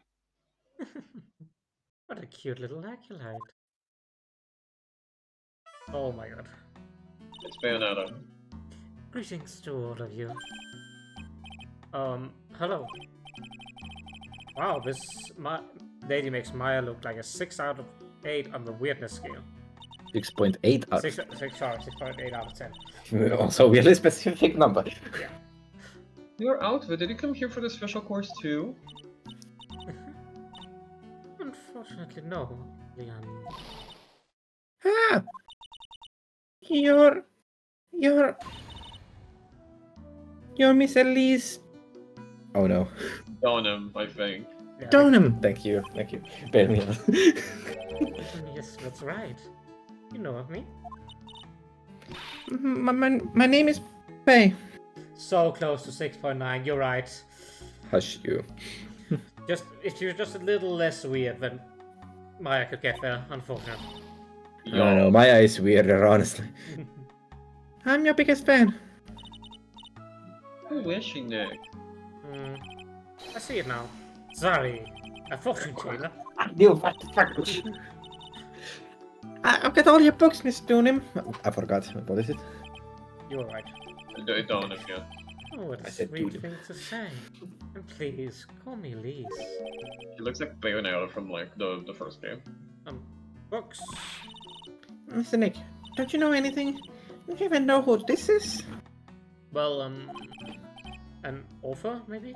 What a cute little acolyte. Oh my god. It's Bayonetta. Greetings to all of you. Hello. Wow, lady makes Maya look like a 6 out of 8 on the weirdness scale. 6.8 out. 6.8 out of 10. Also a really specific number. Yeah. Your outfit, did you come here for the special course too? Unfortunately, no, Leon. Ah! You're Miss Elise. Oh no. Donham, I think. Yeah, Donham! Thank you. Bail me out. Yes, that's right. You know of me. my name is Faye. So close to 6.9, you're right. Hush you. Just if you're just a little less weird, then Maya could get there, unfortunately. I don't know, my eye is weirder, honestly. I'm your biggest fan. Who is she, Nick? I see it now. Sorry, a fortune teller. I've got all your books, Miss Donham. I forgot. What is it? You're right. Donham, yeah. Oh, what I a said sweet Doodle. thing to say. And please, call me Lise. She looks like Bayonetta from like the first game. Books. Mr. Nick, don't you know anything? Don't you even know who this is? Well, an author, maybe?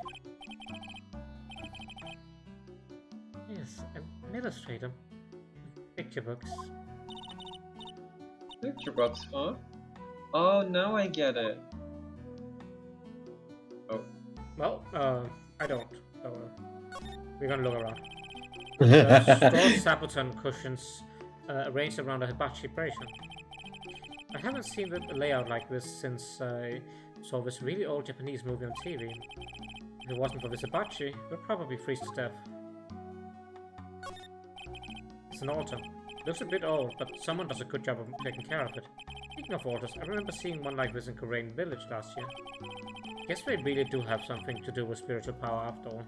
Yes, an illustrator. Picture books. Picture books, huh? Oh, now I get it. Well, I don't. So, we're gonna look around. Straw Saboton cushions arranged around a hibachi decoration. I haven't seen the layout like this since I saw this really old Japanese movie on TV. If it wasn't for this hibachi, we'd probably freeze to death. It's an altar. Looks a bit old, but someone does a good job of taking care of it. Speaking of altars, I remember seeing one like this in Korean Village last year. Guess they really do have something to do with spiritual power after all.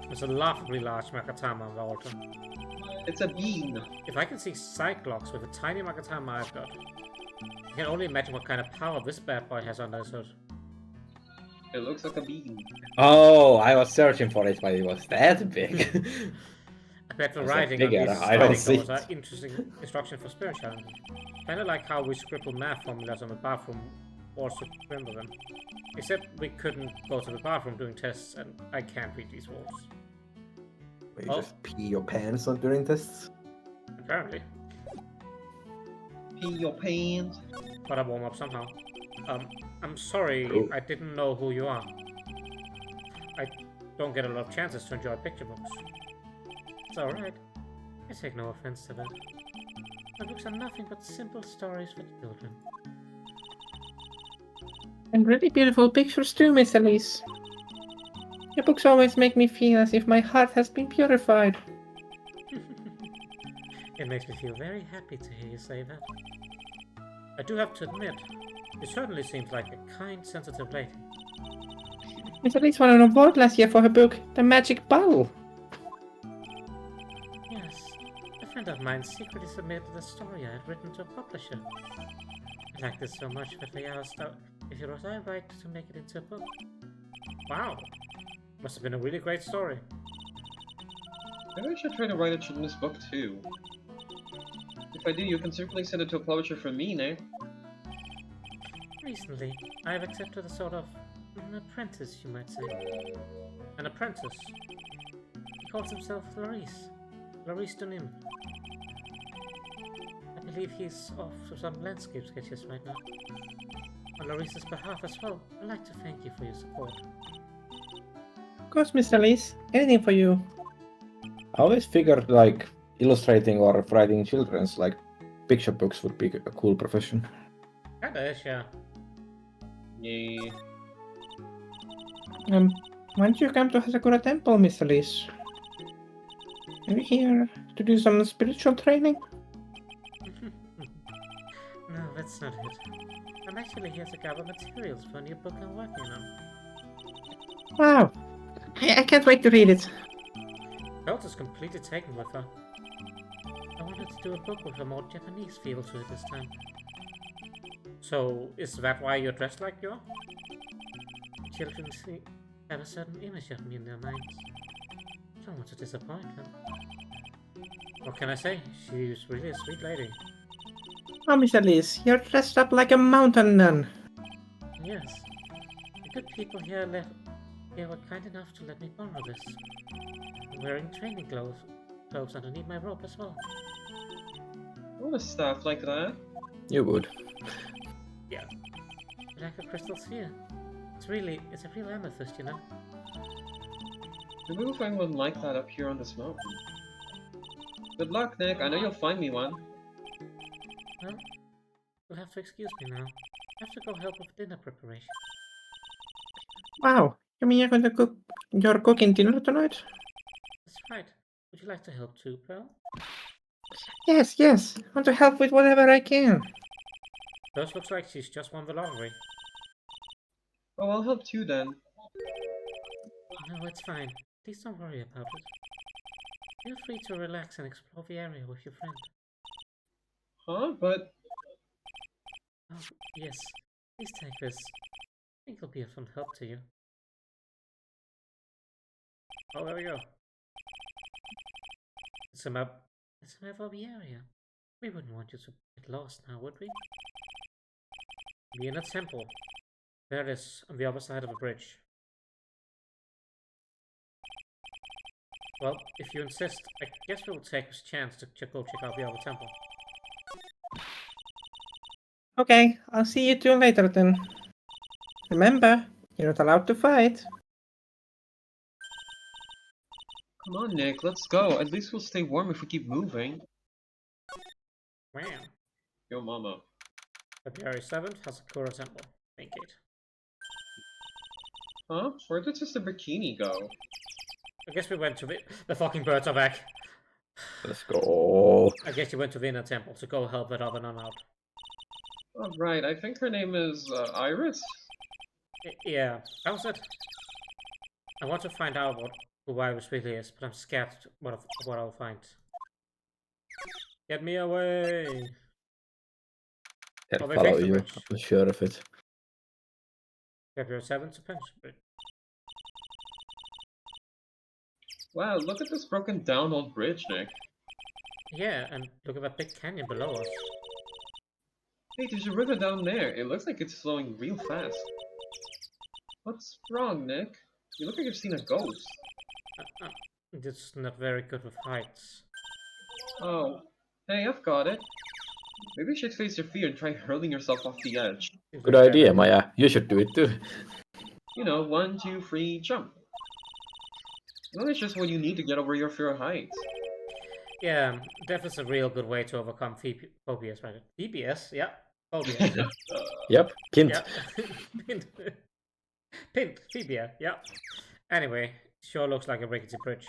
There's a laughably large Makatama on the altar. It's a bean. If I can see Cyclops with a tiny Makatama I've got, I can only imagine what kind of power this bad boy has under his hood. It looks like a bean. Oh, I was searching for it, but it was that big. I bet the Is that writing on bigger? these I don't writing see doors are it. interesting instruction for spirit challenges. Kinda like how we scribble math formulas on the bathroom walls to remember them. Except we couldn't go to the bathroom doing tests, and I can't read these walls. You Oh. just pee your pants on during tests? Apparently. Pee your pants. But I warm up somehow. I'm sorry, Oh. I didn't know who you are. I don't get a lot of chances to enjoy picture books. It's alright. I take no offense to that. My books are nothing but simple stories for children. And really beautiful pictures too, Miss Elise. Your books always make me feel as if my heart has been purified. It makes me feel very happy to hear you say that. I do have to admit, you certainly seems like a kind, sensitive lady. Miss Elise won an award last year for her book, The Magic Bottle. Yes, a friend of mine secretly submitted a story I had written to a publisher. I liked it so much that they asked if it was I right to make it into a book. Wow, must have been a really great story. Maybe I should try to write a children's book too. If I do, you can certainly send it to a publisher from me, Nick. Recently, I have accepted a sort of an apprentice, you might say. An apprentice. He calls himself Larice. Larice Donham. I believe he's off to some landscape sketches right now. On Larice's behalf as well, I'd like to thank you for your support. Of course, Miss Elise. Anything for you. I always figured like illustrating or writing children's like picture books would be a cool profession. Kinda is, yeah. Yay. Why don't you come to Hasakura Temple, Miss Elise? Are you here to do some spiritual training? No, that's not it. I'm actually here to gather materials for a new book I'm working on. Wow. I can't wait to read it. Belt is completely taken with her. I wanted to do a book with a more Japanese feel to it this time. So, is that why you're dressed like you are? Children have a certain image of me in their minds. don't want to disappoint her. What can I say? She's really a sweet lady. Oh, Miss Alice, you're dressed up like a mountain nun. Yes. The good people here were kind enough to let me borrow this. I'm wearing training clothes underneath my robe as well. I want a staff like that. You would. Like a crystal sphere. It's a real amethyst, you know? Maybe we'll find one like that up here on this mountain. Good luck, Nick. I know you'll find me one. Well, you'll have to excuse me now. I have to go help with dinner preparation. Wow, you mean you're going to cook? You're cooking dinner tonight? That's right. Would you like to help too, Pearl? Yes, yes. I want to help with whatever I can. Rose looks like she's just won the lottery. Oh, I'll help too then. No, it's fine. Please don't worry about it. Feel free to relax and explore the area with your friend. Huh? But Oh, yes. Please take this. I think it'll be a fun help to you. Oh, there we go. It's a map of the area. We wouldn't want you to get lost now, would we? Be in a temple. There it is, on the other side of the bridge. Well, if you insist, I guess we'll take this chance to go check out the other temple. Okay, I'll see you two later then. Remember, you're not allowed to fight. come on, Nick. Let's go. At least we'll stay warm if we keep moving. Wow. Yo, mama. February 7th, Hasakura Temple. Main gate. Huh? Where did Sister Bikini go? I guess we went to the fucking birds are back. Let's go. I guess you went to the inner temple to go help that other nun out. Oh, right. I think her name is Iris? Yeah, that was it. I want to find out who Iris really is, but I'm scared what I'll find. Get me away! I'll Oh, they follow fixed the you. bridge. I'm sure of it. February 7th to Pension Bridge. Wow, look at this broken down old bridge, Nick. Yeah, and look at that big canyon below us. Hey, there's a river down there. It looks like it's flowing real fast. What's wrong, Nick? You look like you've seen a ghost. This is not very good with heights. Oh, hey, I've got it. Maybe you should face your fear and try hurling yourself off the edge. Seems Good like idea, Maya. You should do it too. You know, 1, 2, 3, jump. Well, it's just what you need to get over your fear of heights. Yeah, death is a real good way to overcome phobias, right? PBS, yeah. Phobias. Yep, Kint. Yeah. Pint, phobia, yeah. Anyway, sure looks like a rickety bridge.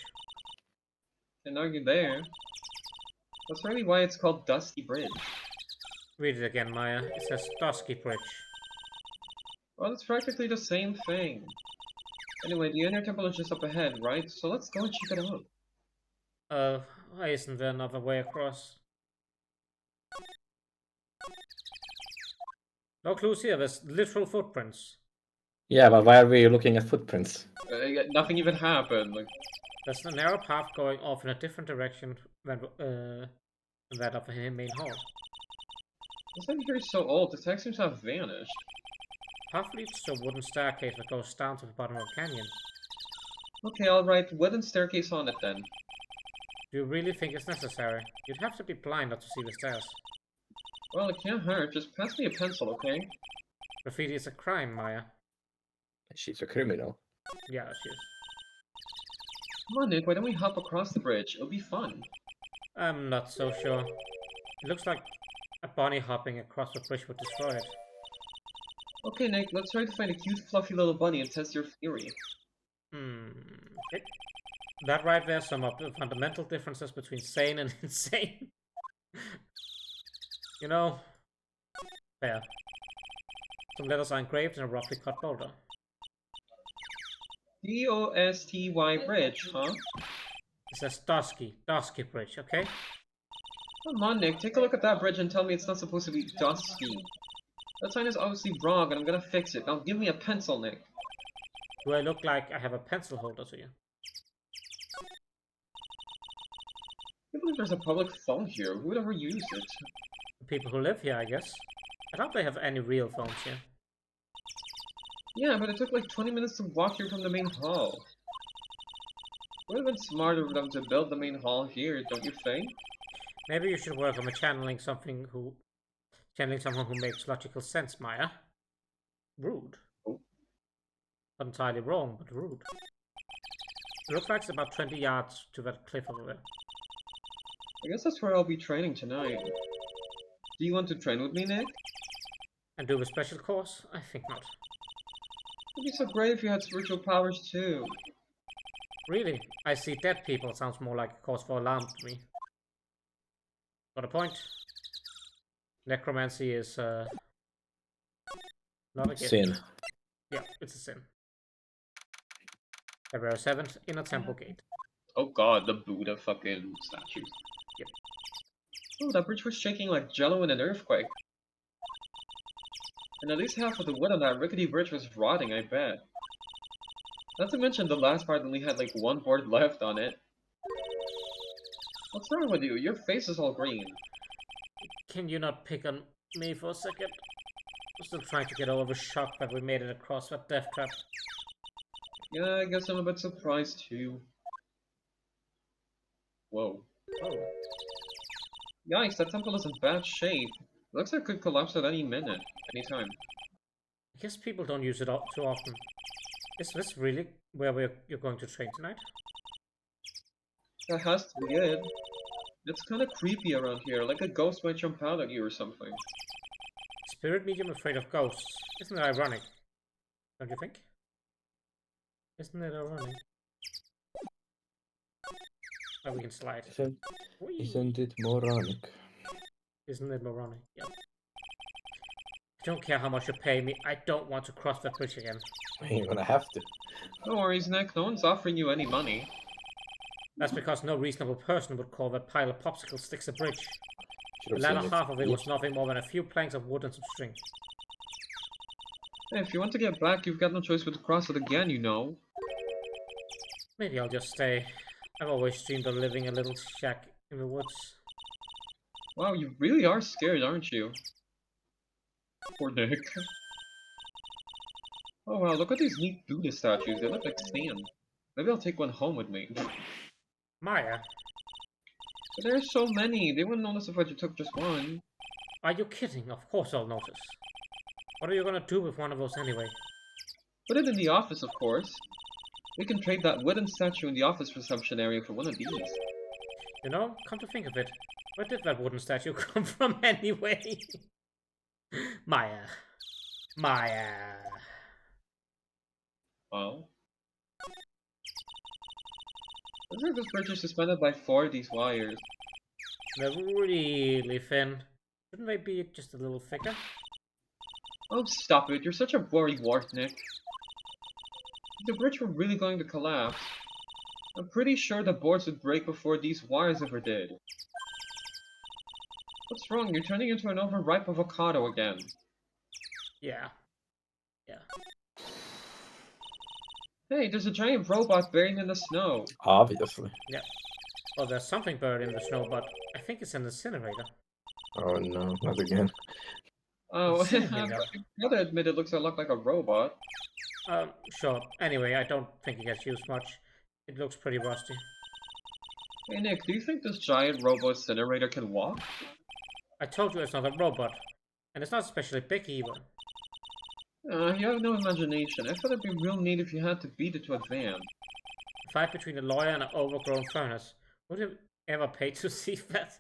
Can't argue there. That's really why it's called Dusty Bridge. Read it again, Maya. It says Dusky Bridge. Well, it's practically the same thing. Anyway, the inner temple is just up ahead, right? So let's go and check it out. Why isn't there another way across? No clues here, there's literal footprints. Yeah, but why are we looking at footprints? Nothing even happened. Like, There's a narrow path going off in a different direction than that of the main hall. this thing here is so old, the text seems to have vanished. Path leads to a wooden staircase that goes down to the bottom of the canyon. Okay, I'll write wooden staircase on it then. Do you really think it's necessary? You'd have to be blind not to see the stairs. Well, it can't hurt. Just pass me a pencil, okay? Graffiti is a crime, Maya. She's a criminal. Yeah, she is. Come on, Nick, why don't we hop across the bridge? It'll be fun. I'm not so sure. It looks like a bunny hopping across the bridge would destroy it. Okay, Nick, let's try to find a cute, fluffy little bunny and test your theory. Okay. That right there sum up the fundamental differences between sane and insane. You know, fair. Some letters are engraved in a roughly cut boulder. D-O-S-T-Y bridge, huh? It says Dusky Bridge, okay? Come on, Nick, take a look at that bridge and tell me it's not supposed to be dusky. That sign is obviously wrong and I'm gonna fix it. Now give me a pencil, Nick. Do I look like I have a pencil holder to you? I believe there's a public phone here. Who would ever use it? The people who live here, I guess. I doubt they have any real phones here. Yeah, but it took like 20 minutes to walk here from the main hall. It would have been smarter of them to build the main hall here, don't you think? Maybe you should work on channeling someone who makes logical sense, Maya. Rude. Oh. Not entirely wrong, but rude. It looks like it's about 20 yards to that cliff over there. I guess that's where I'll be training tonight. Do you want to train with me, Nick? And do a special course? I think not. It'd be so great if you had spiritual powers too. Really? I see dead people sounds more like a cause for alarm to me. Got a point. Necromancy is not a gift. Sin. Yeah, it's a sin. February 7th, in a temple gate. Oh god, the Buddha fucking statue. Yep. Oh, that bridge was shaking like jello in an earthquake. And at least half of the wood on that rickety bridge was rotting, I bet. Not to mention the last part only had like one board left on it. What's wrong with you? Your face is all green. Can you not pick on me for a second? I'm still trying to get over the shock that we made it across that death trap. Yeah, I guess I'm a bit surprised too. Whoa. Oh. Yikes, that temple is in bad shape. Looks like it could collapse at any minute, any time. I guess people don't use it too often. Is this really where you're going to train tonight? That has to be it. It's kinda creepy around here, like a ghost might jump out at you or something. Spirit medium afraid of ghosts. Isn't it ironic? Don't you think? Isn't it ironic? Oh, we can slide. Whee! Isn't it moronic? Isn't it moronic? Yeah. I don't care how much you pay me. I don't want to cross that bridge again. You're gonna have to. No worries, Nick. No one's offering you any money. That's because no reasonable person would call that pile of popsicle sticks a bridge. The Should've latter seen half of it was Yeah. nothing more than a few planks of wood and some string. Hey, if you want to get back, you've got no choice but to cross it again, you know. Maybe I'll just stay. I've always dreamed of living in a little shack in the woods. Wow, you really are scared, aren't you? Poor Nick. Oh wow, look at these neat Buddha statues. They look like sand. Maybe I'll take one home with me. But Maya, there are so many. They wouldn't notice if I just took just one. are you kidding? Of course I'll notice. What are you gonna do with one of those anyway? Put it in the office, of course. We can trade that wooden statue in the office reception area for one of these. You know, come to think of it, where did that wooden statue come from anyway? Maya. Maya. Well. Looks like this bridge is suspended by 4 of these wires. They're really thin. Shouldn't they be just a little thicker? Oh, stop it. You're such a worrywart, Nick. If the bridge were really going to collapse, I'm pretty sure the boards would break before these wires ever did. What's wrong? You're turning into an overripe avocado again. Yeah. Yeah. Hey, there's a giant robot buried in the snow. Obviously. Well, there's something buried in the snow, but I think it's an incinerator. Oh no, not again. Oh, Incinerator. I gotta admit it looks a lot like a robot. Sure. Anyway, I don't think it gets used much. It looks pretty rusty. Hey Nick, do you think this giant robo incinerator can walk? I told you it's not a robot. And it's not especially big either. You have no imagination. I thought it'd be real neat if you had to beat it to advance. A fight between a lawyer and an overgrown furnace. Would you ever pay to see that?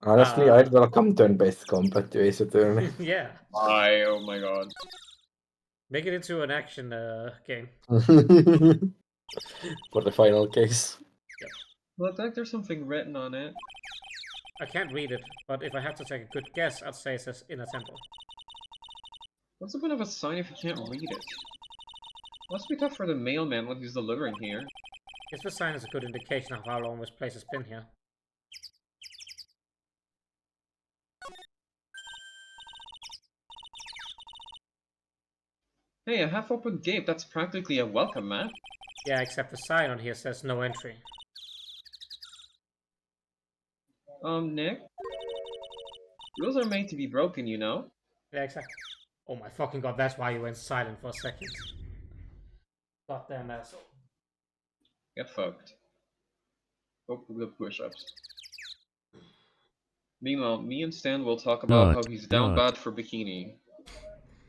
Honestly, I'd welcome turn-based combat to Ace Attorney. Yeah. Why? Oh my god. Make it into an action game. For the final case. Looks like there's something written on it. I can't read it, but if I had to take a good guess, I'd say it says in a temple. What's the point of a sign if you can't read it? Must be tough for the mailman when he's delivering here. Guess the sign is a good indication of how long this place has been here. Hey, a half-open gate, that's practically a welcome mat. Yeah, except the sign on here says no entry. Nick? Rules are made to be broken, you know? Yeah, exactly. Oh my fucking god, that's why you went silent for a second. Goddamn asshole. Get fucked. Hope for good push-ups. Meanwhile, me and Stan will talk about how he's down bad for bikini.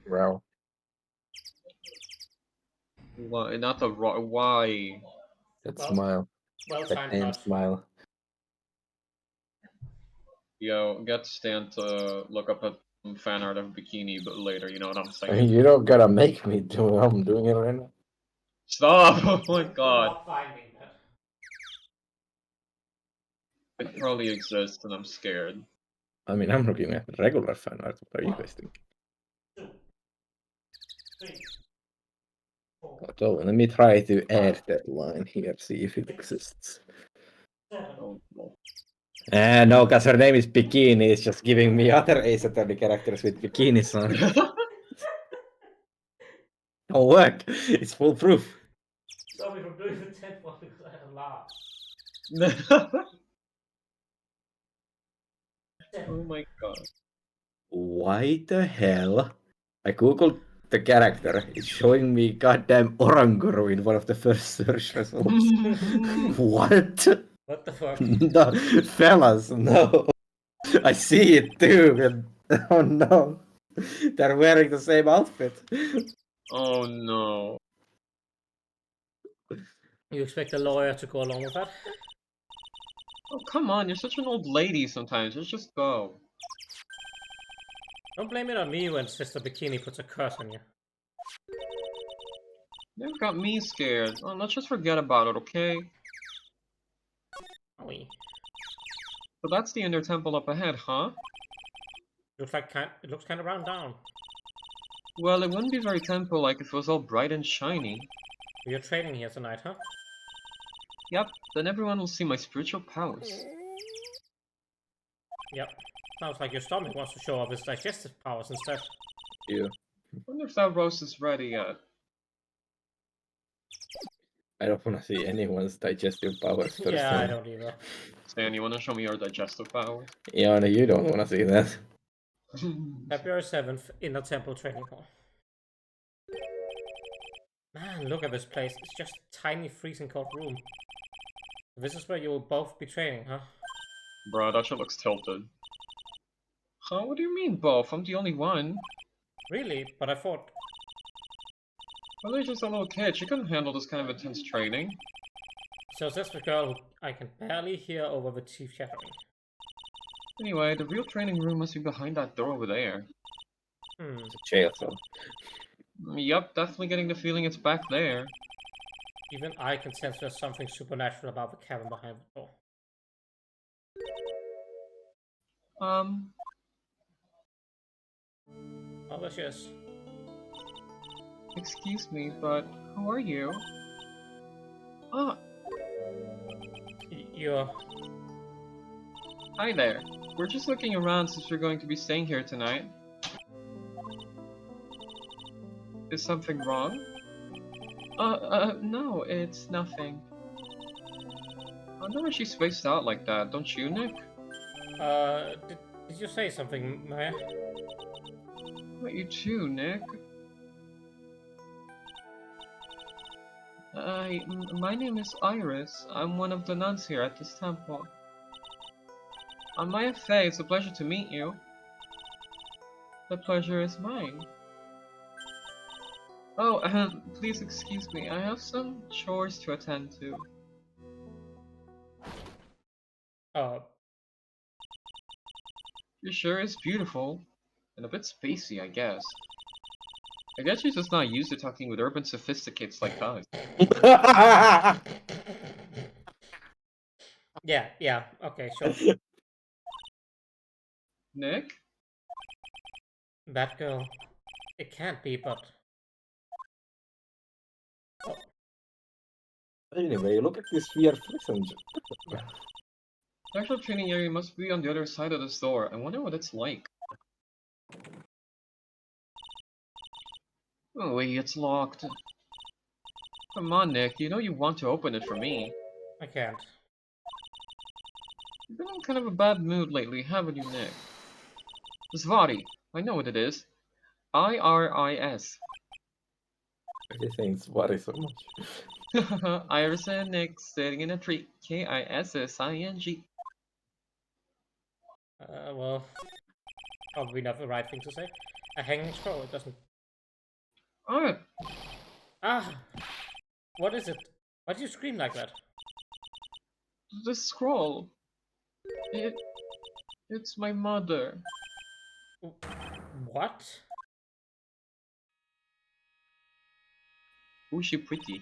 Wow. Why? Not the why? That Well, smile. Well That timed damn nod. smile. Yo, get Stan to look up at some fan art of bikini, but later, you know what I'm I saying? mean, you don't gotta make me do it. I'm doing it right now. Stop! Oh my You're god. not finding that. It probably exists and I'm scared. I mean, I'm looking at regular fan art. What are you guys thinking? 2, 3, 4, So let me try to add that line here, see if it exists. 7. Oh, no. No, because her name is Bikini. It's just giving me other Ace Attorney characters with bikinis on. Don't work. It's foolproof. Stop me from doing the 10th one because I had a laugh. Oh my god. Why the hell? I googled the character. It's showing me goddamn Oranguru in one of the first search results. What? What the fuck? No, fellas, no. I see it too. And oh no. They're wearing the same outfit. Oh no. You expect a lawyer to go along with that? Oh, come on, you're such an old lady sometimes. Let's just go. Don't blame it on me when Sister Bikini puts a curse on you. You've got me scared. Oh, let's just forget about it, okay? Owie. So that's the Inner Temple up ahead, huh? It looks kind of round down. Well, it wouldn't be very temple-like if it was all bright and shiny. You're training here tonight, huh? Yep, then everyone will see my spiritual powers. Yep. Sounds like your stomach wants to show off its digestive powers instead. Yeah. Wonder if that roast is ready yet. I don't want to see anyone's digestive powers first. Yeah, I don't either. Stan, you wanna show me your digestive powers? Yeah, no, you don't want to see that. February 7th, in the temple training hall. Man, look at this place. It's just a tiny freezing cold room. This is where you will both be training, huh? Bruh, that shit looks tilted. Huh? What do you mean both? I'm the only one. Really? But I thought... Well, they're just a little kid. She couldn't handle this kind of intense training. So is this the girl who I can barely hear over the teeth chattering? Anyway, the real training room must be behind that door over there. It's a jail cell. Yup, definitely getting the feeling it's back there. Even I can sense there's something supernatural about the cabin behind the door. Oh, there she is. Excuse me, but who are you? Ah, You're... hi there. We're just looking around since we're going to be staying here tonight. Is something wrong? No, it's nothing. I wonder why she's spaced out like that, don't you, Nick? Did you say something, Maya? What, you too, Nick? My name is Iris. I'm one of the nuns here at this temple. I'm Maya Fey. It's a pleasure to meet you. The pleasure is mine. Oh, please excuse me. I have some chores to attend to. Your sure is beautiful. And a bit spacey, I guess. I guess she's just not used to talking with urban sophisticates like us. Yeah, okay, sure. Nick? That girl. It can't be, but... Oh, Anyway, look at this weird prison. The actual training area must be on the other side of this door. I wonder what it's like. Oh wait, it's locked. Come on, Nick. You know you want to open it for me. I can't. You've been in kind of a bad mood lately, haven't you, Nick? Zvati, I know what it is. IRIS. Thanks, worry so much. Iris and Nick sitting in a tree. KISSING. Well, probably not the right thing to say. A hanging scroll, it doesn't... Ah, Ah! What is it? Why do you scream like that? the scroll. It's my mother. What? Who's she pretty?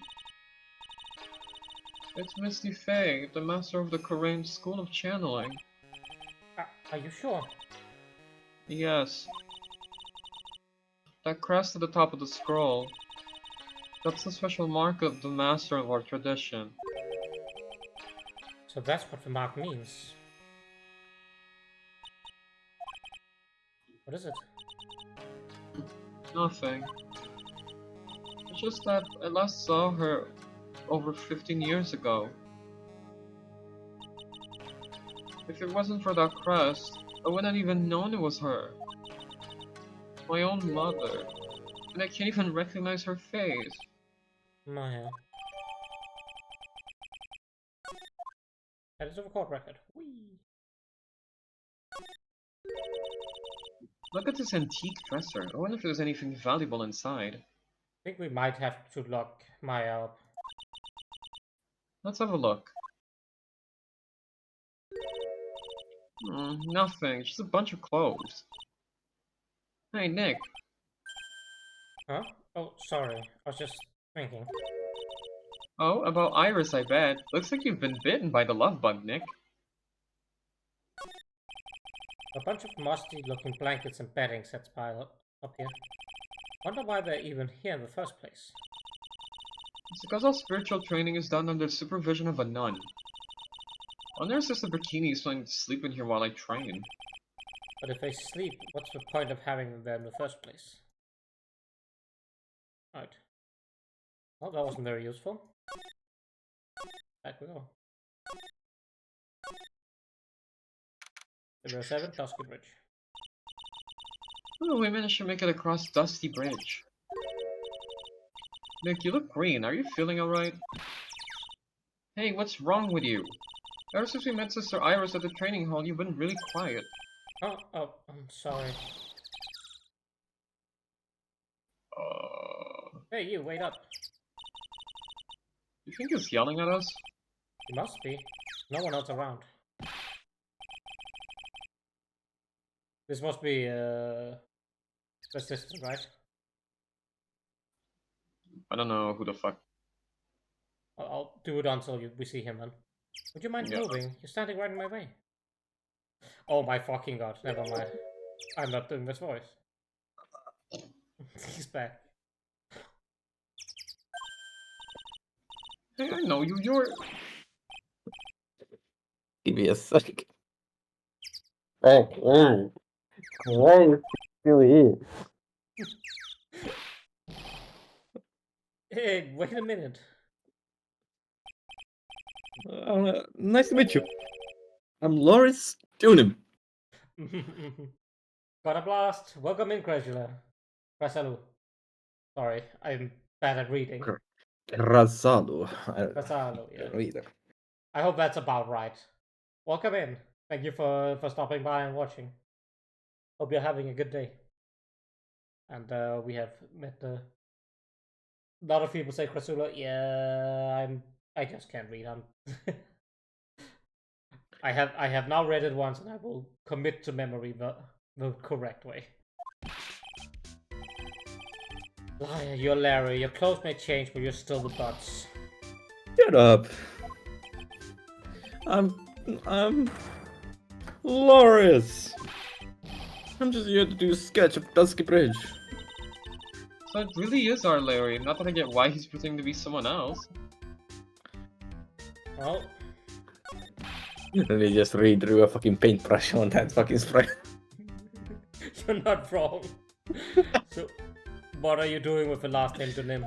It's Misty Faye, the master of the Korean School of Channeling. Are you sure? Yes. That crest at the top of the scroll. That's the special mark of the master of our tradition. So that's what the mark means. What is it? Nothing. It's just that I last saw her over 15 years ago. If it wasn't for that crest, I wouldn't even known it was her. My own mother. And I can't even recognize her face. My... That is a record record. Whee! Look at this antique dresser. I wonder if there's anything valuable inside. I think we might have to lock Maya up. Let's have a look. Nothing. Just a bunch of clothes. Hey, Nick. Huh? Oh, sorry. I was just thinking. Oh, about Iris, I bet. Looks like you've been bitten by the love bug, Nick. A bunch of musty-looking blankets and bedding sets piled up here. Wonder why they're even here in the first place. It's because all spiritual training is done under the supervision of a nun. Wonder if Sister Bikini is planning to sleep in here while I train. But if they sleep, what's the point of having them there in the first place? Right. Well, that wasn't very useful. Back we go. 007, Dusky Bridge. Oh, we managed to make it across Dusty Bridge. Nick, you look green. Are you feeling alright? Hey, what's wrong with you? Ever since we met Sister Iris at the training hall, you've been really quiet. Oh, I'm sorry. Hey, you, wait up. You think he's yelling at us? He must be. No one else around. This must be, persistent, right? I don't know who the fuck. I'll do it until we see him then. Would you mind moving? You're standing right in my way. Oh my fucking god, never mind. I'm not doing this voice. He's back. Hey, I know you. You're... Give me a sec. Oh, why still here? Hey, wait a minute. Nice to meet you. I'm Loris Tunim. Got a blast. Welcome in, Cresula. Cresulu. Sorry, I'm bad at reading. Krasalu. Cresulu, yeah. Either. I hope that's about right. Welcome in. Thank you for stopping by and watching. Hope you're having a good day. And we have met a lot of people say Cresula. Yeah, I just can't read. I have now read it once, and I will commit to memory the correct way. Liar, you're Larry. Your clothes may change, but you're still the Butts. Shut up. I'm Loris. I'm just here to do a sketch of Dusky Bridge. So it really is our Larry. Not that I get why he's pretending to be someone else. Well, And they just redrew a fucking paintbrush on that fucking spray. you're not wrong. So, what are you doing with the last name to Nim?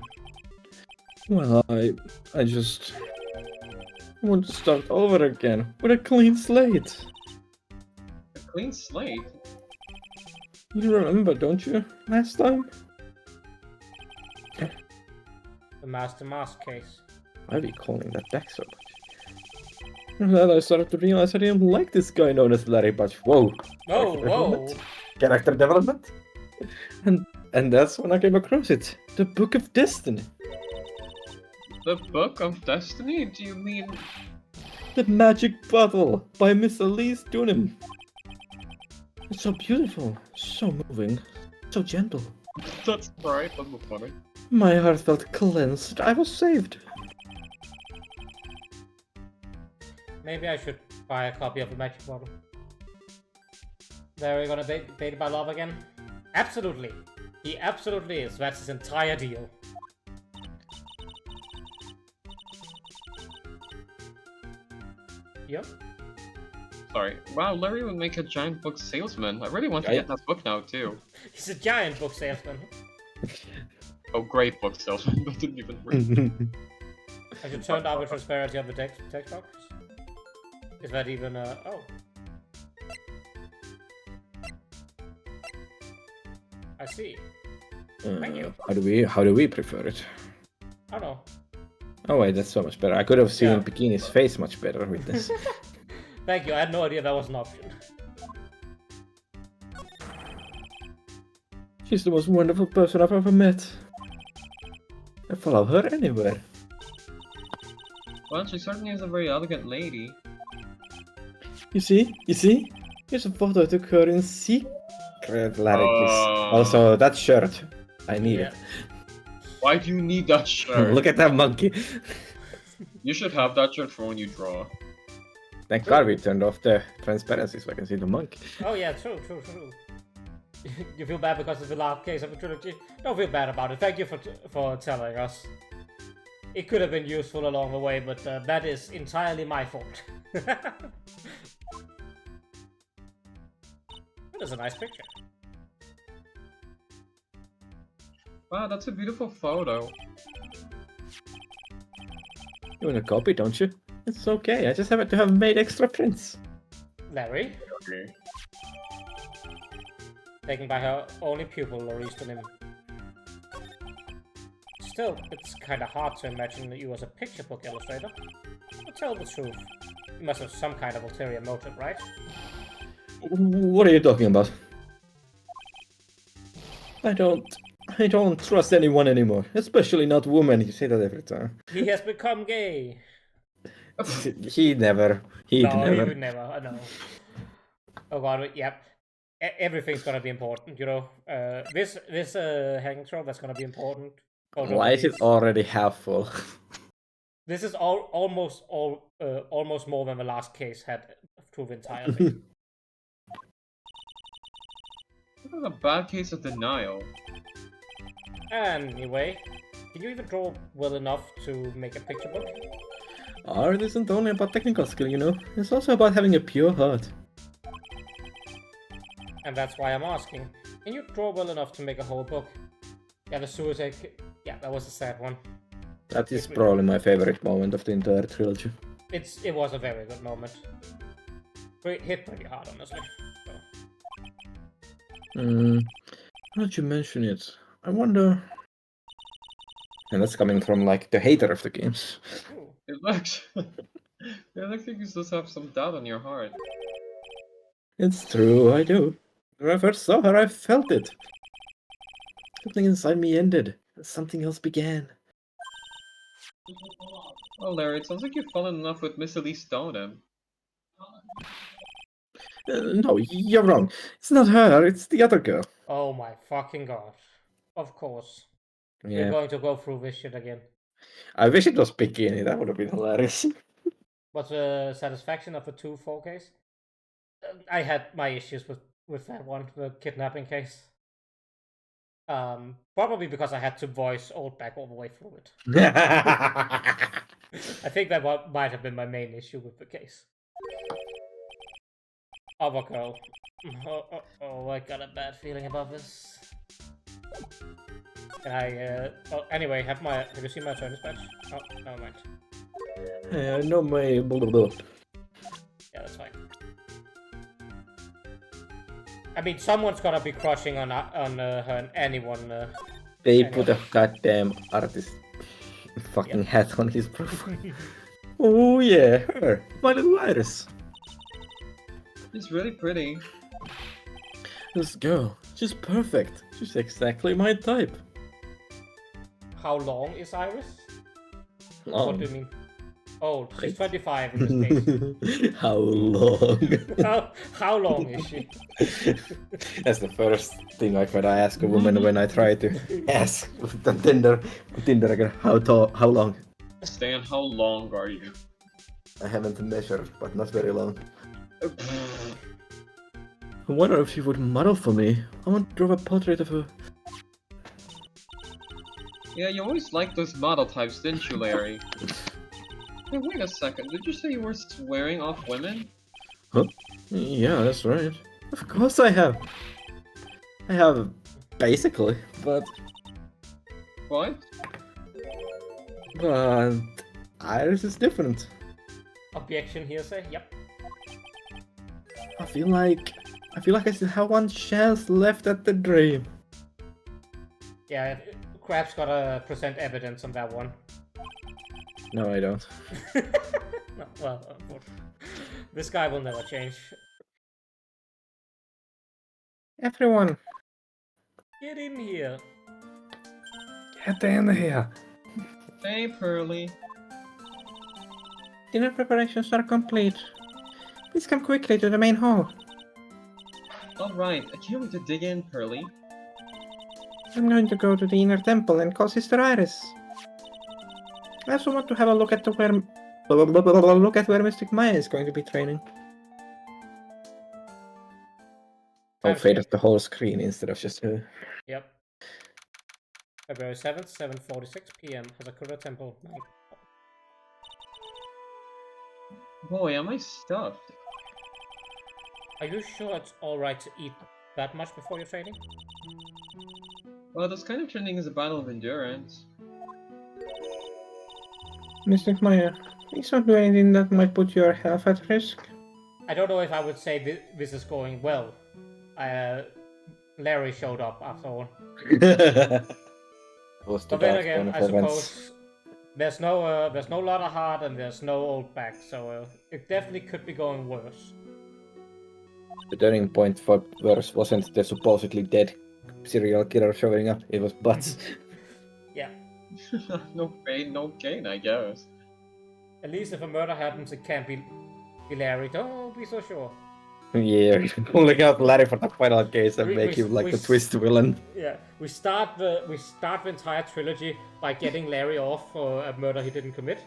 Well, I just I want to start over again with a clean slate. A clean slate? You remember, don't you? Last time? The Master Mask case. Why are we calling that back so much? And then I started to realize I didn't like this guy known as Larry Butch. Whoa! Oh, Character whoa! development? Character development? And that's when I came across it. The Book of Destiny. The Book of Destiny? Do you mean... The Magic Bottle by Miss Elise Dunham. It's so beautiful, so moving, so gentle. That's right, that's funny. My heart felt cleansed. I was saved. Maybe I should buy a copy of the Magic Bottle. There, we're gonna bait by love again? Absolutely! He absolutely is. That's his entire deal. Yep. Sorry. Wow, Larry would make a giant book salesman. I really want to get that book now, too. He's a giant book salesman. Oh, great book salesman. I didn't even read. I should turn down the transparency of the text box. Is that even oh. I see. Thank you. How do we prefer it? I don't know. Oh wait, that's so much better. I could have seen Yeah. Bikini's face much better with this. Thank you, I had no idea that was an option. She's the most wonderful person I've ever met. I follow her anywhere. Well, she certainly is a very elegant lady. You see? Here's a photo I took her in secret, Larry. Also, that shirt. I need Yeah. it. Why do you need that shirt? Look at that monkey. You should have that shirt for when you draw. Thank God we turned off the transparency so I can see the monkey. Oh yeah, true. You feel bad because of the last case of the trilogy? Don't feel bad about it. Thank you for telling us. It could have been useful along the way, but that is entirely my fault. That is a nice picture. Wow, that's a beautiful photo. You want a copy, don't you? It's okay, I just happen to have made extra prints. Larry, Okay. taken by her only pupil, Laurie Dunham. Still, it's kinda hard to imagine that you as a picture book illustrator. But tell the truth. You must have some kind of ulterior motive, right? What are you talking about? I don't trust anyone anymore, especially not women. You say that every time. He has become gay. He'd never. You never. I know. Oh god, yep. Everything's gonna be important, you know. This hanging trough, that's gonna be important. Why is it already half full? This is almost more than the last case had through the entire thing. This is a bad case of denial. Anyway, can you even draw well enough to make a picture book? Art isn't only about technical skill, you know. It's also about having a pure heart. And that's why I'm asking. Can you draw well enough to make a whole book? Yeah, the suicide. Yeah, that was a sad one. That is probably my favorite moment of the entire trilogy. It was a very good moment. Hit pretty hard, honestly. So. Now that you mention it, I wonder. And that's coming from like the hater of the games. Ooh. It looks like you just have some doubt on your heart. It's true, I do. When I first saw her, I felt it. Something inside me ended, and something else began. Oh, Larry, it sounds like you've fallen in love with Miss Elise Dunham. No, you're wrong. It's not her, it's the other girl. Oh my fucking god. Of course. You're Yeah. going to go through this shit again. I wish it was Bikini, that would have been hilarious. What's the satisfaction of the 2 4Ks? I had my issues with that one, the kidnapping case. Probably because I had to voice Oldback all the way through it. I think that might have been my main issue with the case. Other girl. Oh, I got a bad feeling about this. Can I, anyway, have you seen my service badge? Oh, never mind. No, my blah, blah, blah. Yeah, that's fine. I mean, someone's gotta be crushing on her and anyone. They Anyway. put a goddamn artist fucking hat on his profile. Oh yeah, her, my little Iris. She's really pretty. This girl, she's perfect. She's exactly my type. How long is Iris? What Long. do you mean? Oh, she's Right. 25 in this case. How long? How long is she? That's the first thing I try to ask a woman when I try to ask on Tinder again. How long? Stan, how long are you? I haven't measured, but not very long. I wonder if she would model for me. I want to draw a portrait of her. Yeah, you always liked those model types, didn't you, Larry? Hey, wait a second. Did you say you were swearing off women? Yeah, that's right. Of course I have. I have, basically, but What? Iris is different. Objection hearsay? Yep. I feel like I still have one chance left at the dream. Yeah, Crab's gotta present evidence on that one. No, I don't. No, well, this guy will never change. Everyone, Get in here. get in here. Hey, Pearly. Dinner preparations are complete. Please come quickly to the main hall. Alright, I can't wait to dig in, Pearly. I'm going to go to the inner temple and call Sister Iris. I also want to have a look at where Mystic Maya is going to be training. I'll fade up the whole screen instead of just her. Yep. February 7th, 7:46 p.m. Hazakura Temple. Night. Boy, am I stuffed. Are you sure it's alright to eat that much before your training? Well, this kind of training is a battle of endurance. Mystic Maya, please don't do anything that might put your health at risk. I don't know if I would say this is going well. Larry showed up after all. Was But then again, I suppose there's no lot of heart and there's no old back, so it definitely could be going worse. The turning point for worse wasn't the supposedly dead serial killer showing up, it was Butts. Yeah. No pain, no gain, I guess. At least if a murder happens, it can't be Larry. Don't be so sure. Yeah, pulling out Larry for the final case and make him like the twist villain. Yeah, we start the entire trilogy by getting Larry off for a murder he didn't commit,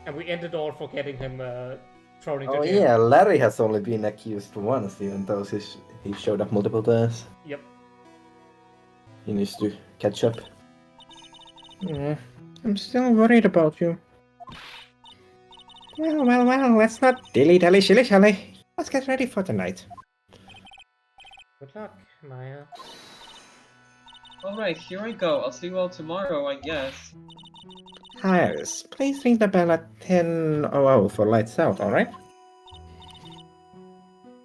and we end it all for getting him thrown into Oh jail. yeah, Larry has only been accused once, even though he showed up multiple times. Yep. He needs to catch up. I'm still worried about you. Well, let's not dilly-dally shilly-shally. Let's get ready for the night. Good luck, Maya. Alright, here I go. I'll see you all tomorrow, I guess. Iris, please ring the bell at 10:00 for lights out, alright?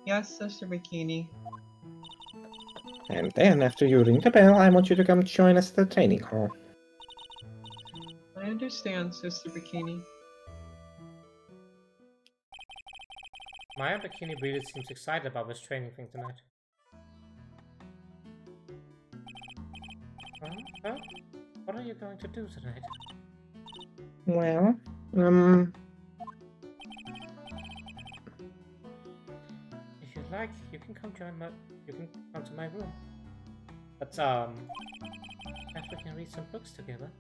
Yes, Sister Bikini. And then after you ring the bell, I want you to come join us at the training hall. I understand, Sister Bikini. Maya Bikini really seems excited about this training thing tonight. Well, what are you going to do tonight? Well, If you like, you can come to my room. But perhaps we can read some books together.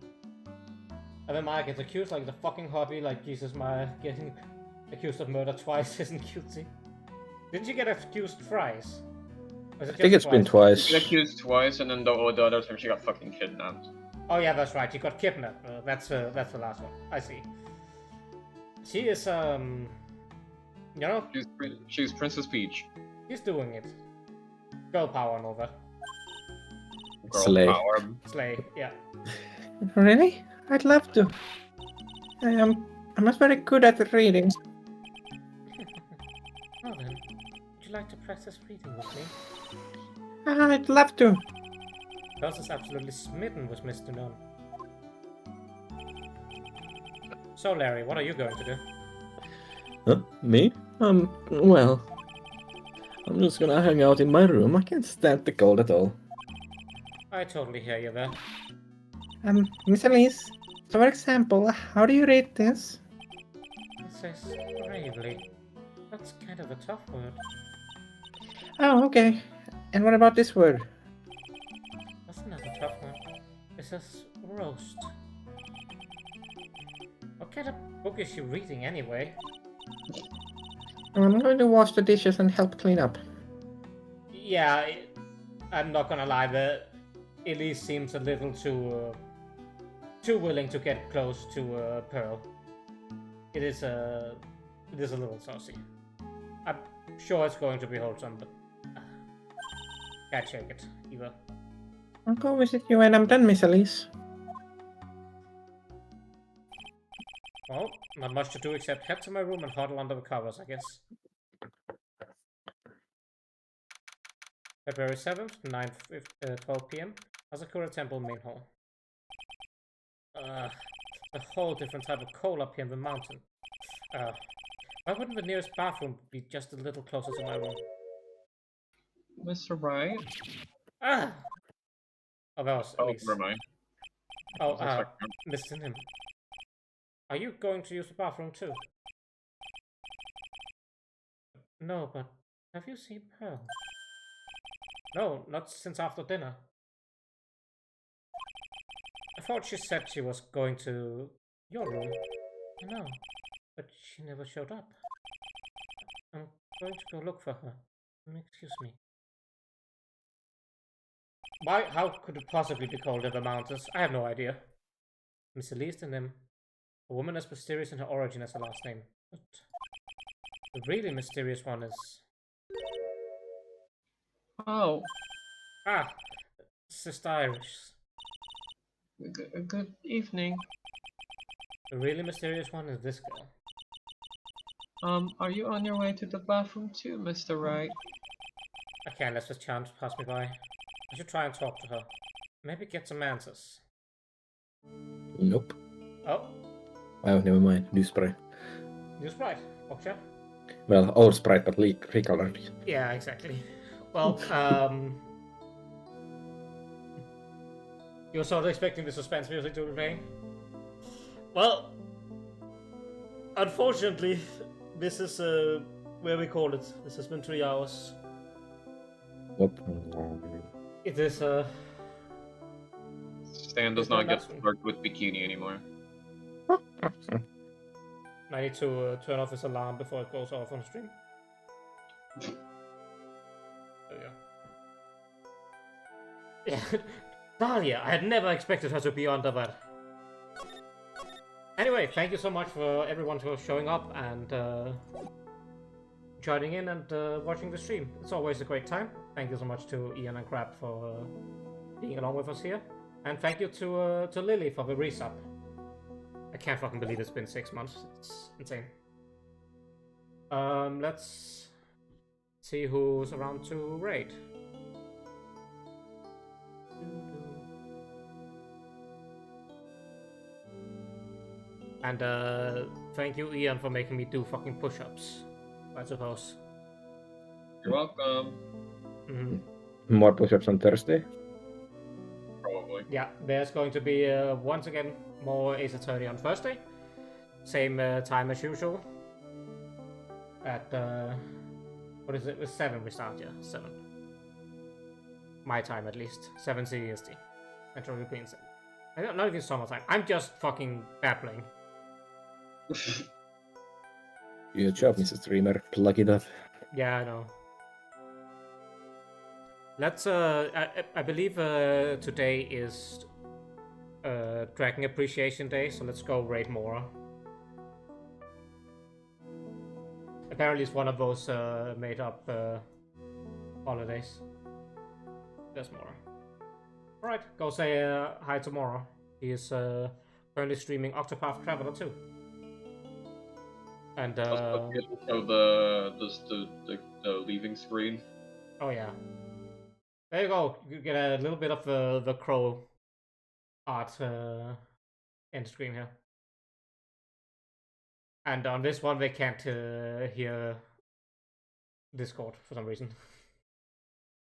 And then Maya gets accused like the fucking hobby, like Jesus, Maya getting accused of murder twice isn't cutesy. Didn't you get accused thrice? I think it's been twice. She got accused twice, and then the other time she got fucking kidnapped. Oh yeah, that's right. She got kidnapped. That's the last one. I see. She is you know, She's Princess Peach. she's doing it. Girl power and all that. Girl Slay. power. Slay, yeah. Really? I'd love to. I'm not very good at reading. Well then, would you like to practice reading with me? I'd love to. Gus is absolutely smitten with Mr. Nunn. So Larry, what are you going to do? Huh? Me? Well, I'm just gonna hang out in my room. I can't stand the cold at all. I totally hear you there. Miss Elise, so for example, how do you read this? It says bravely. That's kind of a tough word. Oh, okay. And what about this word? That's another tough one. It says roast. What kind of book is she reading anyway? I'm going to wash the dishes and help clean up. Yeah, I'm not gonna lie, Elise seems a little too willing to get close to Pearl. It is a little saucy. I'm sure it's going to be wholesome, but can't shake it either. I'll go visit you when I'm done, Miss Elise. Well, not much to do except head to my room and huddle under the covers, I guess. February 7th, 12 p.m. Asakura Temple Main Hall. A whole different type of cold up here in the mountain. Why wouldn't the nearest bathroom be just a little closer to my room? Mr. Wright? Ah! Oh, that was Oh, Elise. never mind. Oh, That's like- Mr. Nim. Are you going to use the bathroom too? No, but have you seen Pearl? No, not since after dinner. I thought she said she was going to your room. No, but she never showed up. I'm going to go look for her. Excuse me. Why? How could it possibly be called in the mountains? I have no idea. Miss Elise and Nim. A woman as mysterious in her origin as her last name. But the really mysterious one is... Oh, Ah! Sister Iris. good evening. The really mysterious one is this girl. Are you on your way to the bathroom too, Mr. Wright? I can't let this chance pass me by. I should try and talk to her. Maybe get some answers. Nope. Oh, Oh, never mind. New sprite. new sprite. Oksha? Well, old sprite, but recolored. Yeah, exactly. Well, you're sort of expecting the suspense music to be playing? Well, unfortunately, this is where we call it. This has been 3 hours. Whoop. It is Stan does It's not not get that one. worked with bikini anymore. I need to turn off this alarm before it goes off on stream. There we go. Yeah, Dahlia, I had never expected her to be under that. Anyway, thank you so much for everyone for showing up and joining in and watching the stream. It's always a great time. Thank you so much to Ian and Crab for being along with us here. And thank you to Lily for the resub. I can't fucking believe it's been 6 months. It's insane. Let's see who's around to raid. And thank you, Ian, for making me do fucking push-ups, I suppose. You're welcome. More push-ups on Thursday. Probably. Yeah, there's going to be once again more Ace Attorney on Thursday. Same time as usual. At what is it? It's 7 we start, yeah, 7. My time at least. 7 CEST. Central European Time. I don't know if it's summertime. I'm just fucking babbling. Good job, Mr. Streamer. Plug it up. Yeah, I know. Let's I believe today is Dragon Appreciation Day, so let's go raid Mora. Apparently it's one of those made up holidays. There's Mora. Alright, go say hi to Mora. He is currently streaming Octopath Traveler 2. And Also, the leaving screen. oh yeah, there you go. You get a little bit of the crow art end screen here. And on this one, they can't hear Discord for some reason.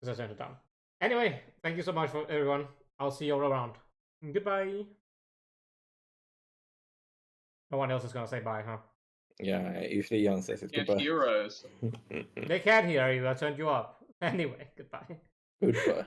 Because I turned it down. Anyway, thank you so much for everyone. I'll see you all around. Goodbye. No one else is gonna say bye, huh? Yeah, usually Jan says it. Can't Goodbye. hear us. They can't hear you. I turned you up. Anyway, goodbye. Goodbye.